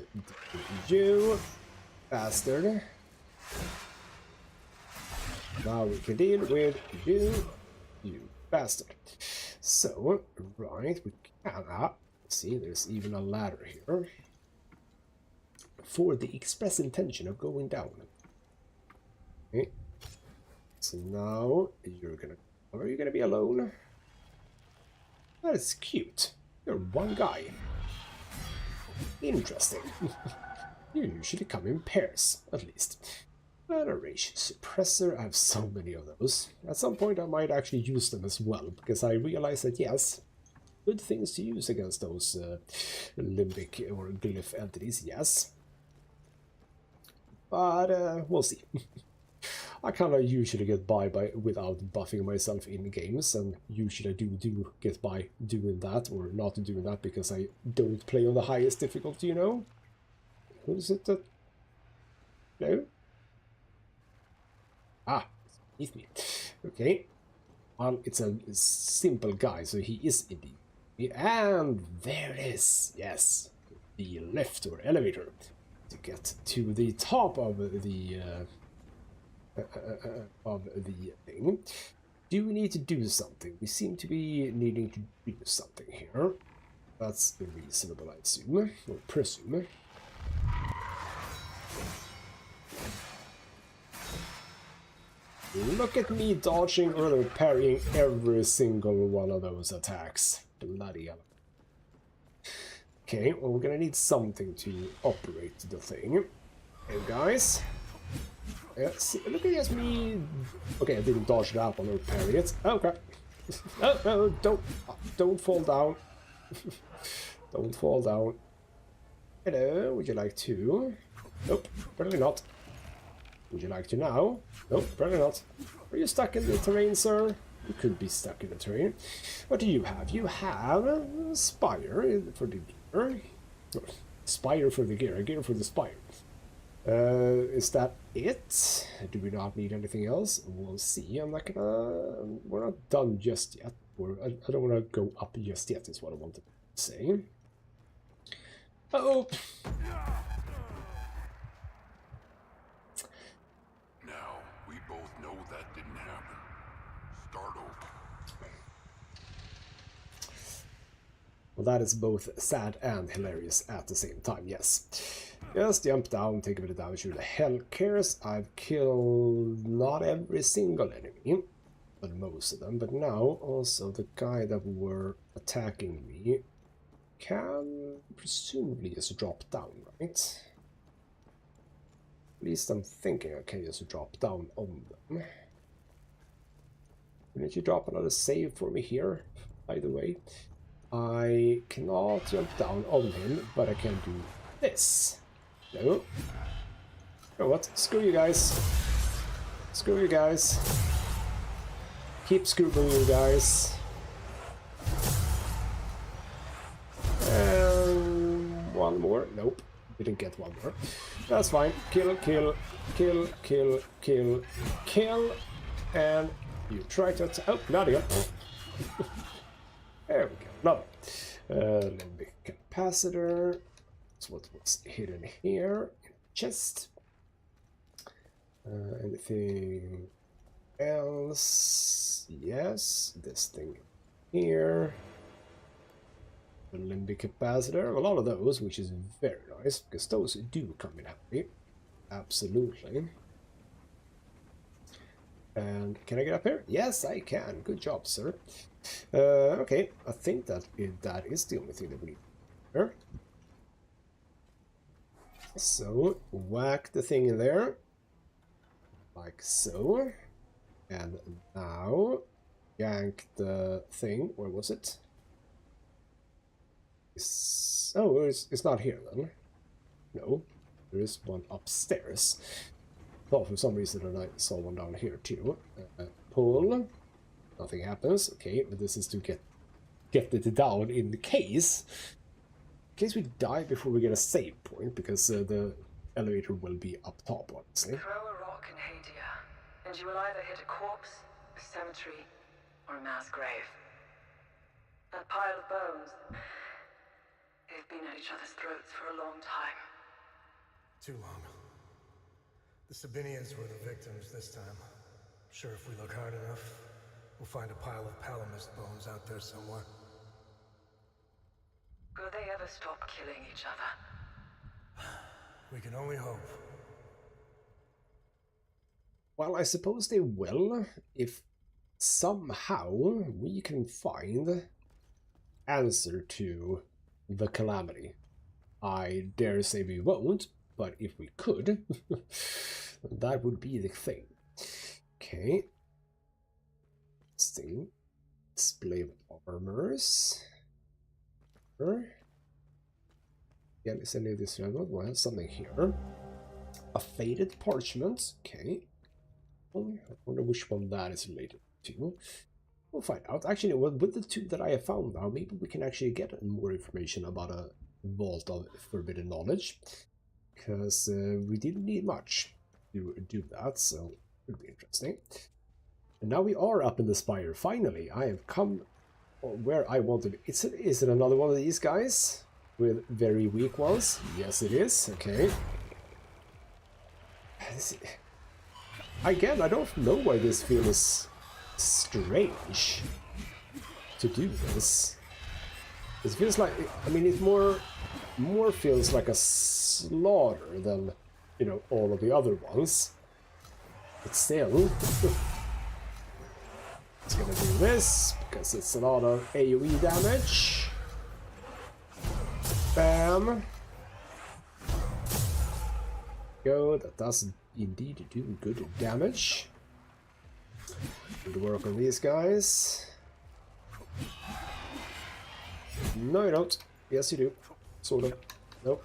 S1: you, bastard. Now we can deal with you bastard. So, right, we can... see, there's even a ladder here. For the express intention of going down. Okay. So now, are you gonna be alone? That is cute. You're one guy. Interesting. You usually come in pairs, at least. Veneration suppressor, I have so many of those. At some point I might actually use them as well, because I realize that yes, good things to use against those limbic or glyph entities, yes. But we'll see. I kind of usually get by without buffing myself in games, and usually I do get by doing that, or not doing that, because I don't play on the highest difficulty, you know? Who is it that... No? Ah, it's beneath me. Okay. Well, it's a simple guy, so he is indeed. And there it is. Yes. The lift or elevator to get to the top of the thing. Do we need to do something? We seem to be needing to do something here. That's reasonable, I assume, or presume. Look at me dodging or parrying every single one of those attacks. Bloody hell. Okay, well, we're gonna need something to operate the thing. Hey, guys. See, look at just me. Okay, I didn't dodge that one or parry it. Okay. No, don't fall down. Don't fall down. Hello, would you like to? Nope, probably not. Would you like to now? Nope, probably not. Are you stuck in the terrain, sir? You could be stuck in the terrain. What do you have? You have Spire for the gear. Spire for the gear, a gear for the Spire. Is that it? Do we not need anything else? We'll see. I'm not gonna... We're not done just yet. Or I don't want to go up just yet, is what I wanted to say. Oh!
S10: Now, we both know that didn't happen. Start over.
S1: Well, that is both sad and hilarious at the same time, yes. Just jump down, take a bit of damage, who the hell cares? I've killed not every single enemy, but most of them. But now, also, the guy that were attacking me can presumably just drop down, right? At least I'm thinking I can just drop down on them. Didn't you drop another save for me here, by the way? I cannot jump down on him, but I can do this. No. You know what? Screw you guys. Screw you guys. Keep screwing you guys. One more. Nope. Didn't get one more. That's fine. Kill, kill, kill, kill, kill, kill. And you try to attack. Oh, not again. There we go. Love it. Limbic capacitor. That's what was hidden here. In the chest. Anything else? Yes. This thing here. The limbic capacitor. A lot of those, which is very nice, because those do come in handy. Absolutely. And can I get up here? Yes, I can. Good job, sir. Okay, I think that is the only thing that we need here. So, whack the thing in there. Like so. And now, yank the thing. Where was it? Oh, it's not here then. No, there is one upstairs. Oh, for some reason I saw one down here too. Pull. Nothing happens. Okay, but this is to get it down in case we die before we get a save point, because the elevator will be up top, honestly.
S9: Throw a rock in Hadia, and you will either hit a corpse, a cemetery, or a mass grave. That pile of bones, they've been at each other's throats for a long time.
S3: Too long. The Sabinians were the victims this time. Sure, if we look hard enough, we'll find a pile of Palamist bones out there somewhere.
S9: Will they ever stop killing each other?
S3: We can only hope.
S1: Well, I suppose they will, if somehow we can find answer to the calamity. I dare say we won't, but if we could, that would be the thing. Okay. Still, display of armors. Again, is any of this relevant? Well, something here. A faded parchment. Okay. I wonder which one that is related to. We'll find out. Actually, with the two that I have found now, maybe we can actually get more information about a vault of forbidden knowledge. Because we didn't need much to do that, so it would be interesting. And now we are up in the Spire. Finally, I have come where I want to be. Is it another one of these guys with very weak ones? Yes, it is. Okay. Again, I don't know why this feels strange to do this. It feels like, I mean, it more feels like a slaughter than, you know, all of the other ones. But still, it's gonna do this because it's a lot of AoE damage. Bam. Go. That does indeed do good damage. Good work on these guys. No, you don't. Yes, you do. Sort of. Nope.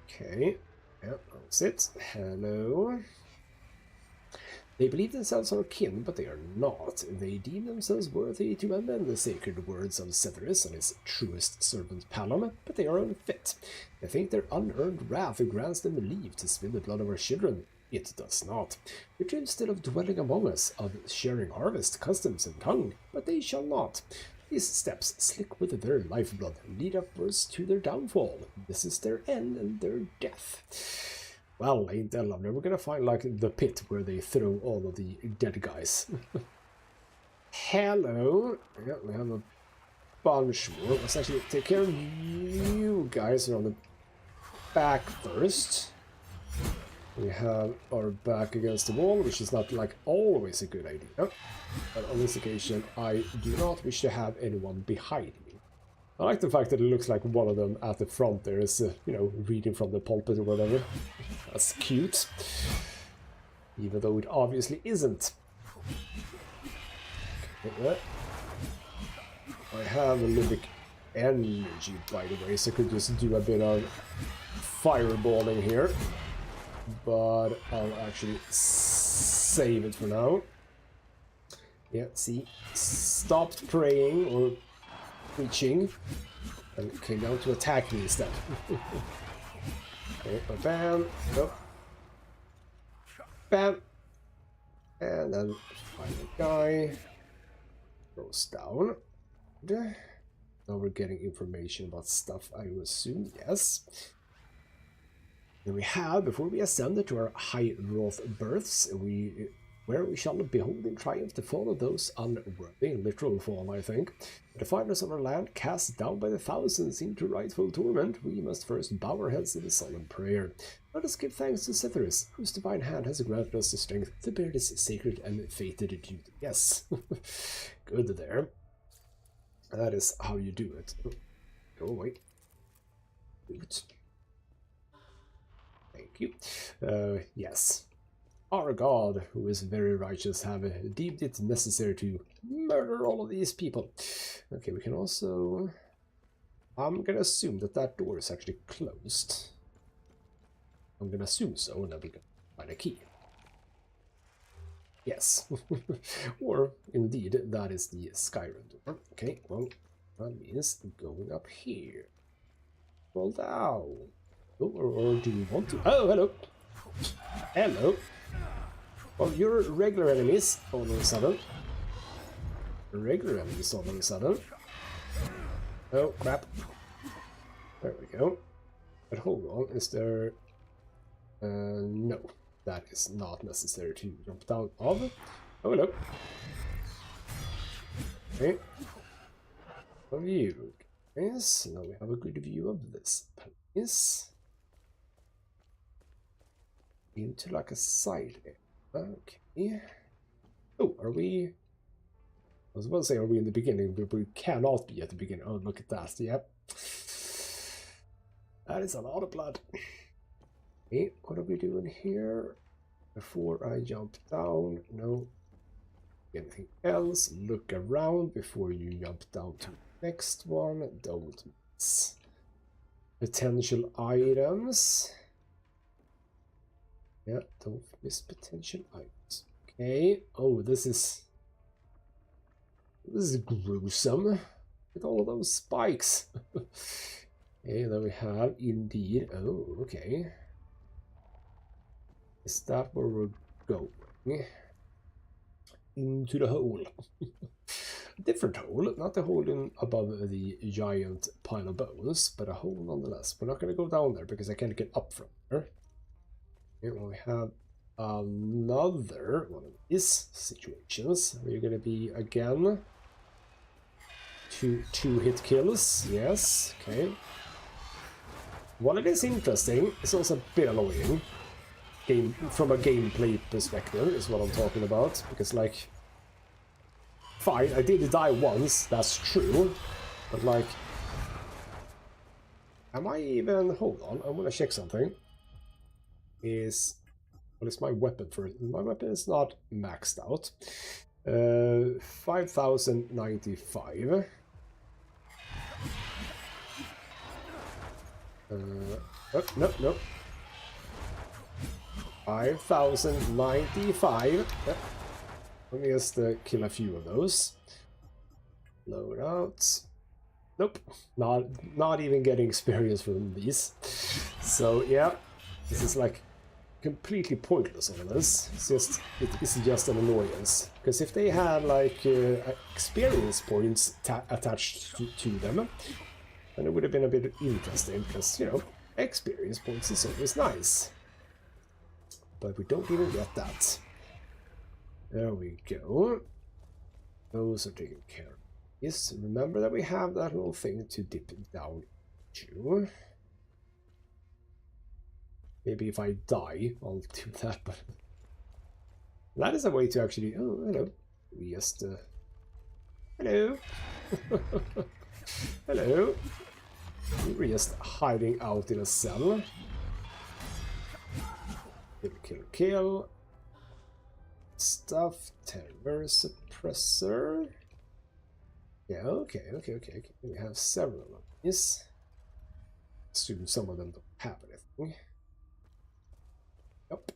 S1: Okay. Yep, that's it. Hello. They believe themselves our kin, but they are not. They deem themselves worthy to amend the sacred words of Severus and his truest servant Palom, but they are unfit. They think their unearned wrath grants them leave to spill the blood of our children. It does not. We dream still of dwelling among us, of sharing harvest, customs, and tongue, but they shall not. These steps, slick with their lifeblood, lead upwards to their downfall. This is their end and their death. Well, ain't that lovely? We're gonna find, like, the pit where they throw all of the dead guys. Hello. Yeah, we have a bunch more. Let's actually take care of you guys on the back first. We have our back against the wall, which is not, like, always a good idea. But on this occasion, I do not wish to have anyone behind me. I like the fact that it looks like one of them at the front there is, you know, reading from the pulpit or whatever. That's cute. Even though it obviously isn't. Okay, I have a little bit energy, by the way, so I could just do a bit of fireballing here. But I'll actually save it for now. Yeah, see, stopped praying or preaching and came down to attack me instead. Okay, bam, nope. Bam, and then final guy goes down. Now we're getting information about stuff, I would assume, yes. Then we have, before we ascend to our high wrath births, where we shall behold in triumph the fall of those unworthy, literal fall, I think. To find us on our land, cast down by the thousands into rightful torment, we must first bow our heads in a solemn prayer. Let us give thanks to Severus, whose divine hand has granted us the strength to bear this sacred and fated duty. Yes, good there. That is how you do it. Go away. Thank you. Yes. Our God, who is very righteous, have deemed it necessary to murder all of these people. Okay, we can also... I'm gonna assume that that door is actually closed. I'm gonna assume so, and then we can find a key. Yes. Or, indeed, that is the Skyrim door. Okay, well, that means going up here. Roll down. Oh, or do you want to? Oh, hello. Hello. Well, you're regular enemies all of a sudden. Regular enemies all of a sudden. Oh, crap. There we go. But hold on, is there... no, that is not necessary to jump down of. Oh, hello. Okay. A view. Yes, now we have a good view of this place. Into like a side area. Okay. Oh, are we... I was about to say, are we in the beginning? But we cannot be at the beginning. Oh, look at that. Yep. That is a lot of blood. Okay, what are we doing here? Before I jump down, no. Anything else? Look around before you jump down to the next one. Don't miss. Potential items. Yeah, don't miss potential items. Okay. Oh, this is gruesome. With all those spikes. Okay, then we have indeed. Oh, okay. Is that where we're going? Into the hole. Different hole, not the hole in above the giant pile of bones, but a hole nonetheless. We're not going to go down there because I can't get up from there. Here we have another one of these situations. We're going to be again two hit kills. Yes, okay. While it is interesting, it's also a bit annoying. From a gameplay perspective is what I'm talking about, because like, fine, I did die once, that's true, but like, am I even, hold on, I want to check something. What is my weapon for? My weapon is not maxed out. 5095. No. 5095. Yep. Let me just kill a few of those. Load out. Nope. Not even getting experience from these. So yeah, this is like completely pointless on this. It's just an annoyance. Because if they had like experience points attached to them, then it would have been a bit interesting. Because you know, experience points is always nice. But we don't even get that. There we go. Those are taken care of. Yes, remember that we have that little thing to dip it down to. Maybe if I die, I'll do that, but... that is a way to actually... Oh, hello. We just... Hello! Hello! We're just hiding out in a cell. Kill. Stuff. Terror suppressor. Yeah, okay. We have several of these. Assume some of them don't have anything. Yep.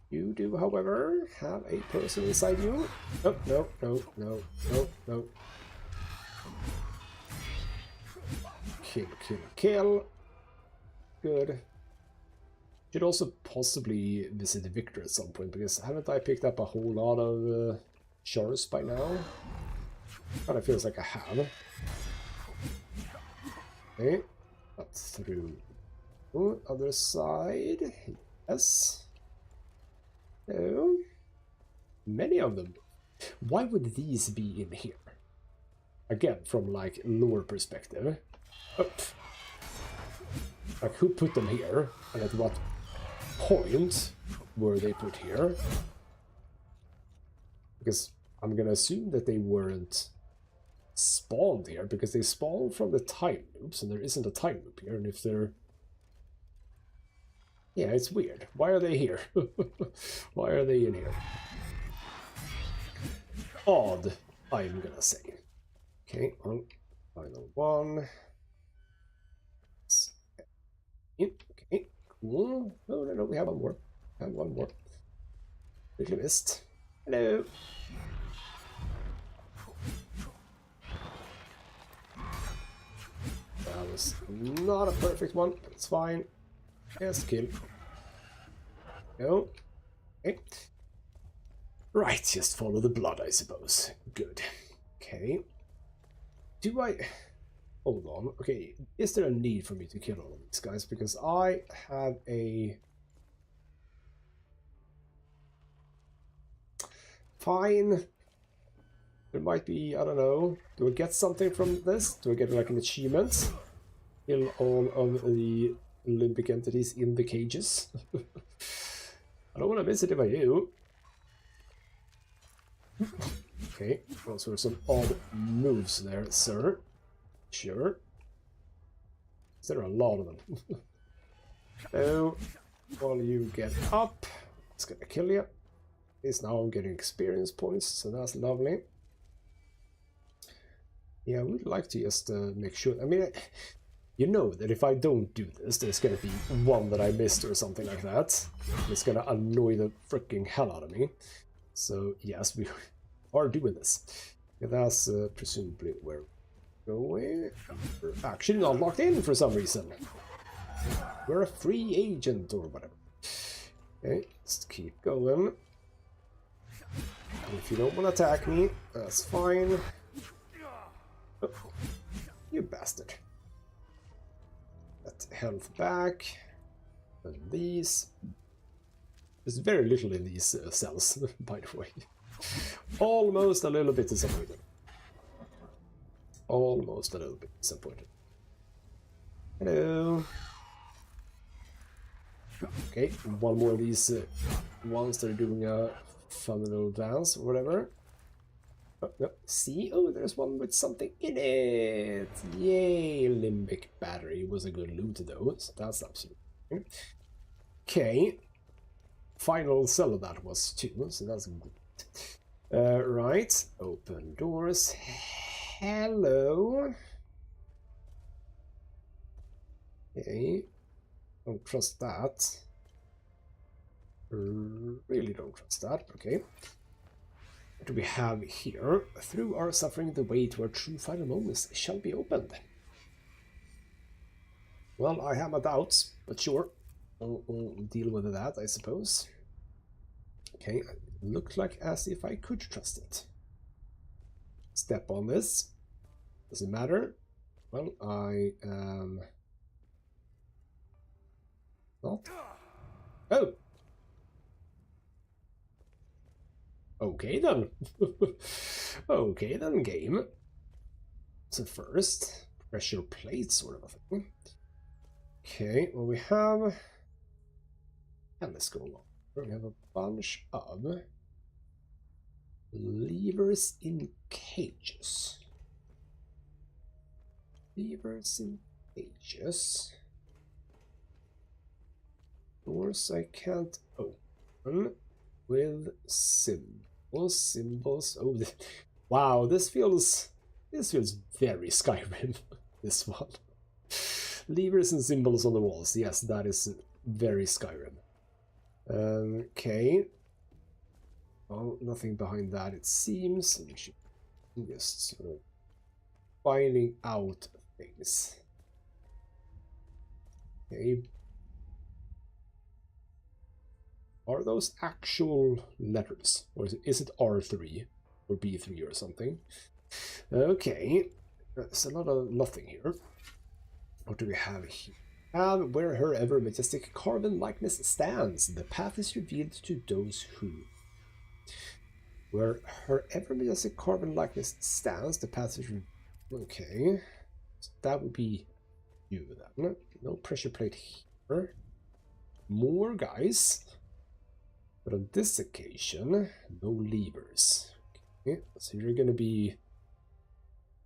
S1: You do, however, have a person inside you. Oh, no. Kill. Good. Should also possibly visit Victor at some point, because haven't I picked up a whole lot of shards by now? Kind of feels like I have. Okay, up through. Ooh, other side. Yes. No. Many of them. Why would these be in here? Again, from like lore perspective. Oh. Like who put them here, and at what point were they put here? Because I'm gonna assume that they weren't spawned here, because they spawned from the time loops, and there isn't a time loop here, and if they're... Yeah, it's weird. Why are they here? Why are they in here? Odd, I'm gonna say. Okay, on final one. Okay, cool. No, no, no, we have one more. We have one more. Little missed. Hello. That was not a perfect one, but it's fine. Yes, kill. No. Okay. Right, just follow the blood, I suppose. Good. Okay. Do I... Hold on. Okay, is there a need for me to kill all of these guys? Because I have a... Fine. There might be, I don't know. Do I get something from this? Do I get like an achievement? Kill all of the Olympic entities in the cages. I don't want to miss it if I do. Okay, those were some odd moves there, sir. Sure. There are a lot of them. So, while you get up, it's gonna kill you. At least now I'm getting experience points, so that's lovely. Yeah, I would like to just make sure. I mean, you know that if I don't do this, there's gonna be one that I missed or something like that. It's gonna annoy the freaking hell out of me. So, yes, we are doing this. Yeah, that's presumably where we're going. We're actually not locked in for some reason. We're a free agent or whatever. Okay, let's keep going. And if you don't want to attack me, that's fine. Oh, you bastard. That health back. And these. There's very little in these cells, by the way. Almost a little bit disappointed. Almost a little bit disappointed. Hello. Okay, one more of these ones that are doing a fun little dance or whatever. Oh, no. See? Oh, there's one with something in it! Yay! Limbic battery was a good loot though, so that's absolutely okay. Final cell of that was too, so that's good. Right, open doors. Hello. Okay, don't trust that. Really don't trust that. Okay. What do we have here? Through our suffering, the way to our true final moments shall be opened. Well, I have my doubts, but sure. We'll deal with that, I suppose. Okay, it looked like as if I could trust it. Step on this. Does it matter? Well, I am not. Oh! Okay then. Okay then, game. So first, pressure plate sort of a thing. Okay, well we have... And let's go along. We have a bunch of levers in cages. Levers in cages. Doors I can't open with symbols. Oh, wow! This feels very Skyrim. This one. Levers and symbols on the walls. Yes, that is very Skyrim. Okay. Oh, nothing behind that, it seems. We should just sort of finding out things. Okay. Are those actual letters? Or is it R3 or B3 or something? Okay. There's a lot of nothing here. What do we have here? Where her ever majestic carven likeness stands, the path is revealed to those who. Where her ever majestic carven likeness stands, the path is revealed. Okay. So that would be you then. No pressure plate here. More guys. But on this occasion, no levers. Okay. So you're gonna be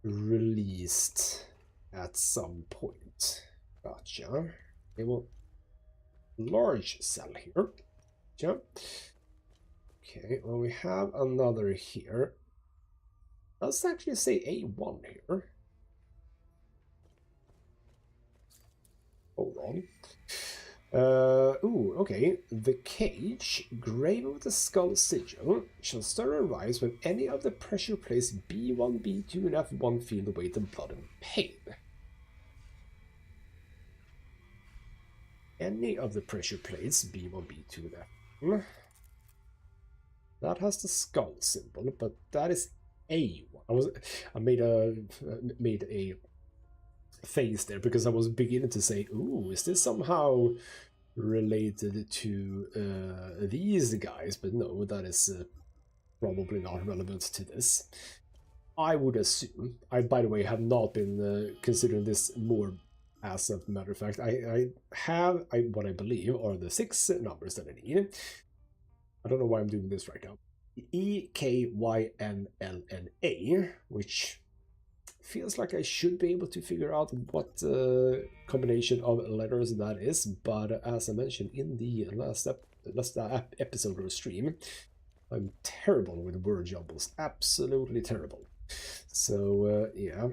S1: released at some point. Gotcha. Okay, well, large cell here. Yeah. Okay, well, we have another here. Let's actually say A1 here. Hold on. Ooh, okay. The cage, graven with the skull sigil, shall stir or rise when any of the pressure plates B1, B2, and F1 feel the weight of blood and pain. Any of the pressure plates B1, B2, and F1. That has the skull symbol, but that is A1. I made a face there because I was beginning to say, ooh, is this somehow related to these guys? But no, that is probably not relevant to this. I would assume. I, by the way, have not been considering this more. As a matter of fact, I have what I believe are the 6 numbers that I need. I don't know why I'm doing this right now. EKYNLNA, which feels like I should be able to figure out what combination of letters that is, but as I mentioned in the last episode or stream, I'm terrible with word jumbles, absolutely terrible. So yeah,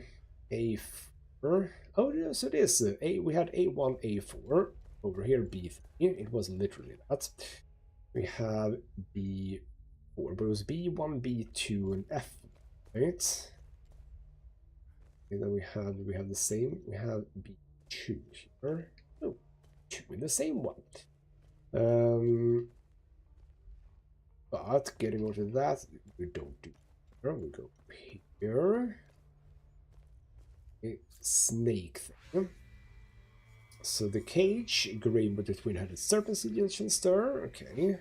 S1: A4. Oh, yeah, so it is we had A1, A4 over here, B3. It was literally that. We have B4, but it was B1, B2, and F, right? And then we have the same. We have B2 here. Oh, 2 in the same one. But getting over to that, we don't do here. We go here. A snake thing. So the cage, green with the twin-headed serpent sigil shall stir. Okay.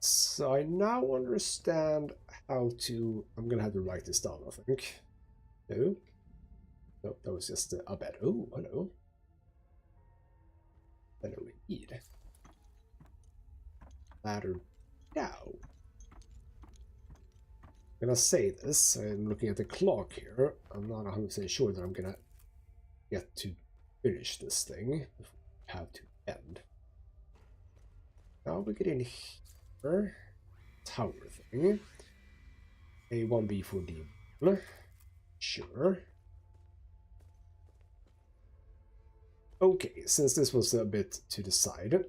S1: So I now understand how to. I'm gonna have to write this down, I think. No, no, that was just a bed. Oh, hello. Hello, indeed. Ladder down. I'm gonna say this. I'm looking at the clock here. I'm not 100% sure that I'm gonna get to finish this thing before we have to end. Now we get in here. Tower thing. A1, B4, D1. Sure. Okay, since this was a bit to the side.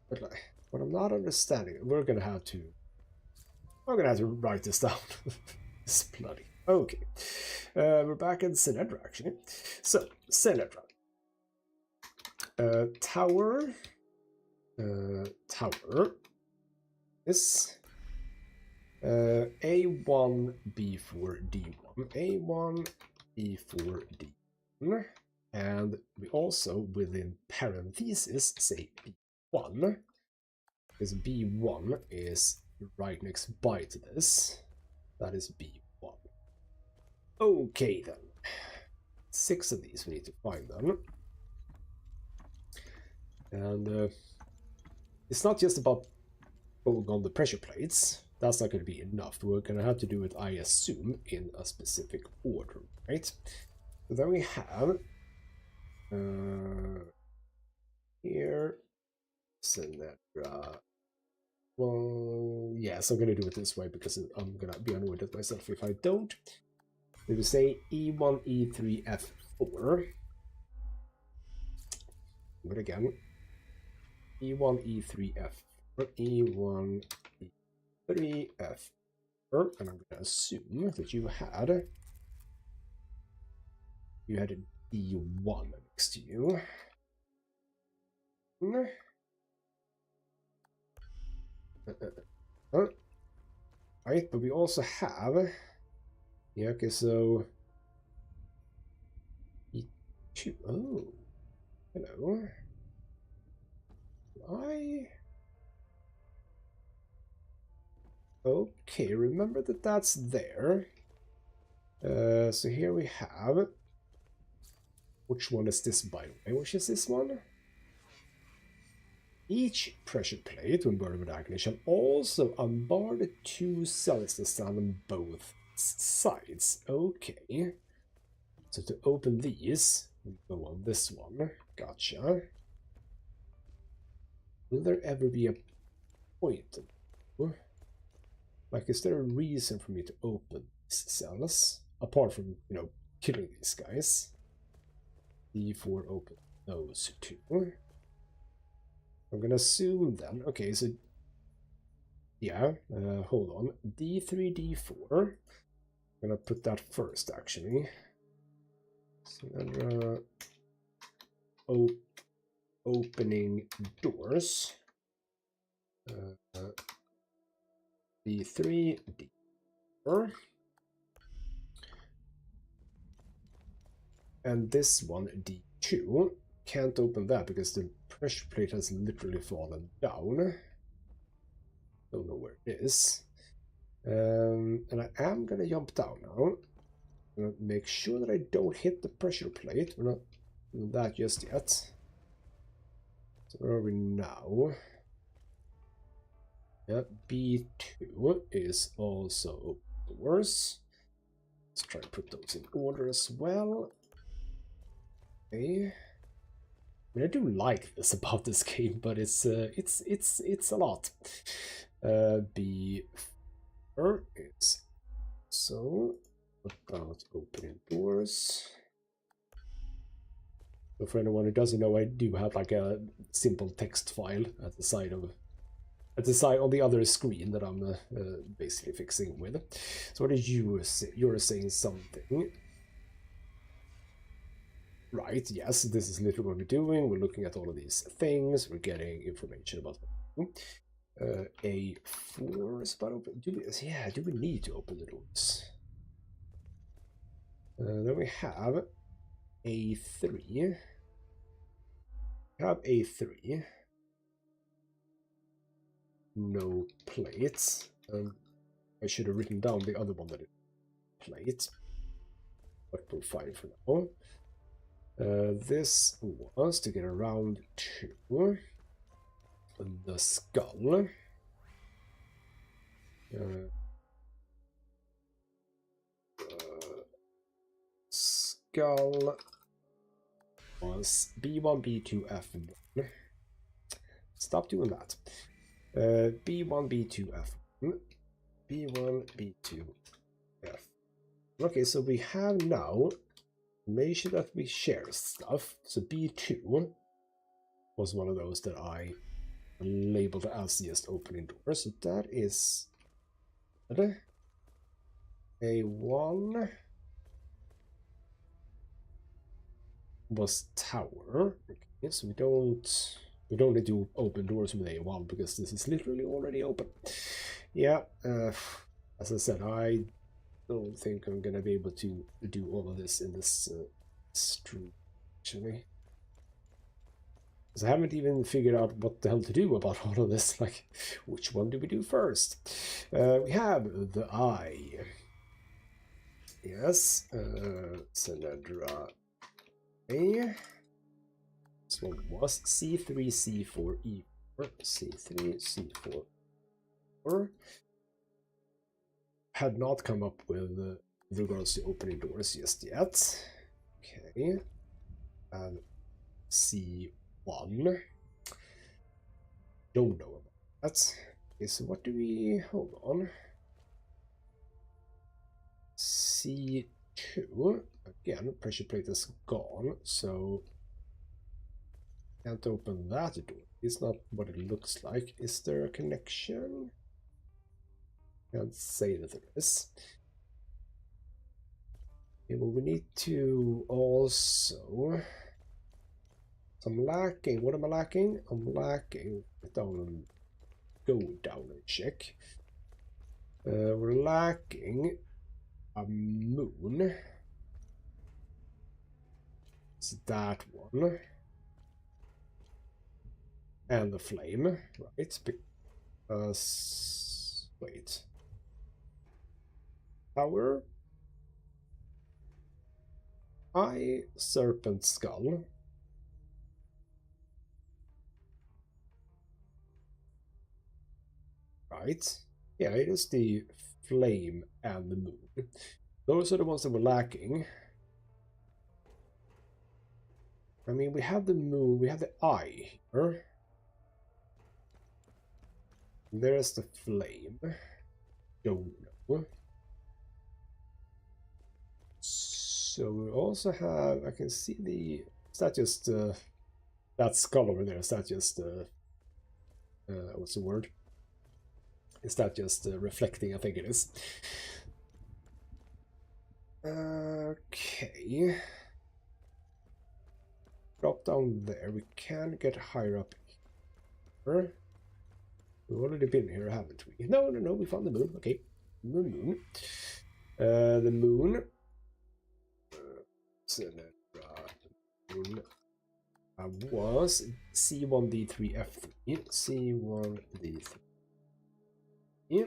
S1: But like, what I'm not understanding, I'm gonna have to write this down. It's bloody. Okay. We're back in Senedra, actually. So, Senedra. Tower. Tower. This. A1, B4, D1. A1, B4, D1. And we also, within parentheses, say B1. Because B1 is right next by to this. That is B1. Okay then. 6 of these we need to find them. And it's not just about going on the pressure plates. That's not going to be enough. We're going to have to do it, I assume, in a specific order, right? So then we have here Senedra. Well, yes, I'm going to do it this way because I'm going to be annoyed at myself if I don't. We will say E1, E3, F4. But again, E1, E3, F4, E1, E3, F4. And I'm going to assume that you had a D1 next to you. Right, but we also have. Yeah, okay, so. E2. Oh. Hello. Okay, remember that that's there. So here we have. Which one is this, by the way? Which is this one? Each pressure plate, when burned with agony, shall also unbar the 2 cells that stand on both sides. Okay. So to open these, We go on this one. Gotcha. Will there ever be a point? Like, is there a reason for me to open these cells? Apart from, you know, killing these guys. D4 open those two. I'm gonna assume then, okay, so yeah, hold on, D3, D4. I'm gonna put that first actually. Senedra opening doors. D3, D4. And this one, D2, can't open that because the pressure plate has literally fallen down. Don't know where it is. And I am gonna jump down now. I'm gonna make sure that I don't hit the pressure plate. We're not doing that just yet. So where are we now? Yeah, B2 is also open doors. Let's try and put those in order as well. Okay. I mean, I do like this about this game, but it's a lot. B4 is so about opening doors. So for anyone who doesn't know, I do have like a simple text file at the side of on the other screen that I'm basically fixing with. So what did you say? You're saying something. Right, yes, this is literally what we're doing. We're looking at all of these things. We're getting information about A4 is about open. Do we need to open the doors? Then we have A3. We have A3. No plates. I should have written down the other one that is plate. But we're fine for now. This was to get around to the skull. Skull was B1, B2, F1. Stop doing that. B1, B2, F1. B1, B2, F. Okay, so we have now information that we share stuff. So B2 was one of those that I labeled as just opening doors. So that is A1 was tower. Okay, so we don't need to open doors with A1 because this is literally already open. Yeah, as I said, I don't think I'm gonna be able to do all of this in this stream, actually. Because I haven't even figured out what the hell to do about all of this. Like, which one do we do first? We have the eye. Yes, Senedra A. This one was C3, C4, E4, C3, C4. Had not come up with regards to opening doors just yet. Okay. And C1. Don't know about that. Okay, so what do we... Hold on. C2. Again, pressure plate is gone, so... Can't open that door. It's not what it looks like. Is there a connection? Can't say that there is. Okay, well, we need to also... I'm lacking. What am I lacking? I'm lacking. Go down and check. We're lacking a moon. It's that one. And the flame, right? Because... Wait. Power. Eye, serpent skull. Right. Yeah, it is the flame and the moon. Those are the ones that were lacking. I mean, we have the moon, we have the eye here. There's the flame. Don't know. So we also have, I can see the, is that just, that skull over there, is that just, what's the word? Is that just reflecting? I think it is. Okay. Drop down there. We can get higher up here. We've already been here, haven't we? No, we found the moon. Okay. The moon. The moon. Senedra. Moon. Was C1D3F3. C1D3. Yeah.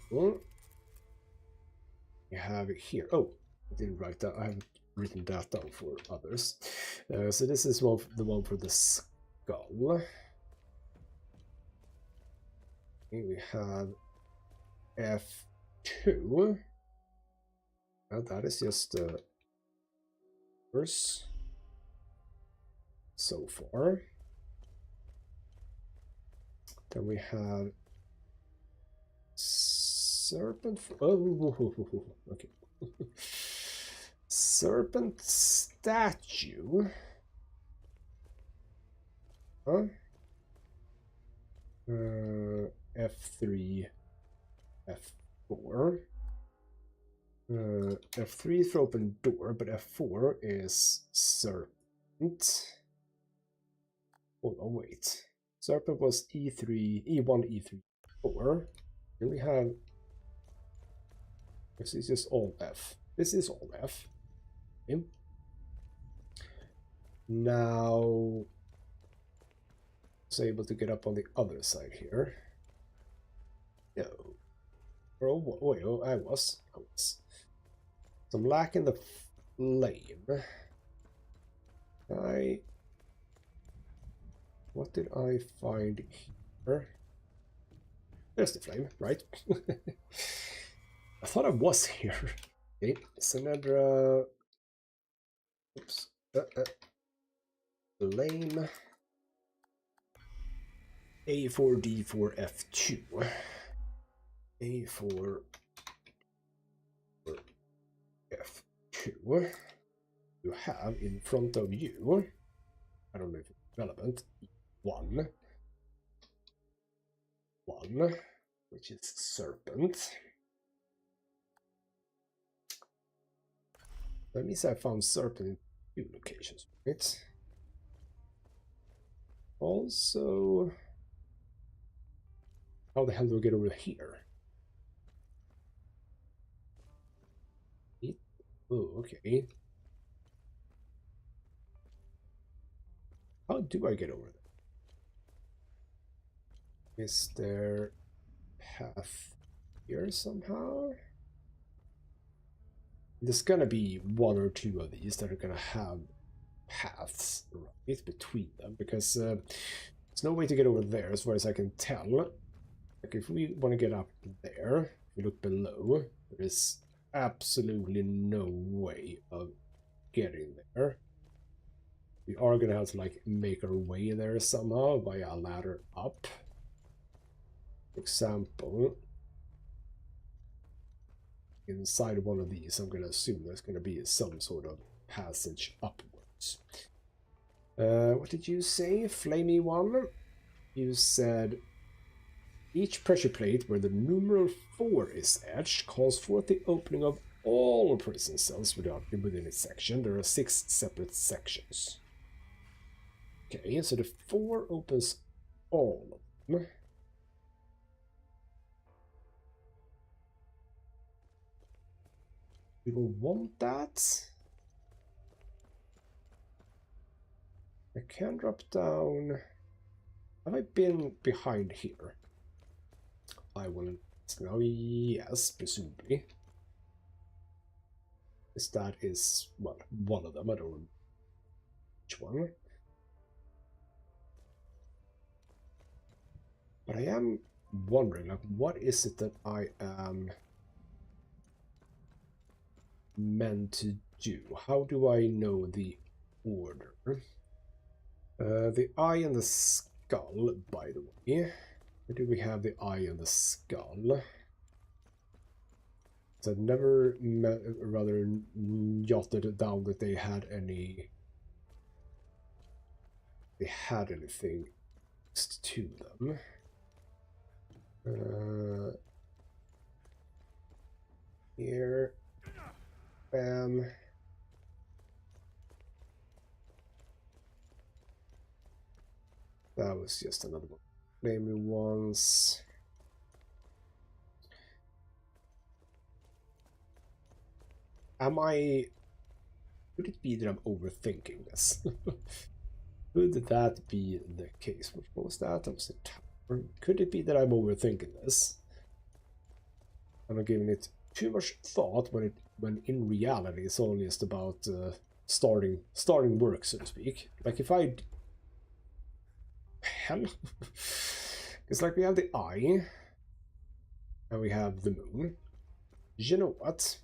S1: Well, we have it here. Oh, I didn't write that. I haven't written that down for others. So this is the one for the skull. Okay, we have F2. Now that is just first so far. Then we have serpent. Oh, okay. Serpent statue. Huh? F3, F4. F3 is for open door, but F4 is serpent. Hold on, wait. Serpent was E3, E1, E3, 4. Then we have. This is just all F. This is all F. Okay. Now, I was able to get up on the other side here. No. Oh, wait, oh, I was. So I'm lacking the flame. What did I find here? There's the flame, right? I thought I was here. Okay, Senedra. Oops. Flame. A4D4F2. A4 F2. You have in front of you, I don't know if it's relevant, 1, which is serpent. That means I found serpent in 2 locations, right? Also, how the hell do I get over here? Oh, okay. How do I get over there? Is there a path here somehow? There's gonna be 1 or 2 of these that are gonna have paths right between them, because there's no way to get over there as far as I can tell. Like if we want to get up there, if we look below, there is absolutely no way of getting there. We are gonna have to like make our way there somehow via a ladder up. For example, inside one of these, I'm gonna assume there's gonna be some sort of passage upwards. What did you say, Flamey one? You said each pressure plate where the numeral 4 is etched calls forth the opening of all prison cells within its section. There are 6 separate sections. Okay, so the 4 opens all of them. We will want that. I can drop down. Have I been behind here? I will now. Yes, presumably. Because that is, well, one of them. I don't know which one. But I am wondering, like, what is it that I am meant to do? How do I know the order. The eye and the skull, by the way. Where do we have the eye and the skull? So I've never rather jotted down that they had any. They had anything next to them. Here. Bam. That was just another one. Name me once. Am I... Could it be that I'm overthinking this? Could that be the case? What was that? That was the tower. Could it be that I'm overthinking this? I'm not giving it too much thought when in reality it's only just about starting work, so to speak. Like if I... Hell. It's like we have the eye. And we have the moon. You know what?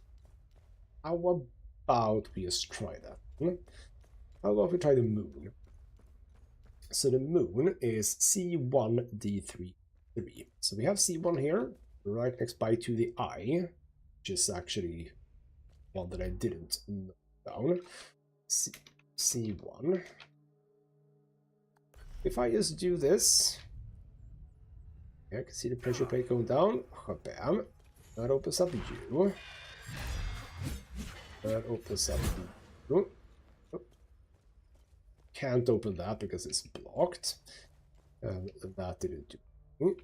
S1: How about we just try that? How about we try the moon? So the moon is C1D3. So we have C1 here, right next by to the eye, which is actually one that I didn't note down. C1. If I just do this, I can see the pressure plate going down. Bam. That opens up you. That opens up you. Can't open that because it's blocked. And that didn't do.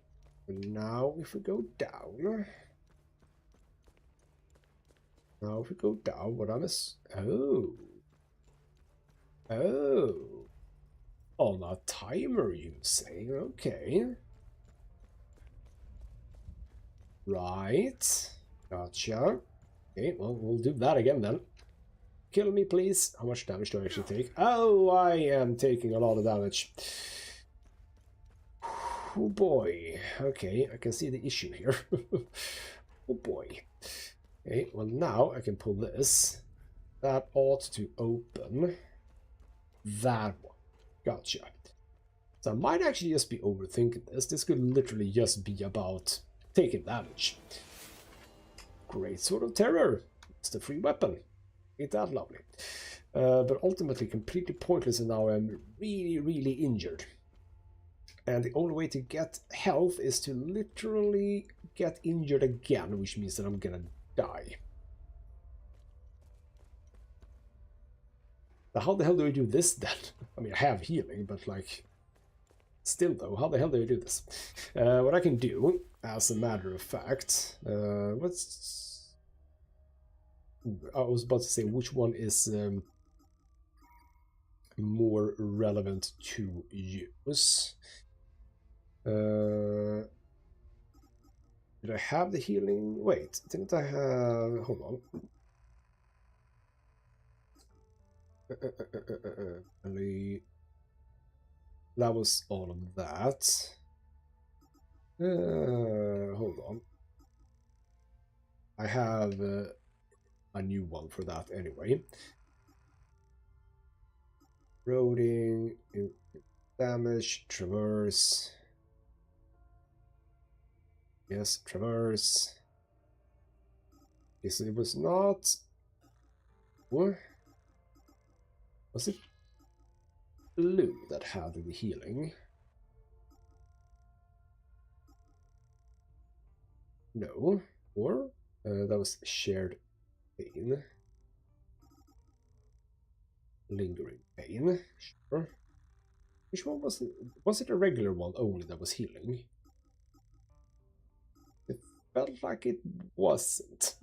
S1: And now if we go down. Now if we go down, what I'm Oh. On a timer, you say? Okay. Right. Gotcha. Okay, well, we'll do that again then. Kill me, please. How much damage do I actually take? Oh, I am taking a lot of damage. Oh boy. Okay, I can see the issue here. Oh boy. Okay, well now I can pull this. That ought to open that one. Gotcha. So I might actually just be overthinking this. This could literally just be about taking damage. Great Sword of Terror. It's the free weapon. Ain't that lovely? But ultimately completely pointless, and now I'm really, really injured. And the only way to get health is to literally get injured again, which means that I'm gonna die. Now, how the hell do I do this then? I mean, I have healing, but like... Still though, how the hell do I do this? What I can do, as a matter of fact... what's... I was about to say which one is more relevant to use. Did I have the healing? Wait, didn't I have... Hold on. That was all of that. Hold on. I have a new one for that anyway. Roading, damage, traverse. Yes, traverse. Yes, it was not. Or was it blue that had the healing? No. Or that was shared pain. Lingering pain. Sure. Which one was it? Was it a regular one only that was healing? It felt like it wasn't.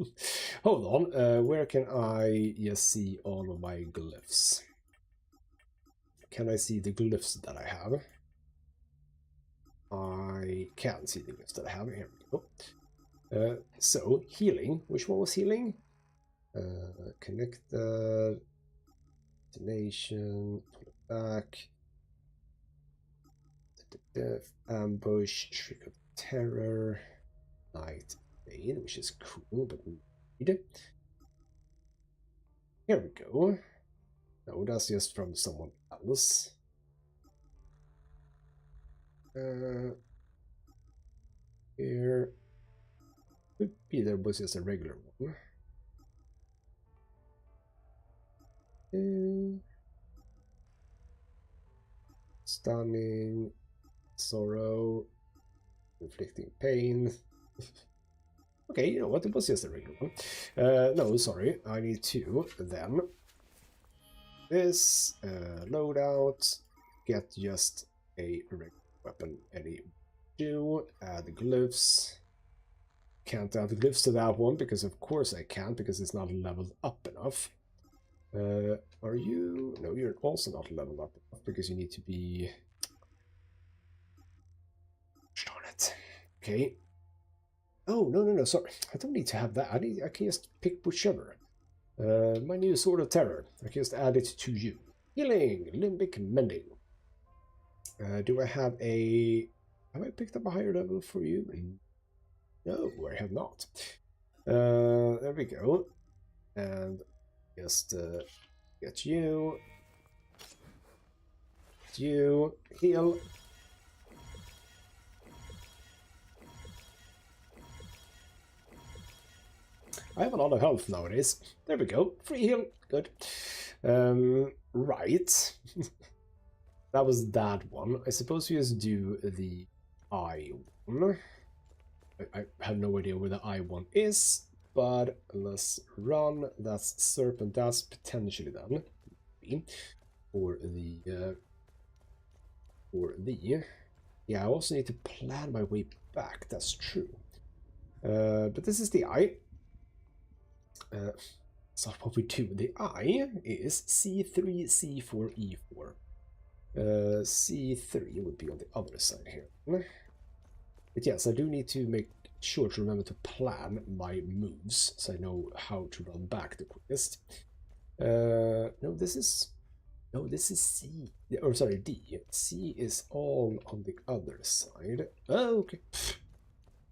S1: Hold on. Where can I see all of my glyphs? Can I see the glyphs that I have? I can see the glyphs that I have. Here we go. So, healing. Which one was healing? Connect the destination, pull it back. Death, ambush, shriek of terror, night bane, which is cool, but we need it. Here we go. No, that's just from someone else. Here. Could be there was just a regular one. Stunning, sorrow, inflicting pain. Okay, you know what? It was just a regular one. No, sorry. I need to then this loadout, get just a regular weapon. Any do add gloves. Can't add gloves to that one because of course I can't because it's not leveled up enough. Are you? No, you're also not leveled up enough because you need to be. Darn it. Okay. Oh no! Sorry, I don't need to have that. I can just pick whichever. My new sword of terror. I can just add it to you. Healing, limbic mending. Do I have a? Have I picked up a higher level for you? No, I have not. There we go. And just get you. You heal. I have a lot of health nowadays. There we go. Free heal. Good. Right. That was that one. I suppose we just do the I one. I have no idea where the I one is, but let's run. That's serpent. That's potentially done. For the yeah, I also need to plan my way back. That's true. But this is the I. So what we do, the I is C3, C4, E4. C3 would be on the other side here. But yes, I do need to make sure to remember to plan my moves so I know how to run back the quickest. No, this is C. Or sorry, D. C is all on the other side. Oh, okay.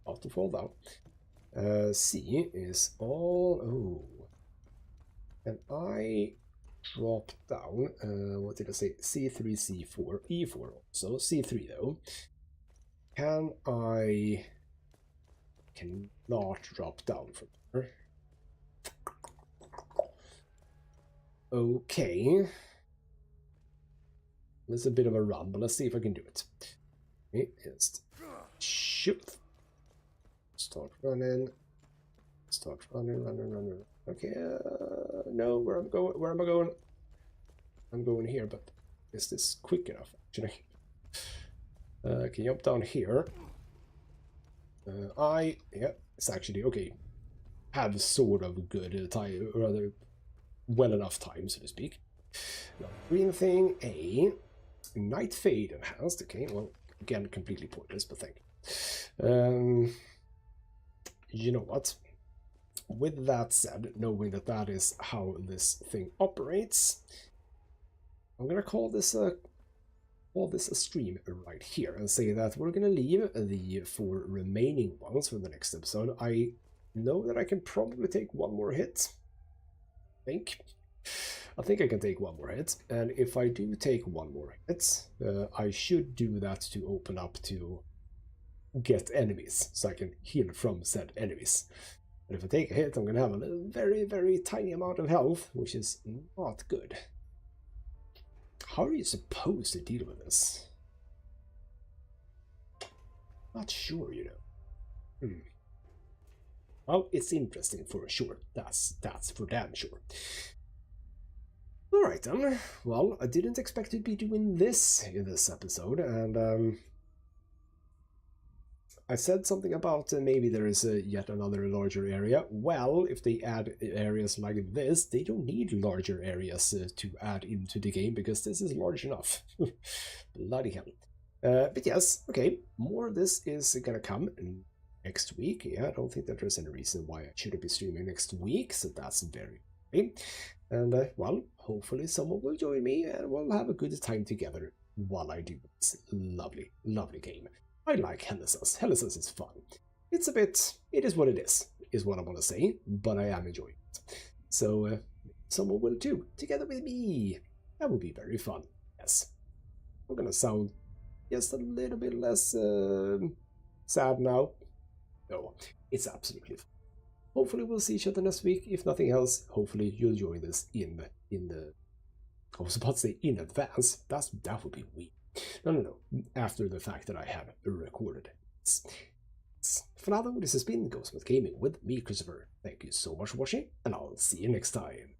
S1: About to fall down. C is all. Oh. And I drop down. What did I say? C3, C4, E4 also. C3 though. I cannot drop down from there. Okay. It's a bit of a run, but let's see if I can do it. Okay, just shoot. Start running. Running. Okay, no, where am I going? I'm going here, but is this quick enough, actually? Can jump down here. Yeah, it's actually, okay. Have sort of good time, or rather, well enough time, so to speak. Now, green thing, A. Night Fade enhanced, okay, well, again, completely pointless, but thank you. You know what? With that said, knowing that that is how this thing operates, I'm gonna call this a stream right here and say that we're gonna leave the 4 remaining ones for the next episode. I know that I can probably take one more hit. I think I can take one more hit, and if I do take one more hit, I should do that to open up to get enemies, so I can heal from said enemies. But if I take a hit, I'm going to have a very, very tiny amount of health, which is not good. How are you supposed to deal with this? Not sure, you know. Well, it's interesting for sure. That's for damn sure. Alright then. Well, I didn't expect to be doing this in this episode, and I said something about maybe there is yet another larger area. Well, if they add areas like this, they don't need larger areas to add into the game, because this is large enough. Bloody hell. But yes, okay, more of this is gonna come next week. Yeah, I don't think that there's any reason why I shouldn't be streaming next week, so that's very great. And, well, hopefully someone will join me and we'll have a good time together while I do this lovely, lovely game. I like hellisus. Hellisus is fun. It's a bit... It is what it is what I want to say, but I am enjoying it. So, someone will too, together with me. That would be very fun. Yes. I'm gonna sound just a little bit less sad now. No, it's absolutely fun. Hopefully we'll see each other next week. If nothing else, hopefully you'll join this in the I was about to say in advance. That would be weird. No. After the fact that I have recorded it. For now though, this has been Ghostmutgaming with me, Christopher. Thank you so much for watching, and I'll see you next time.